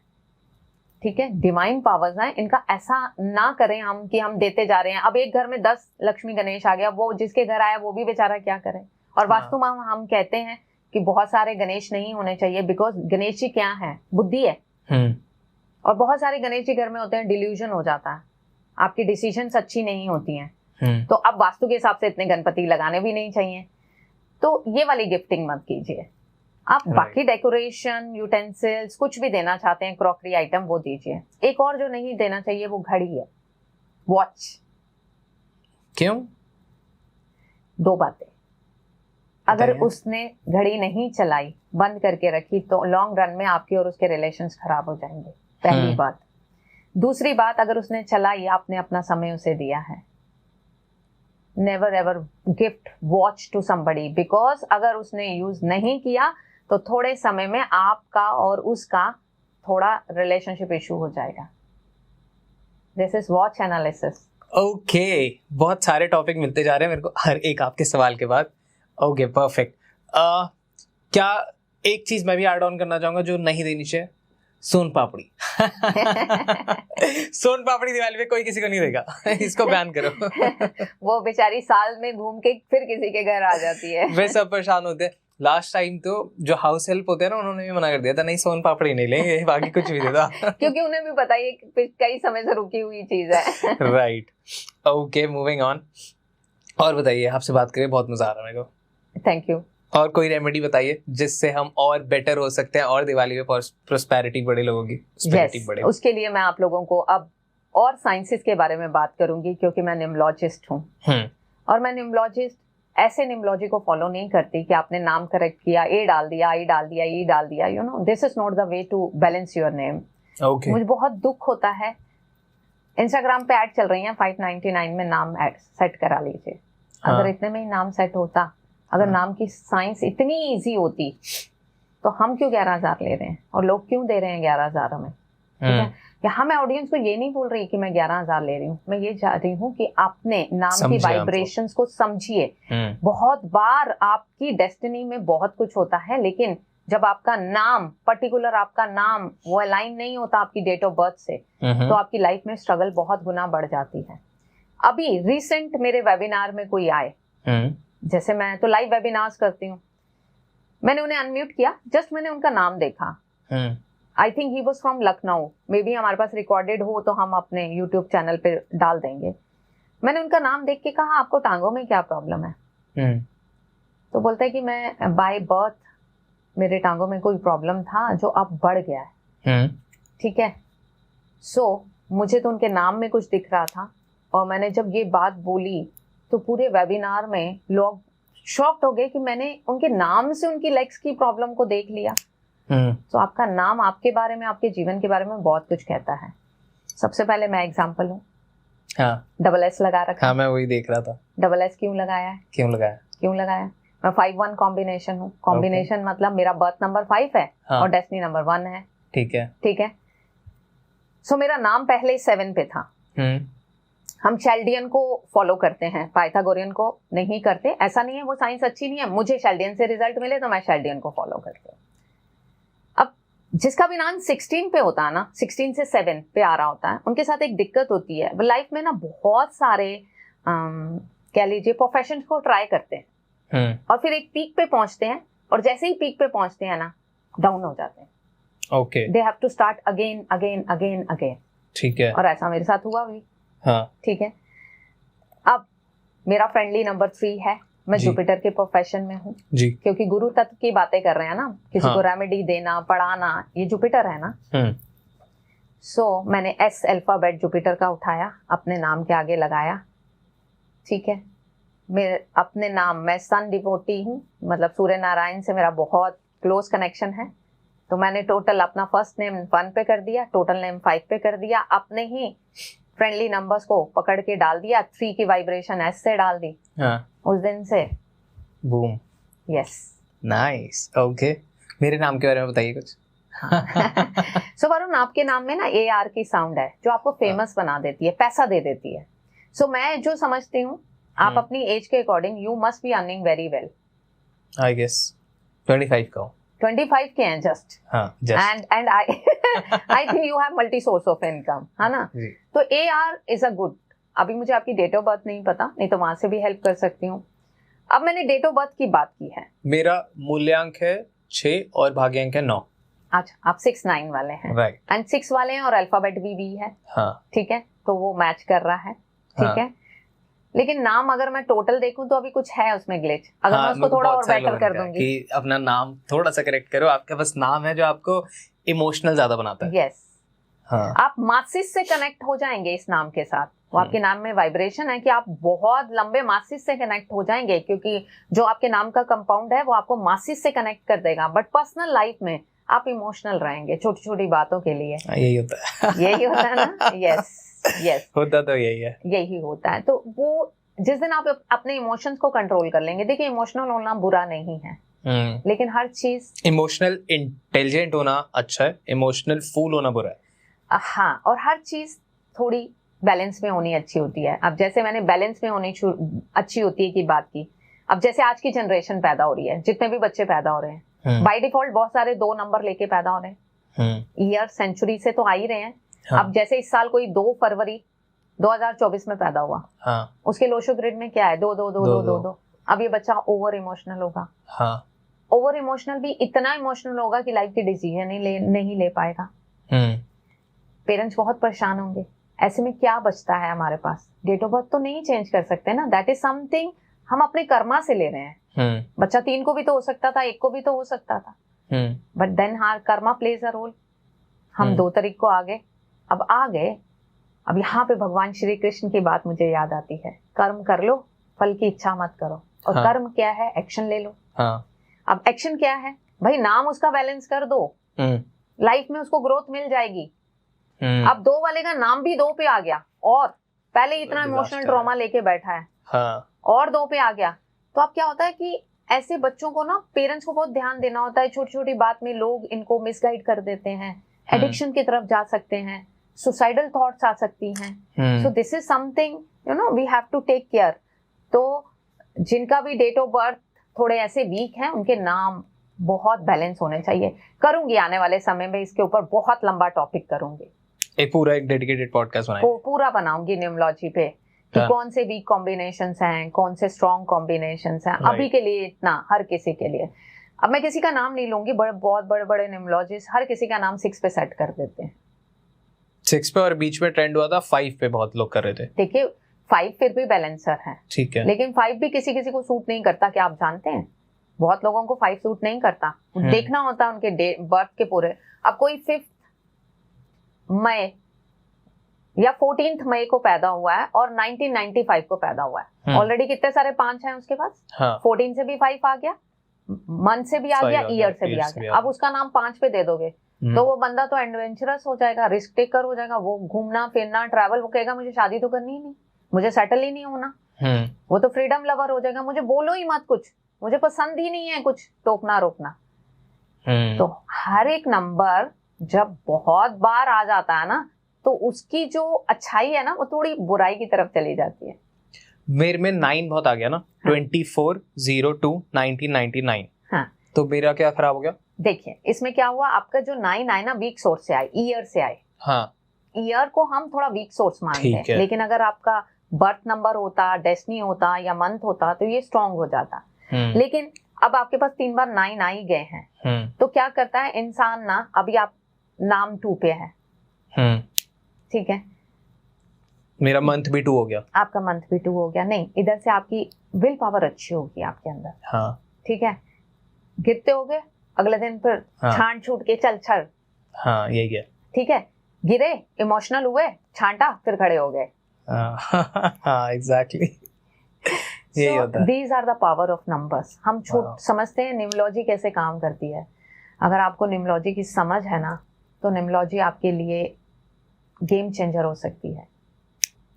ठीक है, डिवाइन पावर्स हैं। इनका ऐसा ना करें हम कि हम देते जा रहे हैं। अब एक घर में 10 लक्ष्मी गणेश आ गया, वो जिसके घर आया वो भी बेचारा क्या करे। और वास्तु में हम कहते हैं कि बहुत सारे गणेश नहीं होने चाहिए, बिकॉज गणेश जी क्या है? बुद्धि है। और बहुत सारे गणेश जी घर में होते हैं, डिल्यूजन हो जाता है, आपकी डिसीजंस अच्छी नहीं होती हैं। तो अब वास्तु के हिसाब से इतने गणपति लगाने भी नहीं चाहिए। तो ये वाली गिफ्टिंग मत कीजिए। आप बाकी डेकोरेशन, यूटेंसिल्स, कुछ भी देना चाहते हैं, क्रॉकरी आइटम, वो दीजिए। एक और जो नहीं देना चाहिए वो घड़ी है, वॉच। क्यों? 2 बातें। अगर उसने घड़ी नहीं चलाई, बंद करके रखी, तो लॉन्ग रन में आपकी और उसके रिलेशंस खराब हो जाएंगे, पहली बात। दूसरी बात, अगर उसने चलाई, आपने अपना समय उसे दिया है, never ever gift watch to somebody, because अगर उसने यूज नहीं किया तो थोड़े समय में आपका और उसका थोड़ा रिलेशनशिप इशू हो जाएगा। This is watch analysis. Okay, बहुत सारे टॉपिक मिलते जा रहे हैं मेरे को हर एक आपके सवाल के बाद। Okay, perfect. क्या एक चीज मैं भी ऐड ऑन करना चाहूंगा जो नहीं देनी चाहिए? सोन पापड़ी। सोन पापड़ी दिवाली पे कोई किसी को नहीं देगा। इसको बैन करो। वो बेचारी साल में घूम के फिर किसी के घर आ जाती है। वे सब परेशान होते हैं। लास्ट टाइम तो जो हाउस हेल्प होते हैं ना, उन्होंने भी मना कर दिया था, नहीं सोन पापड़ी नहीं लेंगे, बाकी कुछ भी दे दो। क्योंकि उन्हें भी पता है ये कई समय से रुकी हुई चीज है। राइट। Okay, moving on. और बताइए, आपसे बात करके बहुत मजा आ रहा है मेरे को। Thank you. और कोई रेमेडी बताइए जिससे हम और बेटर हो सकते हैं और दिवाली में प्रोस्पेरिटी बढ़े, लोगों की yes, बढ़े। उसके लिए मैं आप लोगों को अब और साइंसेस के बारे में बात करूंगी, क्योंकि मैं न्यूमरोलॉजिस्ट हूँ। और मैं न्यूमरोलॉजिस्ट ऐसे न्यूमरोलॉजी को फॉलो नहीं करती कि आपने नाम करेक्ट किया, ए डाल दिया, आई डाल दिया, ई डाल दिया। You know, this is not the way to balance your name. मुझे बहुत दुख होता है इंस्टाग्राम पे ऐड चल रही हैं 599 में, नाम ऐड सेट करा लीजिए। हाँ। अगर इतने में ही नाम सेट होता, अगर नाम की साइंस इतनी इजी होती, तो हम क्यों 11,000 ले रहे हैं और लोग क्यों दे रहे हैं 11,000 हमें? ठीक है, यहाँ मैं ऑडियंस को ये नहीं बोल रही कि मैं 11,000 ले रही हूँ, मैं ये चाह रही हूँ कि आपने नाम की वाइब्रेशंस को समझिए। बहुत बार आपकी डेस्टिनी में बहुत कुछ होता है, लेकिन जब आपका नाम पर्टिकुलर, आपका नाम वो अलाइन नहीं होता आपकी डेट ऑफ बर्थ से, तो आपकी लाइफ में स्ट्रगल बहुत गुना बढ़ जाती है। अभी रिसेंट मेरे वेबिनार में कोई आए, जैसे मैं तो लाइव वेबिनार्स करती हूँ, मैंने उन्हें अनम्यूट किया, जस्ट मैंने उनका नाम देखा, I think he was from Lucknow, may be हमारे पास रिकॉर्डेड हो तो हम अपने यूट्यूब चैनल पे डाल देंगे। मैंने उनका नाम देख के कहा, आपको टांगों में क्या प्रॉब्लम है? तो बोलता है कि मैं बाय बर्थ मेरे टांगों में कोई प्रॉब्लम था जो अब बढ़ गया है। ठीक है, सो मुझे तो उनके नाम में कुछ दिख रहा था, और मैंने जब ये बात बोली तो पूरे वेबिनार में लोग शॉक्ड हो गए कि मैंने उनके नाम से उनकी लेग्स की प्रॉब्लम को देख लिया। तो आपका नाम आपके बारे में, आपके जीवन के बारे में बहुत कुछ कहता है। सबसे पहले मैं एग्जांपल हूँ, हाँ, डबल एस लगा रखा। हाँ, मैं वही देख रहा था। डबल एस क्यों लगाया है? क्यों लगाया? मैं 5-1 कॉम्बिनेशन हूँ। कॉम्बिनेशन मतलब मेरा बर्थ नंबर 5 है, हाँ, और डेस्टिनी नंबर 1 है। ठीक है। सो मेरा नाम पहले ही 7 पे था। हम शेल्डियन को फॉलो करते हैं, पाइथागोरियन को नहीं करते। ऐसा नहीं है वो साइंस अच्छी नहीं है, मुझे शेल्डियन से रिजल्ट मिले तो मैं शेल्डियन को फॉलो करती हूँ। अब जिसका भी नाम 16 पे होता है ना, 16 से 7 पे आ रहा होता है, उनके साथ एक दिक्कत होती है। लाइफ में ना बहुत सारे कह लीजिए प्रोफेशन को ट्राई करते हैं, और फिर एक पीक पे पहुंचते हैं, और जैसे ही पीक पे पहुंचते हैं ना, डाउन हो जाते हैं। Okay, they have to start again. ठीक है, और ऐसा मेरे साथ हुआ भी। हाँ, ठीक है। अब मेरा फ्रेंडली नंबर 3 है, मैं जुपिटर के प्रोफेशन में हूँ जी, क्योंकि गुरु तत्व की बातें कर रहे हैं ना, किसी को रेमेडी देना, पढ़ाना, ये जुपिटर है ना। सो मैंने एस अल्फाबेट जुपिटर का उठाया, अपने नाम के आगे लगाया। ठीक है, मेरे अपने नाम, मैं सन डिवोटी हूँ, मतलब सूर्य नारायण से मेरा बहुत क्लोज कनेक्शन है। तो मैंने टोटल अपना फर्स्ट नेम 1 पे कर दिया, टोटल नेम 5 पे कर दिया, अपने ही फ्रेंडली नंबर्स को पकड़ के डाल दिया, 3 की वाइब्रेशन एस से डाल दी। हाँ। उस दिन से बूम। Yes, nice. ओके, मेरे नाम के बारे में बताइए कुछ। सो वरुण, आपके नाम में ना AR की साउंड है जो आपको फेमस बना देती है, पैसा दे देती है। सो मैं जो समझती हूँ, आप अपनी एज के according you must be earning very well. I guess 25 का 25 के हैं जस्ट। हाँ, just. And I think you have multi source of income, है ना? तो AR इज अ गुड। अभी मुझे आपकी डेट ऑफ बर्थ नहीं पता, नहीं तो वहां से भी हेल्प कर सकती हूँ। अब मैंने डेट ऑफ बर्थ की बात की है। मेरा मूल्यांक है 6 और भाग्यांक है 9। अच्छा, आप 6-9 वाले हैं, राइट। एंड 6 वाले हैं और अल्फाबेट भी है। हाँ, ठीक है, तो वो मैच कर रहा है। ठीक है, लेकिन नाम अगर मैं टोटल देखूं तो अभी कुछ है उसमें ग्लिच। अगर मैं उसको थोड़ा और बेटर कर दूंगी कि अपना नाम थोड़ा सा करेक्ट करो, आपके पास नाम है जो आपको इमोशनल ज्यादा बनाता है। यस, हाँ। आप मासिस से कनेक्ट हो जाएंगे इस नाम के साथ। वो आपके नाम में वाइब्रेशन है कि आप बहुत लंबे मासिस से कनेक्ट हो जाएंगे, क्योंकि जो आपके नाम का कंपाउंड है वो आपको मासिस से कनेक्ट कर देगा। बट पर्सनल लाइफ में आप इमोशनल रहेंगे छोटी छोटी बातों के लिए। यही होता है। यही होता है ना? यस यस, होता तो यही है, यही होता है। तो वो जिस दिन आप अपने इमोशंस को कंट्रोल कर लेंगे, देखिए इमोशनल होना बुरा नहीं है, लेकिन हर चीज, इमोशनल इंटेलिजेंट होना अच्छा है, इमोशनल फूल होना बुरा है। हाँ, और हर चीज थोड़ी बैलेंस में होनी अच्छी होती है। अब जैसे मैंने बैलेंस में होनी अच्छी होती है की बात की, अब जैसे आज की जनरेशन पैदा हो रही है, जितने भी बच्चे पैदा हो रहे हैं, बाय डिफॉल्ट बहुत सारे 2 नंबर लेके पैदा हो रहे हैं। ईयर सेंचुरी से तो आ ही रहे हैं। हाँ। अब जैसे इस साल कोई 2 फरवरी 2024 में पैदा हुआ, हाँ। उसके लोशो ग्रिड में क्या है? 2-2-2-2-2-2। अब ये बच्चा ओवर इमोशनल होगा। हाँ। ओवर इमोशनल भी इतना इमोशनल होगा कि लाइफ की डिसीजन नहीं ले पाएगा। पेरेंट्स बहुत परेशान होंगे। ऐसे में क्या बचता है हमारे पास? डेट ऑफ बर्थ तो नहीं चेंज कर सकते ना, दैट इज समथिंग हम अपने कर्मा से ले रहे हैं। बच्चा 3 को भी तो हो सकता था, 1 को भी तो हो सकता था, बट देन हाँ, कर्मा प्लेज अ रोल। हम 2 तारीख को आ गए, अब आ गए। अब यहाँ पे भगवान श्री कृष्ण की बात मुझे याद आती है, कर्म कर लो, फल की इच्छा मत करो। और हाँ। कर्म क्या है? एक्शन ले लो। हाँ। अब एक्शन क्या है भाई? नाम उसका बैलेंस कर दो, लाइफ में उसको ग्रोथ मिल जाएगी। अब 2 वाले का नाम भी 2 पे आ गया और पहले इतना इमोशनल ट्रॉमा लेके बैठा है, हाँ, और 2 पे आ गया, तो अब क्या होता है कि ऐसे बच्चों को ना पेरेंट्स को बहुत ध्यान देना होता है। छोटी छोटी बात में लोग इनको मिसगाइड कर देते हैं, एडिक्शन की तरफ जा सकते हैं, सुसाइडल थॉट्स आ सकती हैं। So this is something we have to take care. तो जिनका भी डेट ऑफ बर्थ थोड़े ऐसे वीक हैं, उनके नाम बहुत बैलेंस होने चाहिए। करूंगी आने वाले समय में इसके ऊपर बहुत लंबा टॉपिक करूंगी, एक डेडिकेटेड पॉडकास्ट बनाएंगे, पूरा बनाऊंगी न्यूमरोलॉजी पे कि हाँ। कौन से वीक कॉम्बिनेशंस हैं, कौन से स्ट्रॉन्ग कॉम्बिनेशंस हैं। अभी के लिए इतना, हर किसी के लिए। अब मैं किसी का नाम नहीं लूंगी, बहुत बड़े बड़े न्यूमरोलॉजिस्ट हर किसी का नाम 6 पे सेट कर देते हैं। 6 पे, और बीच में ट्रेंड हुआ था 5 पे, बहुत लोग कर रहे थे। देखिए 5 फिर भी बैलेंसर है, ठीक है, लेकिन 5 भी किसी किसी को सूट नहीं करता, क्या आप जानते हैं? बहुत लोगों को 5 सूट नहीं करता। देखना होता है उनके बर्थ के पूरे। अब कोई 5 मई या 14 मई को पैदा हुआ है और 1995 को पैदा हुआ है, ऑलरेडी कितने सारे 5 हैं उसके पास। हाँ, 14 से भी 5 आ गया, मंथ से भी आ गया, ईयर से भी आ गया। अब उसका नाम 5 पे दे दोगे तो वो बंदा तो एडवेंचरस हो जाएगा, रिस्क टेकर हो जाएगा, वो घूमना फिरना ट्रैवल, वो कहेगा मुझे शादी तो करनी ही नहीं, मुझे सेटल ही नहीं होना। वो तो फ्रीडम लवर हो जाएगा, मुझे बोलो ही मत कुछ, मुझे पसंद ही नहीं है कुछ टोकना रोकना। तो हर एक नंबर जब बहुत बार आ जाता है ना, तो उसकी जो अच्छाई है ना वो थोड़ी बुराई की तरफ चली जाती है। मेरे में 9 बहुत आ गया ना, 24/02/1999। हाँ, तो मेरा क्या खराब हो गया? देखिए इसमें क्या हुआ, आपका जो 9 आए ना वीक सोर्स से आए, ईयर से आए। हाँ, ईयर को हम थोड़ा वीक सोर्स मानते हैं, लेकिन अगर आपका बर्थ नंबर होता, डेस्टिनी होता या मंथ होता तो ये स्ट्रॉन्ग हो जाता। लेकिन अब आपके पास 3 बार 9 आ ही गए हैं, तो क्या करता है इंसान ना, अभी आप नाम 2 पे है, ठीक है, मेरा मंथ भी 2 हो गया, आपका मंथ भी 2 हो गया। नहीं, इधर से आपकी विल पावर अच्छी होगी आपके अंदर, हाँ, ठीक है। गिरते होगे, अगले दिन फिर छांट छूट के चल छड़, हाँ, यही है, ठीक है। गिरे, इमोशनल हुए, छांटा, फिर खड़े हो गए। हाँ, एग्जैक्टली, यही होता है। These are the power of numbers. हम समझते हैं न्यूमरोलॉजी कैसे काम करती है। अगर आपको न्यूमरोलॉजी की समझ है ना, तो न्यूमरोलॉजी आपके लिए गेम चेंजर हो सकती है।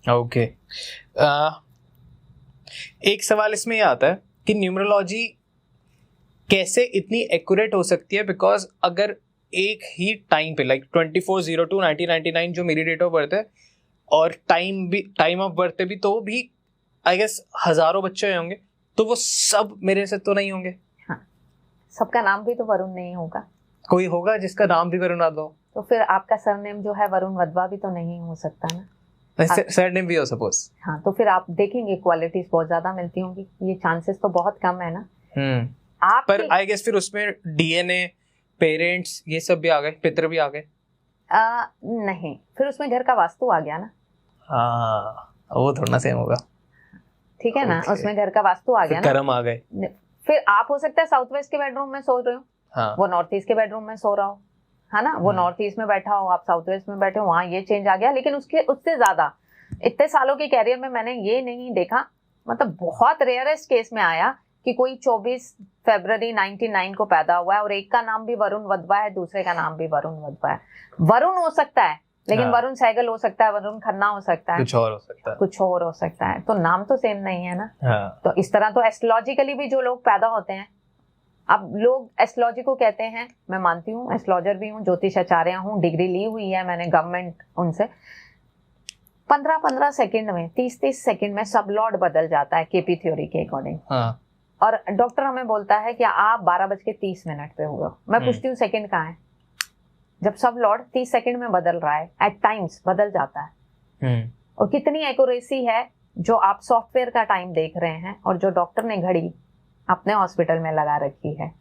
ओके, एक सवाल इसमें ये आता है कि न्यूमरोलॉजी कैसे इतनी एक्यूरेट हो सकती है, बिकॉज अगर एक ही टाइम पे लाइक 24/02/1999 जो मेरी डेट ऑफ बर्थ है, और टाइम ऑफ बर्थ पे भी, तो भी आई गेस हजारों बच्चे होंगे, तो वो सब मेरे से तो नहीं होंगे। हाँ, सबका नाम भी तो वरुण नहीं होगा, कोई होगा जिसका नाम भी वरुण हो, तो फिर आपका सरनेम जो है वरुण वधवा भी तो नहीं हो सकता ना, सरनेम भी हो सपोज। हाँ, तो फिर आप देखेंगे क्वालिटीज बहुत ज्यादा मिलती होंगी, ये चांसेस तो बहुत कम है ना। आप पर आई गेस फिर उसमें डीएनए, पेरेंट्स, ये सब भी आ गए, पितर भी आ गए। नहीं, फिर उसमें घर का वास्तु आ गया ना। हाँ, वो थोड़ा ना सेम होगा, ठीक है ना, उसमें घर का वास्तु आ गया ना, कर्म आ गए। फिर आप हो सकता है साउथ वेस्ट के बेडरूम में सो रहे हो, हाँ, वो नॉर्थ ईस्ट के बेडरूम में सो रहा हो, है ना, वो नॉर्थ ईस्ट में बैठा हो, आप साउथ वेस्ट में बैठे हो, वहाँ ये चेंज आ गया। लेकिन उससे ज्यादा इतने सालों के कैरियर में मैंने ये नहीं देखा, मतलब बहुत रेयरेस्ट केस में आया कि कोई 24 फरवरी 1999 को पैदा हुआ है और एक का नाम भी वरुण वधवा है, दूसरे का नाम भी वरुण वधवा है। वरुण हो सकता है, लेकिन हाँ, वरुण सहगल हो सकता है, वरुण खन्ना हो सकता है, कुछ और हो सकता है, कुछ और हो सकता है, तो नाम तो सेम नहीं है ना। हाँ, तो इस तरह तो एस्ट्रोलॉजिकली भी जो लोग पैदा होते हैं, अब लोग एस्ट्रोलॉजी को कहते हैं, मैं मानती हूँ, एस्ट्रोलॉजर भी हूँ, ज्योतिषाचार्य हूँ, डिग्री ली हुई है मैंने गवर्नमेंट उनसे। 15-15 सेकंड में, 30-30 सेकंड में सब लॉर्ड बदल जाता है केपी थ्योरी के अकॉर्डिंग। हाँ, और डॉक्टर हमें बोलता है कि आप 12:30 पे हुए हो। मैं पूछती हूँ सेकंड कहाँ है, जब सब लॉर्ड 30 सेकंड में बदल रहा है, एट टाइम्स बदल जाता है। और कितनी एक्यूरेसी है जो आप सॉफ्टवेयर का टाइम देख रहे हैं और जो डॉक्टर ने घड़ी अपने हॉस्पिटल में लगा रखी है,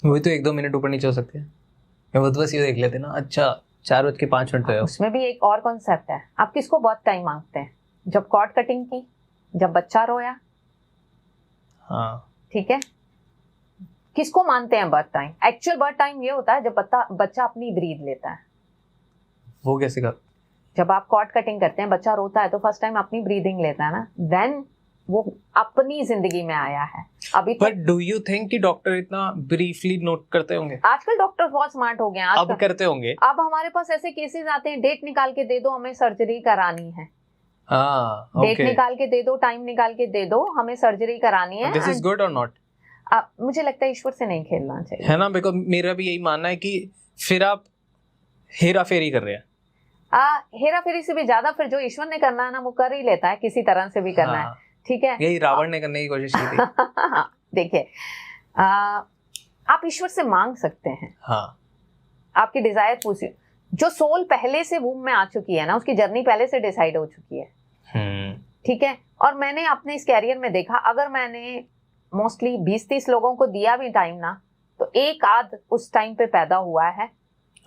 वही तो 1-2 मिनट ऊपर नीचे हो सकते हैं, वो तो बस ये देख लेते ना, अच्छा 4:05 पे है। उसमें भी एक और कॉन्सेप्ट है, आप किसको बहुत टाइम मांगते हैं, जब कॉर्ड कटिंग की, जब बच्चा रोया, हाँ, ठीक है, किसको मानते हैं birth time? Actual birth time ये होता है जब बच्चा अपनी ब्रीथ लेता है। वो कैसे का? जब आप कॉर्ड कटिंग करते हैं, बच्चा रोता है तो फर्स्ट टाइम अपनी ब्रीदिंग लेता है ना, देन वो अपनी जिंदगी में आया है अभी पर डू यू थिंक कि डॉक्टर इतना ब्रीफली नोट करते होंगे? आजकल डॉक्टर बहुत स्मार्ट हो गए हैं अब करते होंगे। अब हमारे पास ऐसे केसेस आते हैं, डेट निकाल के दे दो, हमें सर्जरी करानी है। डेट निकाल के दे दो, टाइम निकाल के दे दो, हमें सर्जरी करानी है। दिस इज गुड और नॉट? मुझे लगता है ईश्वर से नहीं खेलना चाहिए, है ना? बिकॉज मेरा भी यही मानना है कि फिर आप हेरा फेरी कर रहे हैं। हेरा फेरी से भी ज्यादा फिर जो ईश्वर ने करना है ना वो कर ही लेता है, किसी तरह से भी करना है। ठीक है, यही रावण ने करने की कोशिश की थी। देखिए, आप ईश्वर से मांग सकते हैं। हाँ, आपकी डिजायर पूछिए। जो सोल पहले से वूम में आ चुकी है ना, उसकी जर्नी पहले से डिसाइड हो चुकी है। ठीक है, और मैंने अपने इस कैरियर में देखा, अगर मैंने मोस्टली 20-30 लोगों को दिया भी टाइम ना, तो एक आध उस टाइम पे पैदा हुआ है।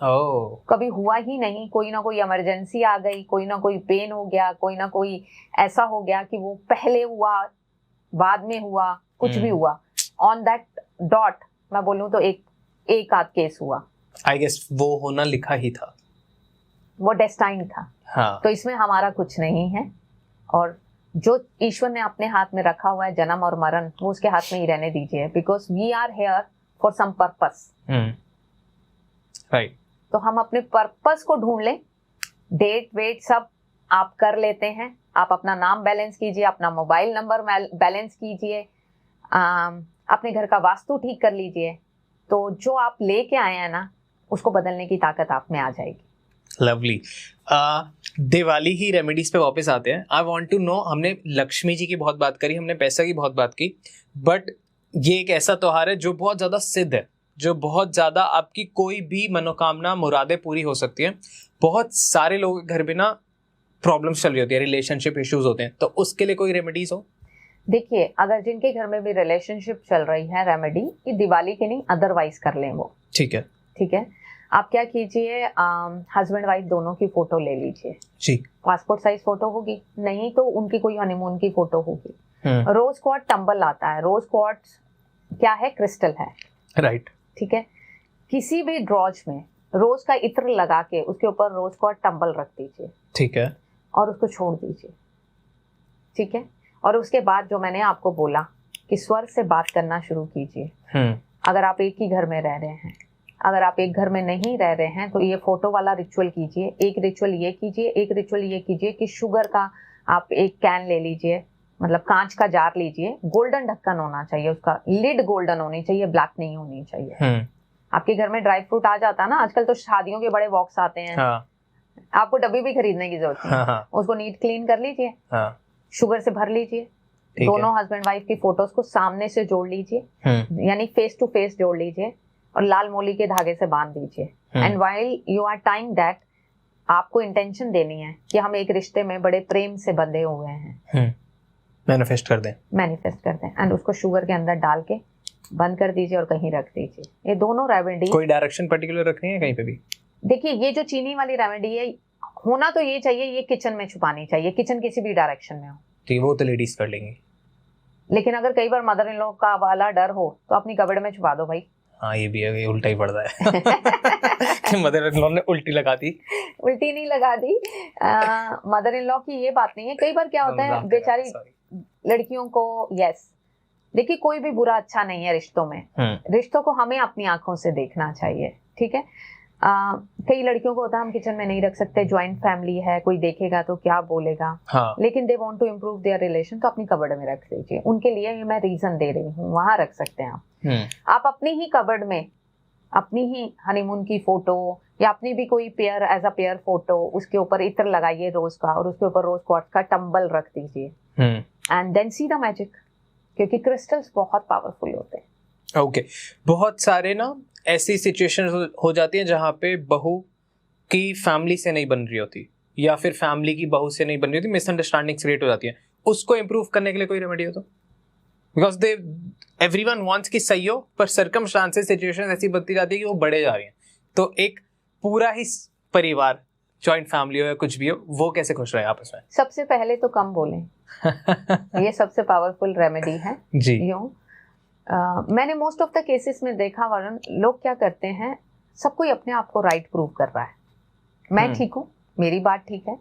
कभी हुआ ही नहीं, कोई ना कोई इमरजेंसी आ गई, कोई ना कोई पेन हो गया, कोई ना कोई ऐसा हो गया कि वो पहले हुआ बाद में हुआ, कुछ भी हुआ, ऑन दैट डॉट मैं बोलूं तो एक आध केस हुआ। आई गेस वो होना लिखा ही था, वो डेस्टाइन था। हाँ। तो इसमें हमारा कुछ नहीं है, और जो ईश्वर ने अपने हाथ में रखा हुआ है, जन्म और मरण, वो उसके हाथ में ही रहने दीजिए, because we are here for some purpose. Right. तो हम अपने पर्पस को ढूंढ लें। डेट वेट सब आप कर लेते हैं, आप अपना नाम बैलेंस कीजिए, अपना मोबाइल नंबर बैलेंस कीजिए, अपने घर का वास्तु ठीक कर लीजिए, तो जो आप लेके आए हैं ना, उसको बदलने की ताकत आप में आ जाएगी। लवली। दिवाली ही रेमेडीज पे वापस आते हैं। आई वांट टू नो, हमने लक्ष्मी जी की बहुत बात करी, हमने पैसा की बहुत बात की, बट ये एक ऐसा त्योहार है जो बहुत ज्यादा सिद्ध है, जो बहुत ज्यादा आपकी कोई भी मनोकामना मुरादें पूरी हो सकती है। बहुत सारे लोगों के घर में ना प्रॉब्लम्स चल रही होती है, रिलेशनशिप इश्यूज होते हैं, तो उसके लिए कोई रेमेडीज हो? देखिए, अगर जिनके घर में भी रिलेशनशिप चल रही है, रेमेडी कि दिवाली के नहीं अदरवाइज कर लें वो। ठीक है, ठीक है। आप क्या कीजिए, हस्बैंड वाइफ दोनों की फोटो ले लीजिए जी। पासपोर्ट साइज फोटो होगी, नहीं तो उनकी कोई हनीमून की फोटो होगी। रोज क्वार्ट्ज टंबल आता है, रोज क्वार्ट्ज क्या है, क्रिस्टल है, राइट। ठीक है। किसी भी ड्रॉज में रोज का इत्र लगा के उसके ऊपर रोज क्वार्ट्ज टंबल रख दीजिए, ठीक है, और उसको छोड़ दीजिए। ठीक है, और उसके बाद जो मैंने आपको बोला कि स्वर से बात करना शुरू कीजिए। अगर आप एक ही घर में रह रहे हैं, अगर आप एक घर में नहीं रह रहे हैं, तो ये फोटो वाला रिचुअल कीजिए। एक रिचुअल ये कीजिए, एक रिचुअल ये कीजिए कि शुगर का आप एक कैन ले लीजिए, मतलब कांच का जार लीजिए, गोल्डन ढक्कन होना चाहिए, उसका लिड गोल्डन होनी चाहिए, ब्लैक नहीं होनी चाहिए। आपके घर में ड्राई फ्रूट आ जाता है ना, आजकल तो शादियों के बड़े बॉक्स आते हैं। हाँ। आपको डब्बी भी खरीदने की जरूरत नहीं। हाँ। उसको नीट क्लीन कर लीजिए, हाँ। शुगर से भर लीजिए, दोनों हस्बैंड वाइफ की फोटोज को सामने से जोड़ लीजिए, यानी फेस टू फेस जोड़ लीजिए, और लाल मोली के धागे से बांध दीजिए। And while you are tying that, आपको इंटेंशन देनी है कि हम एक रिश्ते में बड़े प्रेम से बंधे हुए हैं। मैनिफेस्ट कर दें, मैनिफेस्ट कर दें, एंड उसको शुगर के अंदर डाल के बंद कर दीजिए और कहीं रख दीजिए। ये दोनों रेमेडी, कोई डायरेक्शन पर्टिकुलर रखनी है कहीं पे भी? देखिए, ये जो चीनी वाली रेमेडी है, होना तो ये चाहिए, ये किचन में छुपानी चाहिए, किचन किसी भी डायरेक्शन में हो, ठीक, वो तो लेडीज कर लेंगी। लेकिन अगर कई बार मदर इन लॉ का वाला डर हो तो अपनी कबड़ में छुपा दो भाई। हाँ, ये भी है, उल्टा ही पड़ता है कि मदर इन लॉ ने उल्टी लगा दी। उल्टी नहीं लगा दी, मदर इन लॉ की ये बात नहीं है। कई बार क्या होता है, बेचारी लड़कियों को, यस, देखिए कोई भी बुरा अच्छा नहीं है रिश्तों में। रिश्तों को हमें अपनी आंखों से देखना चाहिए, ठीक है। कई लड़कियों को होता है हम किचन में नहीं रख सकते, ज्वाइंट फैमिली है, कोई देखेगा तो क्या बोलेगा। हाँ। लेकिन they want to improve their relation, तो अपनी कबर्ड में रख लीजिए। उनके लिए मैं रीजन दे रही हूँ, वहां रख सकते हैं आप। आप अपनी ही कबर्ड में अपनी ही हनीमून की फोटो या अपनी भी कोई pair, as a pair photo, उसके ऊपर इत्र लगाइए रोज का, और उसके ऊपर रोज क्वार्ट्ज का टंबल रख दीजिए, and then see the magic, क्योंकि क्रिस्टल्स बहुत पावरफुल होते हैं। ओके, बहुत सारे ना ऐसी सिचुएशन हो जाती है जहाँ पे बहू की फैमिली से नहीं बन रही होती, या फिर फैमिली की बहू से नहीं बन रही होती, मिसअंडरस्टैंडिंग क्रिएट हो जाती है। उसको इम्प्रूव करने के लिए कोई रेमेडी हो तो? बिकॉज दे एवरीवन वांट्स कि सही हो, पर सर्कमस्टांसेस, सिचुएशन ऐसी बनती जाती है कि वो बढ़े जा रही हैं। तो एक पूरा ही परिवार, जॉइंट फैमिली हो या कुछ भी हो, वो कैसे खुश रहे आपस में? सबसे पहले तो कम बोलें ये सबसे पावरफुल रेमेडी है जी। मैंने मोस्ट ऑफ द केसेस में देखा वरुण, लोग क्या करते हैं, सब कोई अपने आप को राइट प्रूव कर रहा है। मैं ठीक हूँ, मेरी बात ठीक है,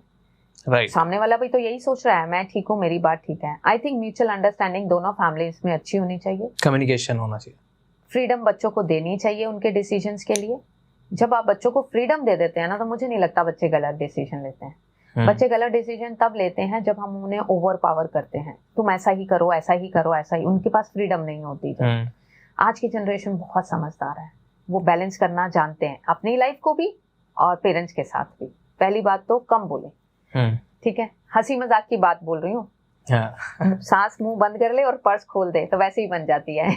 राइट, सामने वाला भी तो यही सोच रहा है, मैं ठीक हूँ, मेरी बात ठीक है। आई थिंक म्यूचुअल अंडरस्टैंडिंग दोनों फैमिलीज में अच्छी होनी चाहिए, कम्युनिकेशन होना चाहिए। फ्रीडम बच्चों को देनी चाहिए उनके डिसीजंस के लिए। जब आप बच्चों को फ्रीडम दे देते हैं ना, तो मुझे नहीं लगता बच्चे गलत डिसीजन लेते हैं। बच्चे गलत डिसीजन तब लेते हैं जब हम उन्हें ओवर पावर करते हैं, तुम ऐसा ही करो, ऐसा ही करो, ऐसा ही। उनके पास फ्रीडम नहीं होती। जब आज की जनरेशन बहुत समझदार है, वो बैलेंस करना जानते हैं, अपनी लाइफ को भी और पेरेंट्स के साथ भी। पहली बात तो कम बोले, ठीक है, हंसी मजाक की बात बोल रही हूँ। सांस मुंह बंद कर ले और पर्स खोल दे तो वैसे ही बन जाती है।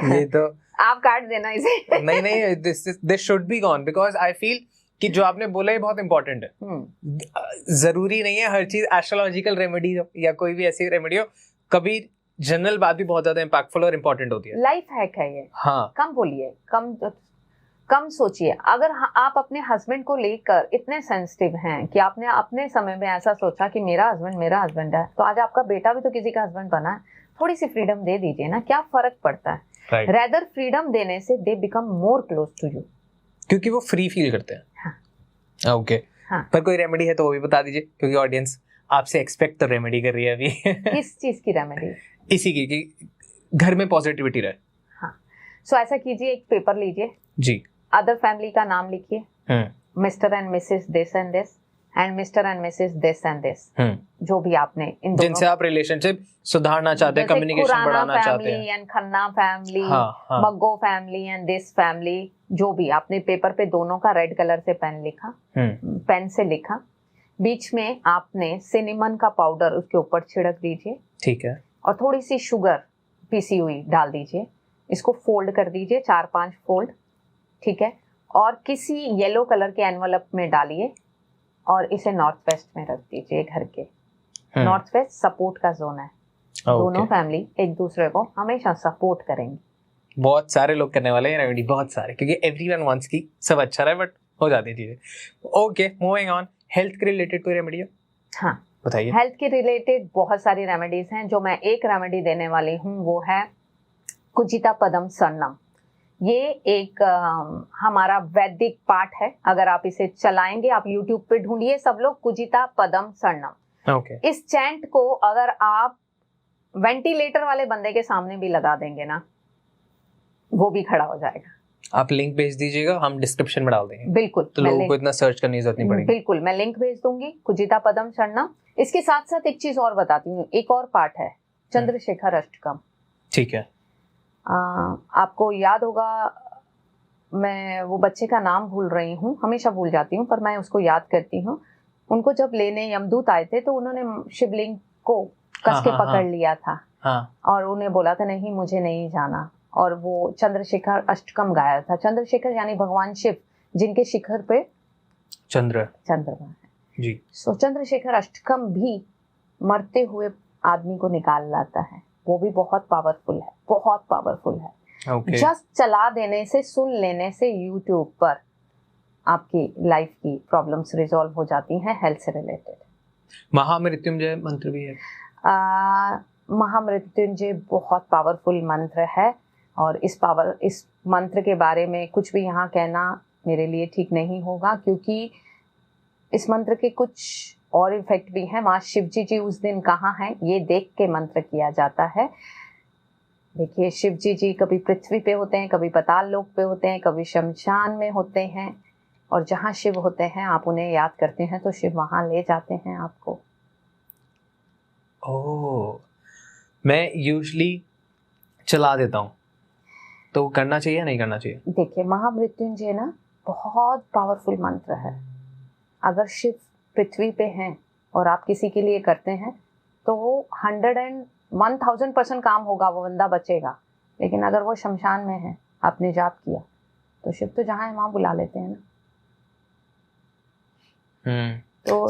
ये तो आप काट देना इसे। नहीं, this should be gone, because I feel कि जो आपने बोला है बहुत इंपॉर्टेंट है। जरूरी नहीं है हर चीज एस्ट्रोलॉजिकल रेमेडी या कोई भी ऐसी रेमेडी हो, कभी जनरल बात भी बहुत ज्यादा इम्पैक्टफुल और इम्पोर्टेंट होती है। लाइफ हैक है ये। हाँ, कम बोलिए, कम सोचिए। अगर आप अपने हस्बैंड को लेकर इतने सेंसिटिव हैं कि आपने अपने समय में ऐसा सोचा कि मेरा हस्बैंड है, तो आज आपका बेटा भी तो किसी का हस्बैंड बना है, थोड़ी सी फ्रीडम दे दीजिए ना, क्या फर्क पड़ता है। रेदर फ्रीडम देने से they become more close to you, क्योंकि वो फ्री फील करते हैं। हाँ। ओके, हाँ। पर कोई रेमेडी है तो वो भी बता दीजिए, क्योंकि ऑडियंस आपसे एक्सपेक्ट तो रेमेडी कर रही है अभी। किस चीज की रेमेडी? इसी की कि घर में पॉजिटिविटी रहे। हाँ, सो ऐसा कीजिए, एक पेपर लीजिए जी, अदर फैमिली का नाम लिखिए, mister and Mrs this and this and mister and Mrs this and this, जो भी आपने इन दोनों जिनसे आप रिलेशनशिप सुधारना चाहते हैं, कम्युनिकेशन बढ़ाना चाहते हैं, एंड खन्ना फैमिली, हाँ। मग्गो फैमिली एंड दिस फैमिली, जो भी आपने पेपर पे दोनों का रेड कलर से पेन लिखा, पेन से लिखा, बीच में आपने सिनेमन का पाउडर उसके ऊपर छिड़क दीजिए, ठीक है, और थोड़ी सी शुगर पीसी हुई डाल दीजिए। इसको फोल्ड कर दीजिए, 4-5 फोल्ड, ठीक है, और किसी येलो कलर के एनवलप में डालिए और इसे नॉर्थ वेस्ट में रख दीजिए घर के। नॉर्थ वेस्ट सपोर्ट का जोन है, दोनों फैमिली एक दूसरे को हमेशा सपोर्ट करेंगे। बहुत सारे लोग करने वाले हैं रेमेडी, बहुत सारे, क्योंकि एवरीवन वांट्स की सब अच्छा रहे, बट हो जाती है चीजें। Okay, moving on. हेल्थ के रिलेटेड कोई रेमेडी है? हाँ, बताइए। हेल्थ के रिलेटेड बहुत सारी रेमेडीज हैं। जो मैं एक रेमेडी देने वाली हूँ वो है कुजिता पदम सर्णम। ये एक हमारा वैदिक पाठ है। अगर आप इसे चलाएंगे, आप YouTube पे ढूंढिए सब लोग, कुजिता पदम सर्णम। ओके। इस चैंट को अगर आप वेंटिलेटर वाले बंदे के सामने भी लगा देंगे ना, वो भी खड़ा हो जाएगा। आप लिंक भेज दीजिएगा, हम डिस्क्रिप्शन में डाल देंगे। बिल्कुल, तो लोगों को इतना सर्च करने की जरूरत नहीं पड़ेगी। बिल्कुल, मैं लिंक भेज दूंगी, कुजिता पदम सर्णम। इसके साथ साथ एक चीज और बताती हूँ, एक और पाठ है चंद्रशेखर अष्टकम। ठीक है। आपको याद होगा, मैं वो बच्चे का नाम भूल रही हूँ, हमेशा भूल जाती हूँ, पर मैं उसको याद करती हूँ। उनको जब लेने यमदूत आए थे तो उन्होंने शिवलिंग को कस के पकड़ लिया था, और उन्हें बोला था नहीं, मुझे नहीं जाना, और वो चंद्रशेखर अष्टकम गाया था। चंद्रशेखर यानी भगवान शिव, जिनके शिखर पे चंद्रमा है जी। सो चंद्रशेखर अष्टकम भी मरते हुए आदमी को निकाल लाता है। वो भी बहुत पावरफुल है, बहुत पावरफुल है। जस्ट चला देने से, सुन लेने से यूट्यूब पर आपकी लाइफ की प्रॉब्लम्स रिजॉल्व हो जाती हैं हेल्थ से रिलेटेड। महामृत्युंजय मंत्र भी है। महामृत्युंजय बहुत पावरफुल मंत्र है, और इस मंत्र के बारे में कुछ भी यहाँ कहना मेरे लिए ठीक नहीं होगा, क्योंकि इस मंत्र के कुछ और इफेक्ट भी हैं। माँ शिवजी जी उस दिन कहाँ हैं, ये देख के मंत्र किया जाता है। देखिए, शिवजी जी कभी पृथ्वी पे होते हैं, कभी पाताल लोक पे होते हैं, कभी शमशान में होते हैं, और जहाँ शिव होते हैं आप उन्हें याद करते हैं तो शिव वहाँ ले जाते हैं आपको। ओह, मैं यूजुअली चला देता हूँ, तो करना चाहिए या नहीं करना चाहिए? देखिए, महामृत्युंजय ना बहुत पावरफुल मंत्र है। अगर शिव पृथ्वी पे हैं और आप किसी के लिए करते हैं तो 101,000% काम होगा, वो बंदा बचेगा। लेकिन अगर वो शमशान में है, आपने जाप किया, तो शिव तो जहाँ है वहाँ बुला लेते हैं ना। तो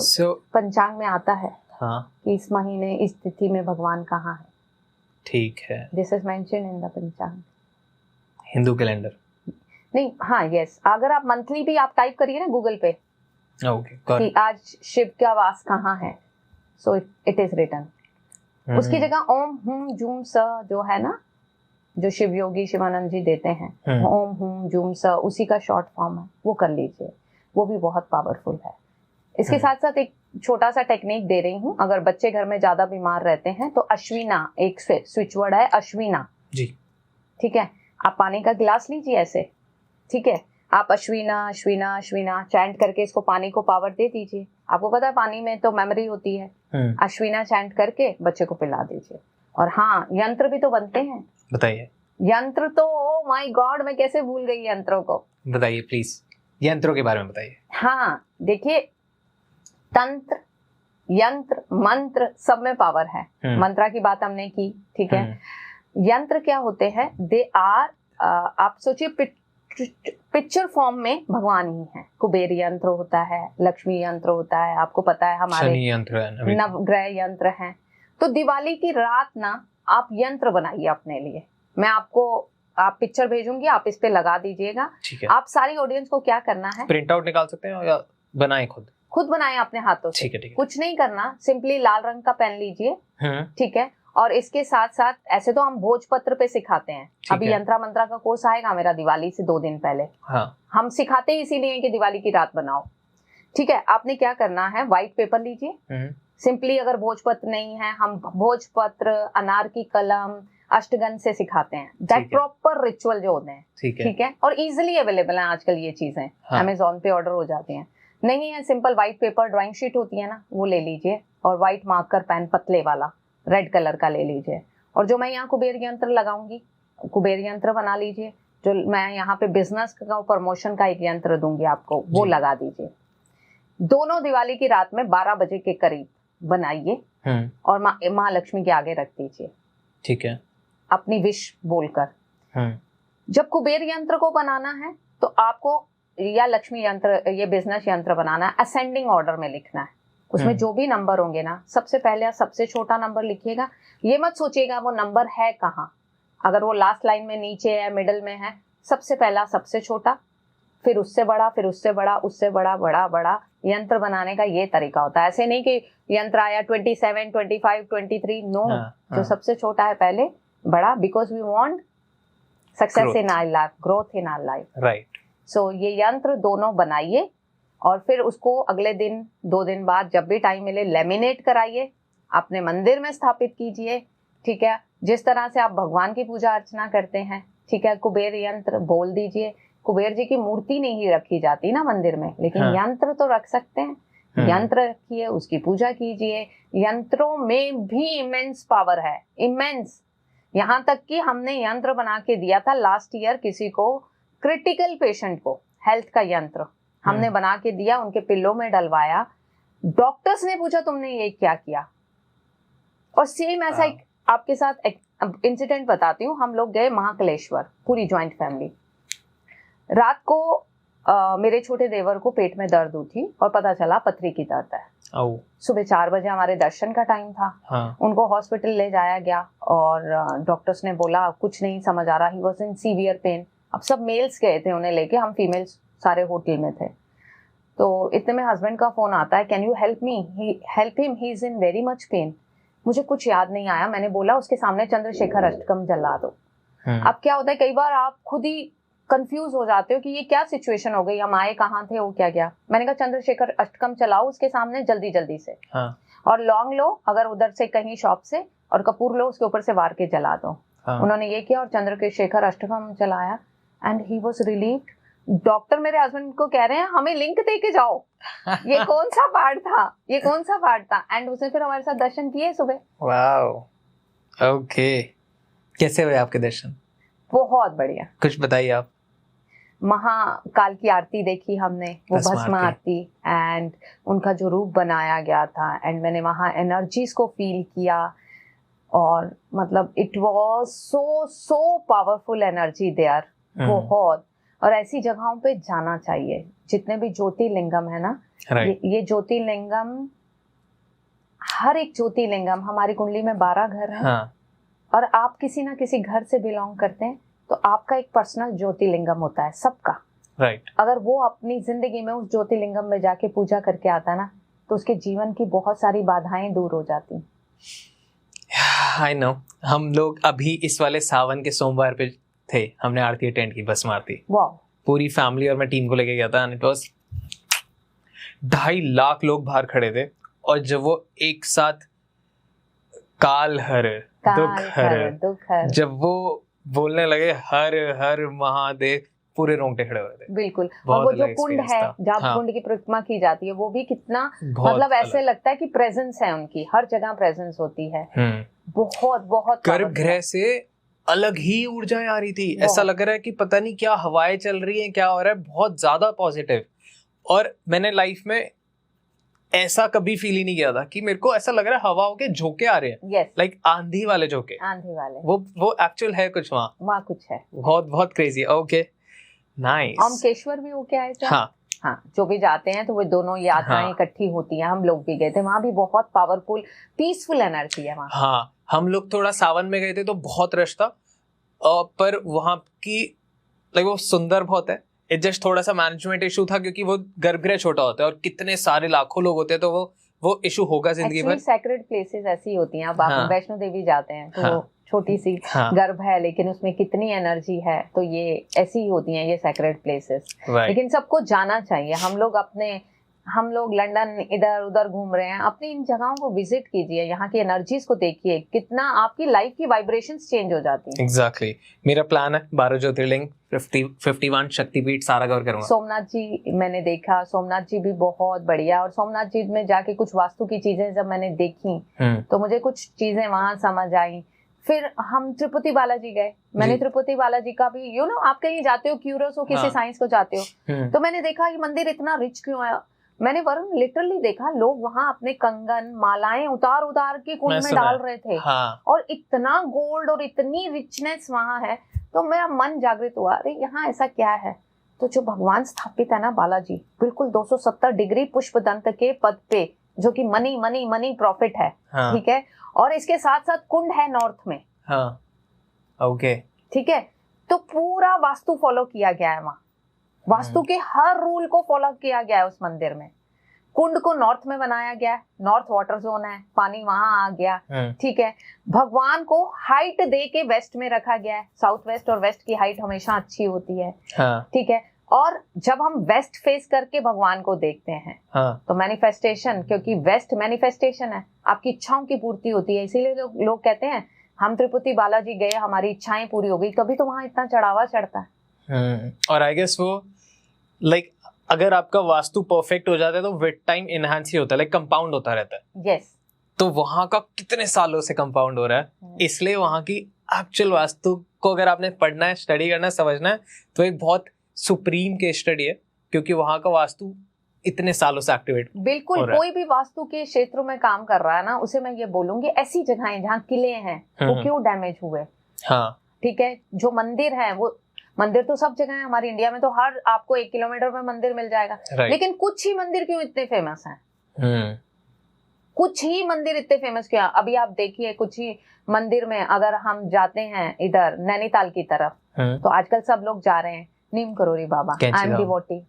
पंचांग में आता है कि इस महीने इस तिथि में भगवान कहाँ है। ठीक है, this is mention in the पंचांग। हिंदू कैलेंडर नहीं, हाँ, यस। अगर आप मंथली भी आप टाइप करिए ना गूगल पे, कि आज शिव का वास कहाँ है, सो इट इज रिटन। उसकी जगह ओम हुम जूम स जो है ना, जो शिव योगी शिवानंद जी देते हैं, ओम हुम जूम स, उसी का शॉर्ट फॉर्म है, वो कर लीजिए, वो भी बहुत पावरफुल है। इसके साथ साथ एक छोटा सा टेक्निक दे रही हूँ, अगर बच्चे घर में ज्यादा बीमार रहते हैं तो अश्विना, एक स्विच वर्ड है अश्विना जी, ठीक है, आप पानी का गिलास लीजिए ऐसे, ठीक है, आप अश्विना अश्विना अश्विना चैंट करके इसको पानी को पावर दे दीजिए। आपको पता है पानी में तो मेमोरी होती है, अश्विना चैंट करके बच्चे को पिला दीजिए। और हाँ, यंत्र भी तो बनते हैं, बताइए। यंत्र तो ओ माय गॉड, मैं कैसे भूल गई यंत्रों को, बताइए प्लीज, यंत्रों के बारे में बताइए। हाँ देखिए, तंत्र, यंत्र, मंत्र सब में पावर है। मंत्रा की बात हमने की, ठीक है। यंत्र क्या होते हैं, दे आर, आप सोचिए पिक्चर फॉर्म में भगवान ही है। कुबेर यंत्र होता है, लक्ष्मी यंत्र होता है, आपको पता है हमारे नवग्रह यंत्र हैं। तो दिवाली की रात ना आप यंत्र बनाइए अपने लिए, मैं आपको आप पिक्चर भेजूंगी, आप इस पे लगा दीजिएगा। आप सारी ऑडियंस को क्या करना है, प्रिंट आउट निकाल सकते हैं या बनाए खुद बनाए अपने हाथों से, ठीक है। कुछ नहीं करना, सिंपली लाल रंग का पेन लीजिए, ठीक है। और इसके साथ साथ ऐसे तो हम भोजपत्र पे सिखाते हैं, अभी यंत्रा मंत्रा का कोर्स आएगा मेरा दिवाली से 2 दिन पहले। हाँ। हम सिखाते ही इसीलिए कि दिवाली की रात बनाओ, ठीक है। आपने क्या करना है, व्हाइट पेपर लीजिए, सिंपली, अगर भोजपत्र नहीं है, हम भोजपत्र, अनार की कलम, अष्टगंध से सिखाते हैं, दैट प्रॉपर रिचुअल जो होते हैं, ठीक है। और इजिली अवेलेबल है आजकल ये चीजें, अमेजोन पे ऑर्डर हो जाती हैं। नहीं है, simple white paper, drawing sheet होती है ना, वो ले लीजिए, और व्हाइट मार्कर पेन पतले वाला रेड कलर का ले लीजिए। और जो मैं यहाँ कुबेर यंत्र लगाऊंगी, कुबेर यंत्र बना लीजिए। जो मैं यहाँ पे बिजनेस का प्रमोशन का एक यंत्र दूंगी आपको, वो लगा दीजिए। दोनों दिवाली की रात में 12 बजे के करीब बनाइए और माँ लक्ष्मी के आगे रख दीजिए, ठीक है, अपनी विश बोलकर। जब कुबेर यंत्र को बनाना है तो आपको, या लक्ष्मी यंत्र, ये बिजनेस यंत्र बनाना है, असेंडिंग ऑर्डर में लिखना है। उसमें जो भी नंबर होंगे ना, सबसे पहले सबसे छोटा नंबर लिखिएगा। ये मत सोचिएगा वो नंबर है कहाँ, अगर वो लास्ट लाइन में नीचे है, मिडल में है, सबसे पहला सबसे छोटा, फिर उससे बड़ा, फिर उससे बड़ा, उससे बड़ा, बड़ा बड़ा। यंत्र बनाने का ये तरीका होता है, ऐसे नहीं कि यंत्र आया 27, 25, 23, नो, जो सबसे छोटा है पहले बड़ा, because we want success in our life, growth in our life, right. So ये यंत्र दोनों बनाइए और फिर उसको अगले दिन, 2 दिन बाद जब भी टाइम मिले, लेमिनेट कराइए, अपने मंदिर में स्थापित कीजिए, ठीक है, जिस तरह से आप भगवान की पूजा अर्चना करते हैं, ठीक है। कुबेर यंत्र बोल दीजिए। कुबेर जी की मूर्ति नहीं रखी जाती ना मंदिर में, लेकिन यंत्र तो रख सकते हैं, यंत्र रखिए, उसकी पूजा कीजिए। यंत्रों में भी इमेंस पावर है, इमेंस, यहाँ तक कि हमने यंत्र बना के दिया था लास्ट ईयर किसी को, क्रिटिकल पेशेंट को, हेल्थ का यंत्र हमने बना के दिया, उनके पिल्लों में डलवाया, डॉक्टर्स ने पूछा तुमने ये क्या किया। और सेम ऐसा एक आपके साथ इंसिडेंट बताती हूँ। हम लोग गए महाकालेश्वर, पूरी ज्वाइंट फैमिली। रात को मेरे छोटे देवर को पेट में दर्द हुई थी और पता चला पथरी की दर्द है। सुबह 4 बजे हमारे दर्शन का टाइम था। उनको हॉस्पिटल ले जाया गया और डॉक्टर्स ने बोला कुछ नहीं समझ आ रहा, he was in severe pain. अब सब मेल्स गए थे उन्हें लेके, हम फीमेल्स सारे होटल में थे। तो इतने में हस्बैंड का फोन आता है, can you help me, help him, he is in very much pain. मुझे कुछ याद नहीं आया, मैंने बोला उसके सामने चंद्रशेखर अष्टकम जला दो। अब क्या होता है, कई बार आप खुद ही कंफ्यूज हो जाते हो कि ये क्या सिचुएशन हो गई, हम आए कहाँ थे, वो क्या गया। मैंने कहा चंद्रशेखर अष्टकम चलाओ उसके सामने जल्दी जल्दी से, और लौंग लो अगर उधर से कहीं शॉप से, और कपूर लो, उसके ऊपर से वार के जला दो। उन्होंने ये किया और चंद्रशेखर अष्टकम चलाया and he was relieved. Doctor मेरे हस्बैंड को कह रहे हैं हमें लिंक दे के जाओ, ये कौन सा पार्ट था, ये कौन सा पार्ट था। एंड उसने फिर हमारे साथ दर्शन किए सुबह। वाओ, ओके, कैसे हुए आपके दर्शन? बहुत बढ़िया। कुछ बताइए आप। महाकाल की आरती देखी हमने, वो भस्म आरती, एंड उनका जो रूप बनाया गया था, एंड मैंने वहाँ एनर्जीज को फील किया, और मतलब it was so powerful energy there, बहुत। और ऐसी जगहों पे जाना चाहिए, जितने भी ज्योतिर्लिंगम है ना, ये ज्योतिर्लिंगम, हर एक ज्योतिर्लिंगम, हमारी कुंडली में 12 घर हैं, और आप किसी ना किसी घर से बिलोंग करते हैं, तो आपका एक पर्सनल ज्योतिर्लिंगम होता है सबका, राइट। अगर वो अपनी जिंदगी में उस ज्योतिर्लिंगम में जाके पूजा करके आता ना, तो उसके जीवन की बहुत सारी बाधाएं दूर हो जाती। आई नो, हम लोग अभी इस वाले सावन के सोमवार पे थे, हमने आरती अटेंड की, भस्म आरती। वाह, पूरी फैमिली और मैं टीम को लेके गया था, एंड इट वाज 2.5 लाख लोग बाहर खड़े थे, और जब वो एक साथ काल हर दुख हर जब वो बोलने लगे हर हर महादेव, पूरे रोंगटे खड़े हो रहे थे। बिल्कुल। और वो जो कुंड है जहाँ कुंड की परिक्रमा की जाती है, वो भी कितना मतलब ऐसे लगता है कि प्रेजेंस है उनकी, हर जगह प्रेजेंस होती है। बहुत बहुत गर्भगृह से अलग ही ऊर्जाएं आ रही थी, ऐसा लग रहा है कि पता नहीं क्या हवाएं चल रही हैं, क्या हो रहा है, बहुत ज्यादा पॉजिटिव। और मैंने लाइफ में ऐसा कभी फील ही नहीं किया था कि मेरे को ऐसा लग रहा है हवाओं के झोंके आ रहे हैं, लाइक आंधी वाले झोंके, आंधी वाले, वो एक्चुअल है कुछ वहाँ कुछ है, बहुत बहुत क्रेजी। Okay nice. ओमकेश्वर भी होके आए थे। हाँ, जो भी जाते हैं तो वो दोनों यात्राएं इकट्ठी होती हैं। हम लोग भी गए थे, वहाँ भी बहुत पावरफुल पीसफुल एनर्जी है वहाँ। हाँ, हम लोग थोड़ा सावन में गए थे तो बहुत रश था, पर वहाँ की लाइक वो सुंदर बहुत है। इट जस्ट थोड़ा सा मैनेजमेंट इशू था, क्योंकि वो गर्भगृह छोटा होता है और कितने सारे लाखों लोग होते हैं, तो वो इशू होगा जिंदगी भर। सैक्रेड प्लेसेस ऐसी होती हैं। अब आप वैष्णो देवी जाते हैं तो छोटी सी गर्भ है, लेकिन उसमें कितनी एनर्जी है, तो ये ऐसी ही होती हैं ये सैक्रेड प्लेसेस। लेकिन सबको जाना चाहिए। हम लोग लंदन इधर उधर घूम रहे हैं, अपनी इन जगहों को विजिट कीजिए, यहाँ की एनर्जीज को देखिए, कितना आपकी लाइफ की वाइब्रेशंस चेंज हो जाती हैं। एग्जैक्टली। मेरा प्लान है 12 ज्योतिर्लिंग 51 शक्तिपीठ सारा कवर करूंगा। सोमनाथ जी मैंने देखा, सोमनाथ जी भी बहुत बढ़िया। और सोमनाथ जी में जाके कुछ वास्तु की चीजें जब मैंने देखी तो मुझे कुछ चीजें वहां समझ आई। फिर हम तिरुपति बालाजी गए। मैंने तिरुपति बालाजी का भी आप कहीं जाते हो, क्यूरियस हो, किसी साइंस को जाते हो, तो मैंने देखा ये मंदिर इतना रिच क्यों है। मैंने वरुण लिटरली देखा, लोग वहां अपने कंगन मालाएं उतार के कुंड में डाल रहे थे। और इतना गोल्ड और इतनी रिचनेस वहां है, तो मेरा मन जागृत हुआ, अरे यहाँ ऐसा क्या है। तो जो भगवान स्थापित है ना बालाजी, बिल्कुल 270 डिग्री पुष्प दंत के पद पे, जो कि मनी मनी मनी प्रॉफिट है। ठीक है। और इसके साथ साथ कुंड है नॉर्थ में। ओके। ठीक है। तो पूरा वास्तु फॉलो किया गया है वहां, वास्तु के हर रूल को फॉलो किया गया है उस मंदिर में। कुंड को नॉर्थ में बनाया गया है, नॉर्थ वाटर जोन है, पानी वहां आ गया। ठीक है। भगवान को हाइट दे के वेस्ट में रखा गया है। साउथ वेस्ट और वेस्ट की हाइट हमेशा अच्छी होती है। ठीक है। और जब हम वेस्ट फेस करके भगवान को देखते हैं तो मैनिफेस्टेशन, क्योंकि वेस्ट मैनिफेस्टेशन है, आपकी इच्छाओं की पूर्ति होती है। इसीलिए लोग कहते हैं हम तिरुपति बालाजी गए, हमारी इच्छाएं पूरी हो गई, तभी तो वहां इतना चढ़ावा चढ़ता है। और आई गेस वो लाइक अगर आपका वास्तु परफेक्ट हो जाता है तो विद टाइम इनहांस ही होता है, लाइक कंपाउंड होता रहता है। यस। तो वहां का कितने सालों से कंपाउंड हो रहा है, इसलिए वहां की एक्चुअल वास्तु को अगर आपने पढ़ना है, स्टडी करना है, समझना है, तो एक बहुत सुप्रीम केस स्टडी है, क्योंकि वहां का वास्तु इतने सालों से एक्टिवेट। बिल्कुल। कोई भी वास्तु के क्षेत्रों में काम कर रहा है ना, उसे मैं ये बोलूंगी, ऐसी जगहें जहाँ किले हैं वो क्यों डैमेज हुए। ठीक है। जो मंदिर है, वो मंदिर तो सब जगह है हमारी इंडिया में, तो हर आपको 1 किलोमीटर में मंदिर मिल जाएगा। लेकिन कुछ ही मंदिर क्यों इतने फेमस हैं? कुछ ही मंदिर इतने फेमस क्यों? अभी आप देखिए, कुछ ही मंदिर में अगर हम जाते हैं इधर नैनीताल की तरफ, तो आजकल सब लोग जा रहे हैं नीम करोरी बाबा, आई एम डिवोटी।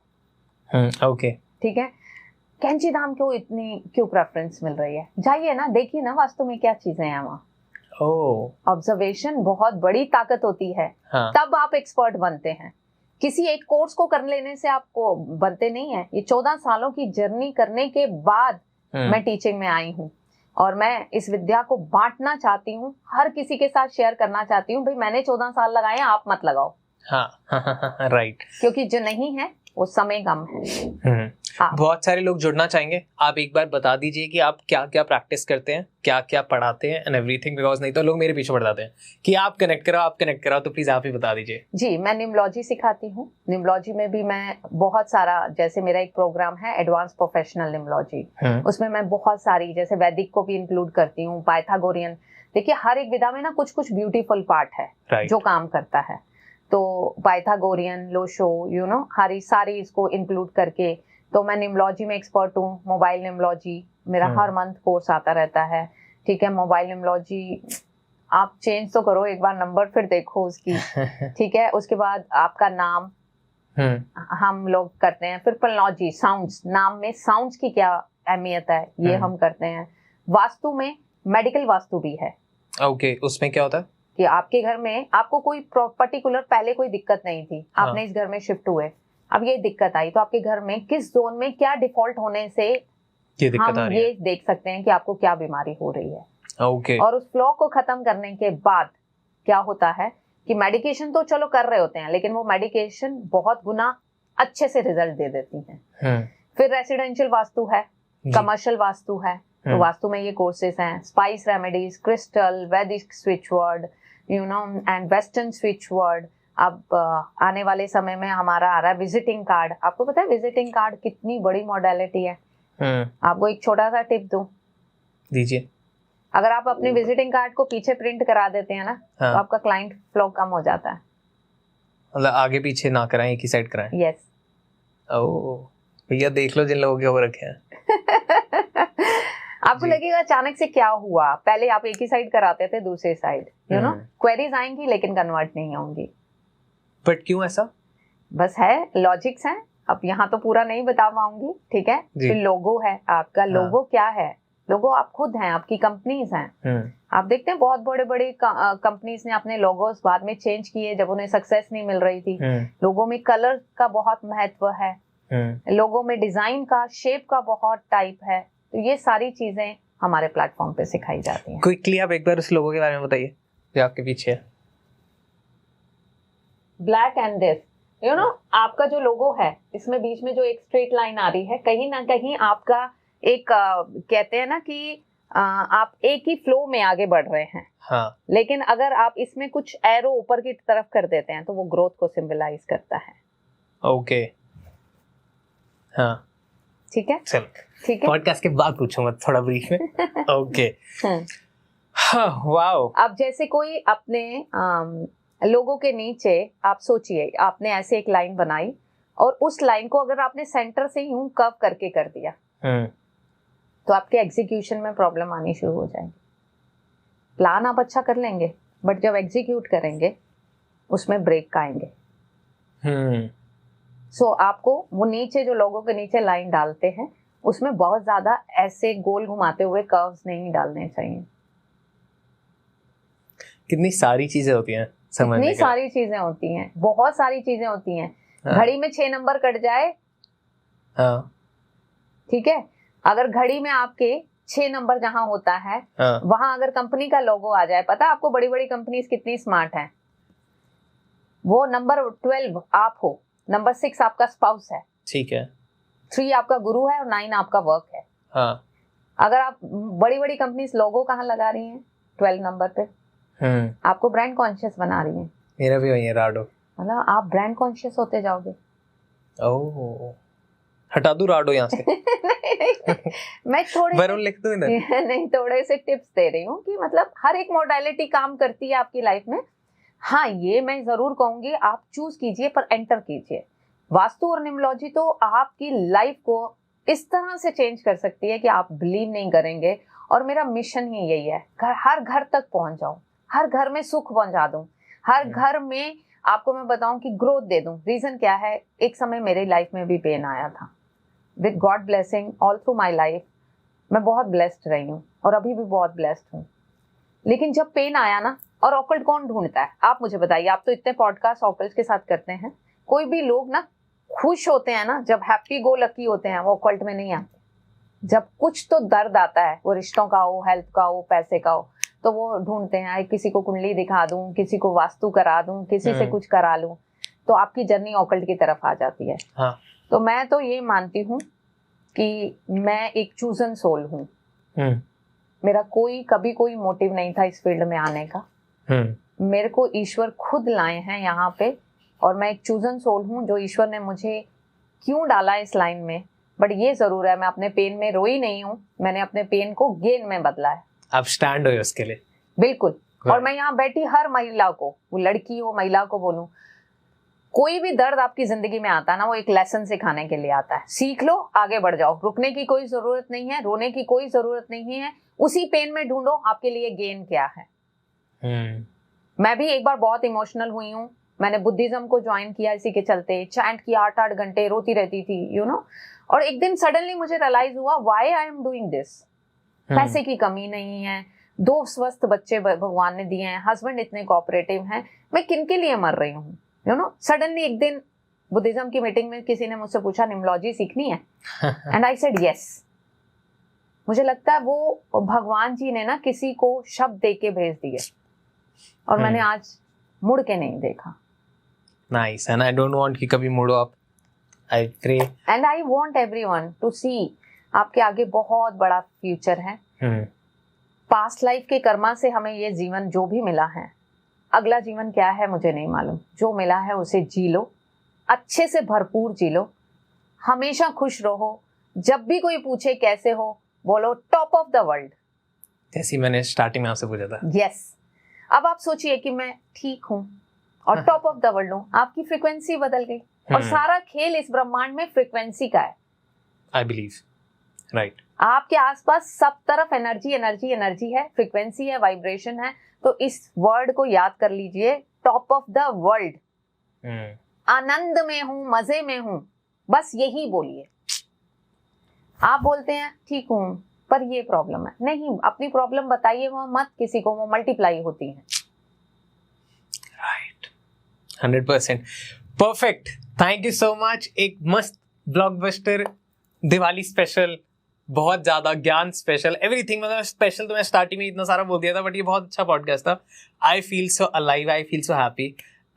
ओके। ठीक है। कैंची धाम क्यों प्रेफरेंस मिल रही है? जाइए ना, देखिए ना वास्तु में क्या चीजें हैं वहाँ। ऑब्जर्वेशन बहुत बड़ी ताकत होती है। तब आप एक्सपर्ट बनते हैं। किसी एक कोर्स को कर लेने से आपको बनते नहीं है। ये 14 सालों की जर्नी करने के बाद मैं टीचिंग में आई हूँ, और मैं इस विद्या को बांटना चाहती हूँ, हर किसी के साथ शेयर करना चाहती हूँ। भाई मैंने 14 साल लगाए, आप मत लगाओ। राइट। क्योंकि जो नहीं है वो समय कम है। बहुत सारे लोग जुड़ना चाहेंगे, आप एक बार बता दीजिए कि आप क्या क्या प्रैक्टिस करते हैं, क्या क्या पढ़ाते हैं एंड एवरीथिंग, बिकॉज नहीं तो लोग मेरे पीछे पड़ जाते हैं कि आप कनेक्ट कराओ, तो प्लीज आप ही बता दीजिए। जी, मैं निम्बोलॉजी सिखाती हूँ। निम्बोलॉजी में भी मैं बहुत सारा, जैसे मेरा एक प्रोग्राम है एडवांस प्रोफेशनल निम्बोलॉजी, उसमें मैं बहुत सारी, जैसे वैदिक को भी इंक्लूड करती हूँ, पाइथागोरियन। देखिए हर एक विधा में ना कुछ कुछ ब्यूटीफुल पार्ट है जो काम करता है। तो पाइथागोरियन, लोशो, हरी सारी इसको इंक्लूड करके, तो मैं निम्बोलॉजी में एक्सपर्ट हूँ। मोबाइल निम्बोलॉजी मेरा हर मंथ कोर्स आता रहता है। ठीक है। मोबाइल निम्बोलॉजी आप चेंज तो करो एक बार, नंबर फिर देखो उसकी। ठीक है। उसके बाद आपका नाम हम लोग करते हैं। फिर पलनोलॉजी, साउंड्स, नाम में साउंड्स की क्या अहमियत है, ये हम करते हैं। वास्तु में मेडिकल वास्तु भी है। ओके। उसमें क्या होता है कि आपके घर में आपको कोई पर्टिकुलर पहले कोई दिक्कत नहीं थी, आपने इस घर में शिफ्ट हुए, अब ये दिक्कत आई तो आपके घर में किस जोन में क्या डिफॉल्ट होने से ये दिक्कत आ हम रही है। ये देख सकते हैं कि आपको क्या बीमारी हो रही है। ओके। और उस फ्लॉ को खत्म करने के बाद क्या होता है कि मेडिकेशन तो चलो कर रहे होते हैं, लेकिन वो मेडिकेशन बहुत गुना अच्छे से रिजल्ट दे देती हैं। फिर रेसिडेंशियल वास्तु है, कमर्शियल वास्तु है, तो वास्तु में ये कोर्सेज हैं, स्पाइस रेमेडीज, क्रिस्टल, वैदिक switch word, you know, and western switch word. अब आने वाले समय में हमारा आ रहा है विजिटिंग कार्ड। आपको पता है विजिटिंग कार्ड कितनी बड़ी मॉडलिटी है? आपको एक छोटा सा टिप दूं, दीजिए। अगर आप अपने विजिटिंग कार्ड को पीछे प्रिंट करा देते हैं ना, हाँ। तो आपका क्लाइंट फ्लो कम हो जाता है। मतलब आगे पीछे ना कराएं, एक ही साइड कराएं। यस। ओह भैया देख लो जिन लोगों के हो रखे हैं। आपको लगेगा अचानक से क्या हुआ, पहले आप एक ही साइड कराते थे, दूसरी साइड, यू नो, क्वेरीज आएंगी लेकिन कन्वर्ट नहीं होंगी। बट क्यों ऐसा? बस है, लॉजिक्स हैं। अब यहाँ तो पूरा नहीं बता पाऊंगी, ठीक है। फिर लोगो है आपका, लोगो क्या है? लोगो आप खुद हैं, आपकी कंपनीज हैं। आप देखते हैं बहुत बड़े बड़े कंपनीज ने अपने लोगोस बाद में चेंज किए जब उन्हें सक्सेस नहीं मिल रही थी। लोगो में कलर का बहुत महत्व है, लोगो में डिजाइन का, शेप का बहुत टाइप है। तो ये सारी चीजें हमारे प्लेटफॉर्म पे सिखाई जाती हैं। क्विकली आप एक बार उस लोगो के बारे में बताइए जो आपके पीछे है। Black and this, you know, आपका जो लोगो है इसमें बीच में जो एक स्ट्रेट लाइन आ रही है, कहीं ना कहीं आपका एक कहते हैं ना कि आप एक ही फ्लो में आगे बढ़ रहे हैं। हाँ। लेकिन अगर आप इसमें कुछ एरो ऊपर की तरफ कर देते हैं तो वो ग्रोथ को सिंबलाइज करता है। ओके। हाँ ठीक है, चल ठीक है। पॉडकास्ट के बाद पूछूंगा थोड़ा ब्रीफ में। ओके। हाँ वाओ। अब जैसे कोई अपने लोगों के नीचे आप सोचिए, आपने ऐसे एक लाइन बनाई और उस लाइन को अगर आपने सेंटर से यूं कर्व करके कर दिया तो आपके एग्जीक्यूशन में प्रॉब्लम आनी शुरू हो जाएगी। प्लान आप अच्छा कर लेंगे बट जब एग्जीक्यूट करेंगे उसमें ब्रेक आएंगे। सो आपको वो नीचे जो लोगों के नीचे लाइन डालते हैं उसमें बहुत ज्यादा ऐसे गोल घुमाते हुए कर्व्स नहीं डालने चाहिए। कितनी सारी चीजें होती हैं समझने इतनी सारी चीजें होती हैं, बहुत सारी चीजें होती हैं। हाँ। घड़ी में 6 नंबर कट जाए, हाँ। ठीक है, अगर घड़ी में आपके 6 नंबर जहां होता है, हाँ। वहां अगर कंपनी का लोगो आ जाए, पता आपको बड़ी बड़ी कंपनीज कितनी स्मार्ट हैं, वो नंबर 12 आप हो, नंबर 6 आपका स्पाउस है, ठीक है, 3 आपका गुरु है और 9 आपका वर्क है। हाँ। अगर आप बड़ी बड़ी कंपनीज लोगो कहाँ लगा रही हैं? 12 नंबर पे। आपको ब्रांड कॉन्शियस बना रही हैं। मेरा भी वही है राडो। मतलब आप ब्रांड कॉन्शियस होते जाओगे। ओह हटा दूं राडो यहाँ से? नहीं, मैं थोड़े वरुण लिख दूं इधर? नहीं, थोड़े से टिप्स दे रही हूँ कि मतलब हर एक मॉडलिटी काम करती है आपकी लाइफ में। हाँ, ये मैं जरूर कहूंगी, आप चूज कीजिए पर एंटर कीजिए। वास्तु और न्यूमरोलॉजी तो आपकी लाइफ को इस तरह से चेंज कर सकती है कि आप बिलीव नहीं करेंगे। और मेरा मिशन ही यही है, हर घर तक पहुंच जाऊं, हर घर में सुख पहुंचा दूं, हर घर में आपको मैं बताऊं कि ग्रोथ दे दूं। रीजन क्या है, एक समय मेरी लाइफ में भी पेन आया था। With God blessing all through my life मैं बहुत ब्लेस्ड रही हूँ और अभी भी बहुत ब्लेस्ड हूँ। लेकिन जब पेन आया ना, और ऑकल्ट कौन ढूंढता है? आप मुझे बताइए, आप तो इतने पॉडकास्ट ऑकल्ट के साथ करते हैं। कोई भी लोग ना खुश होते हैं ना, जब हैप्पी गो लकी होते हैं, वो ऑकल्ट में नहीं आते। जब कुछ तो दर्द आता है, वो रिश्तों का हो, हेल्थ का हो, पैसे का हो, तो वो ढूंढते हैं, किसी को कुंडली दिखा दूं, किसी को वास्तु करा दूं, किसी से कुछ करा लूं, तो आपकी जर्नी ऑकल्ट की तरफ आ जाती है। हाँ। तो मैं तो ये मानती हूँ कि मैं एक चूजन सोल हूँ। मेरा कभी कोई मोटिव नहीं था इस फील्ड में आने का। मेरे को ईश्वर खुद लाए हैं यहाँ पे, और मैं एक चूजन सोल हूँ जो ईश्वर ने मुझे क्यों डाला इस लाइन में। बट ये जरूर है, मैं अपने पेन में रोई नहीं हूँ, मैंने अपने पेन को गेन में बदला है। आप स्टैंड हो उसके लिए? बिल्कुल। और मैं यहाँ बैठी हर महिला को, वो लड़की हो महिला को बोलूं, कोई भी दर्द आपकी जिंदगी में आता है ना, वो एक लेसन सिखाने के लिए आता है। सीख लो, आगे बढ़ जाओ, रुकने की कोई जरूरत नहीं है, रोने की कोई जरूरत नहीं है। उसी पेन में ढूंढो आपके लिए गेन क्या है। मैं भी एक बार बहुत इमोशनल हुई हूँ। मैंने बुद्धिज्म को ज्वाइन किया इसी के चलते, चैंट किया 8-8 घंटे, रोती रहती थी, यू नो। और एक दिन सडनली मुझे रियलाइज हुआ, why I am doing this. पैसे की कमी नहीं है, 2 स्वस्थ बच्चे भगवान ने दिए हैं, हस्बैंड इतने कोऑपरेटिव हैं, मैं किन के लिए मर रही हूँ, यू नो। सडनली एक दिन बुद्धिज्म की मीटिंग में किसी ने मुझसे पूछा निम्नोलॉजी सीखनी है, एंड आई सेड यस। मुझे लगता है वो भगवान जी ने ना किसी को शब्द दे के भेज दिए, और मैंने आज मुड़ के नहीं देखा। Nice, and I don't want कि कभी मुड़ो आप। I pray and I want everyone to see, आपके आगे बहुत बड़ा फ्यूचर है। पास्ट लाइफ के कर्मा से हमें ये जीवन जो भी मिला है, अगला जीवन क्या है मुझे नहीं मालूम, जो मिला है उसे जी लो, अच्छे से भरपूर जी लो, हमेशा खुश रहो। जब भी कोई पूछे कैसे हो, बोलो टॉप ऑफ द वर्ल्ड, जैसे मैंने स्टार्टिंग में आपसे पूछा था। यस। अब आप सोचिए कि मैं ठीक हूँ और टॉप ऑफ द वर्ल्ड हूँ, आपकी फ्रीक्वेंसी बदल गई। और सारा खेल इस ब्रह्मांड में फ्रीक्वेंसी का है, आई बिलीव, राइट। आपके आसपास सब तरफ एनर्जी एनर्जी एनर्जी है, फ्रीक्वेंसी है, वाइब्रेशन है। तो इस वर्ड को याद कर लीजिए, टॉप ऑफ द वर्ल्ड, आनंद में हूं, मजे में हूं, बस यही बोलिए। आप बोलते हैं ठीक हूं पर ये प्रॉब्लम है, नहीं, अपनी प्रॉब्लम बताइए वो मत किसी को, वो मल्टीप्लाई होती है। Right, 100% perfect. Thank you so much. एक मस्त ब्लॉकबस्टर दिवाली स्पेशल, बहुत ज्यादा ज्ञान स्पेशल, एवरीथिंग। मतलब स्पेशल तो मैं स्टार्टिंग में इतना सारा बोल दिया था, बट ये बहुत अच्छा पॉडकास्ट था। I feel so alive, I feel so happy,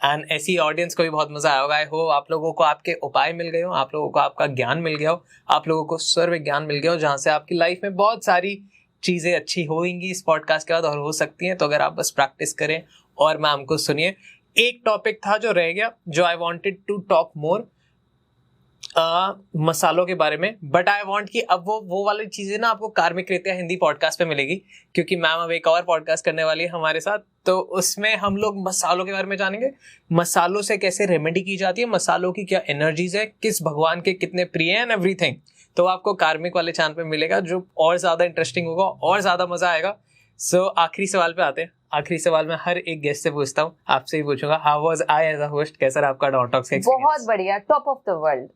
and ऐसी ऑडियंस को भी बहुत मजा आया होगा। आई होप आप लोगों को आपके उपाय मिल गए हो, आप लोगों को आपका ज्ञान मिल गया हो, आप लोगों को सर्व ज्ञान मिल गया हो, जहाँ से आपकी लाइफ में बहुत सारी चीजें अच्छी होंगी इस पॉडकास्ट के बाद, और हो सकती हैं। तो अगर आप बस प्रैक्टिस करें और मैम को सुनिए। एक टॉपिक था जो रह गया, जो I wanted to talk more, मसालों के बारे में, बट आई वांट कि अब वो वाली चीजें ना आपको कार्मिक रीत्या हिंदी पॉडकास्ट पे मिलेगी, क्योंकि मैम अब एक और पॉडकास्ट करने वाली है हमारे साथ। तो उसमें हम लोग मसालों के बारे में जानेंगे, मसालों से कैसे रेमेडी की जाती है, मसालों की क्या एनर्जीज है, किस भगवान के कितने प्रिय हैं, एंड एवरीथिंग। तो आपको कार्मिक वाले चैनल पे मिलेगा, जो और ज्यादा इंटरेस्टिंग होगा और ज्यादा मजा आएगा। सो आखिरी सवाल पे आते हैं। आखिरी सवाल मैं हर एक गेस्ट से पूछता हूँ, आपसे ही पूछूंगा, how was I as a host, कैसा रहा आपका डॉटॉक्स का एक्सपीरियंस? बहुत बढ़िया, top of the world.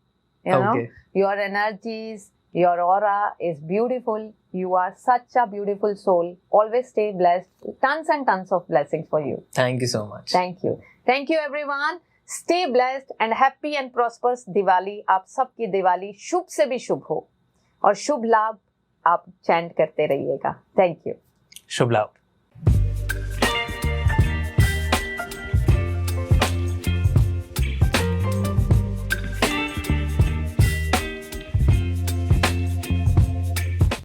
You know, your energies, your aura is beautiful. You are such a beautiful soul. Always stay blessed. Tons and tons of blessings for you. Thank you so much. Thank you. Thank you everyone. Stay blessed and happy and prosperous Diwali. आप सबकी दिवाली शुभ से भी शुभ हो, और शुभ लाभ आप चैंट करते रहिएगा। Thank you. शुभ लाभ।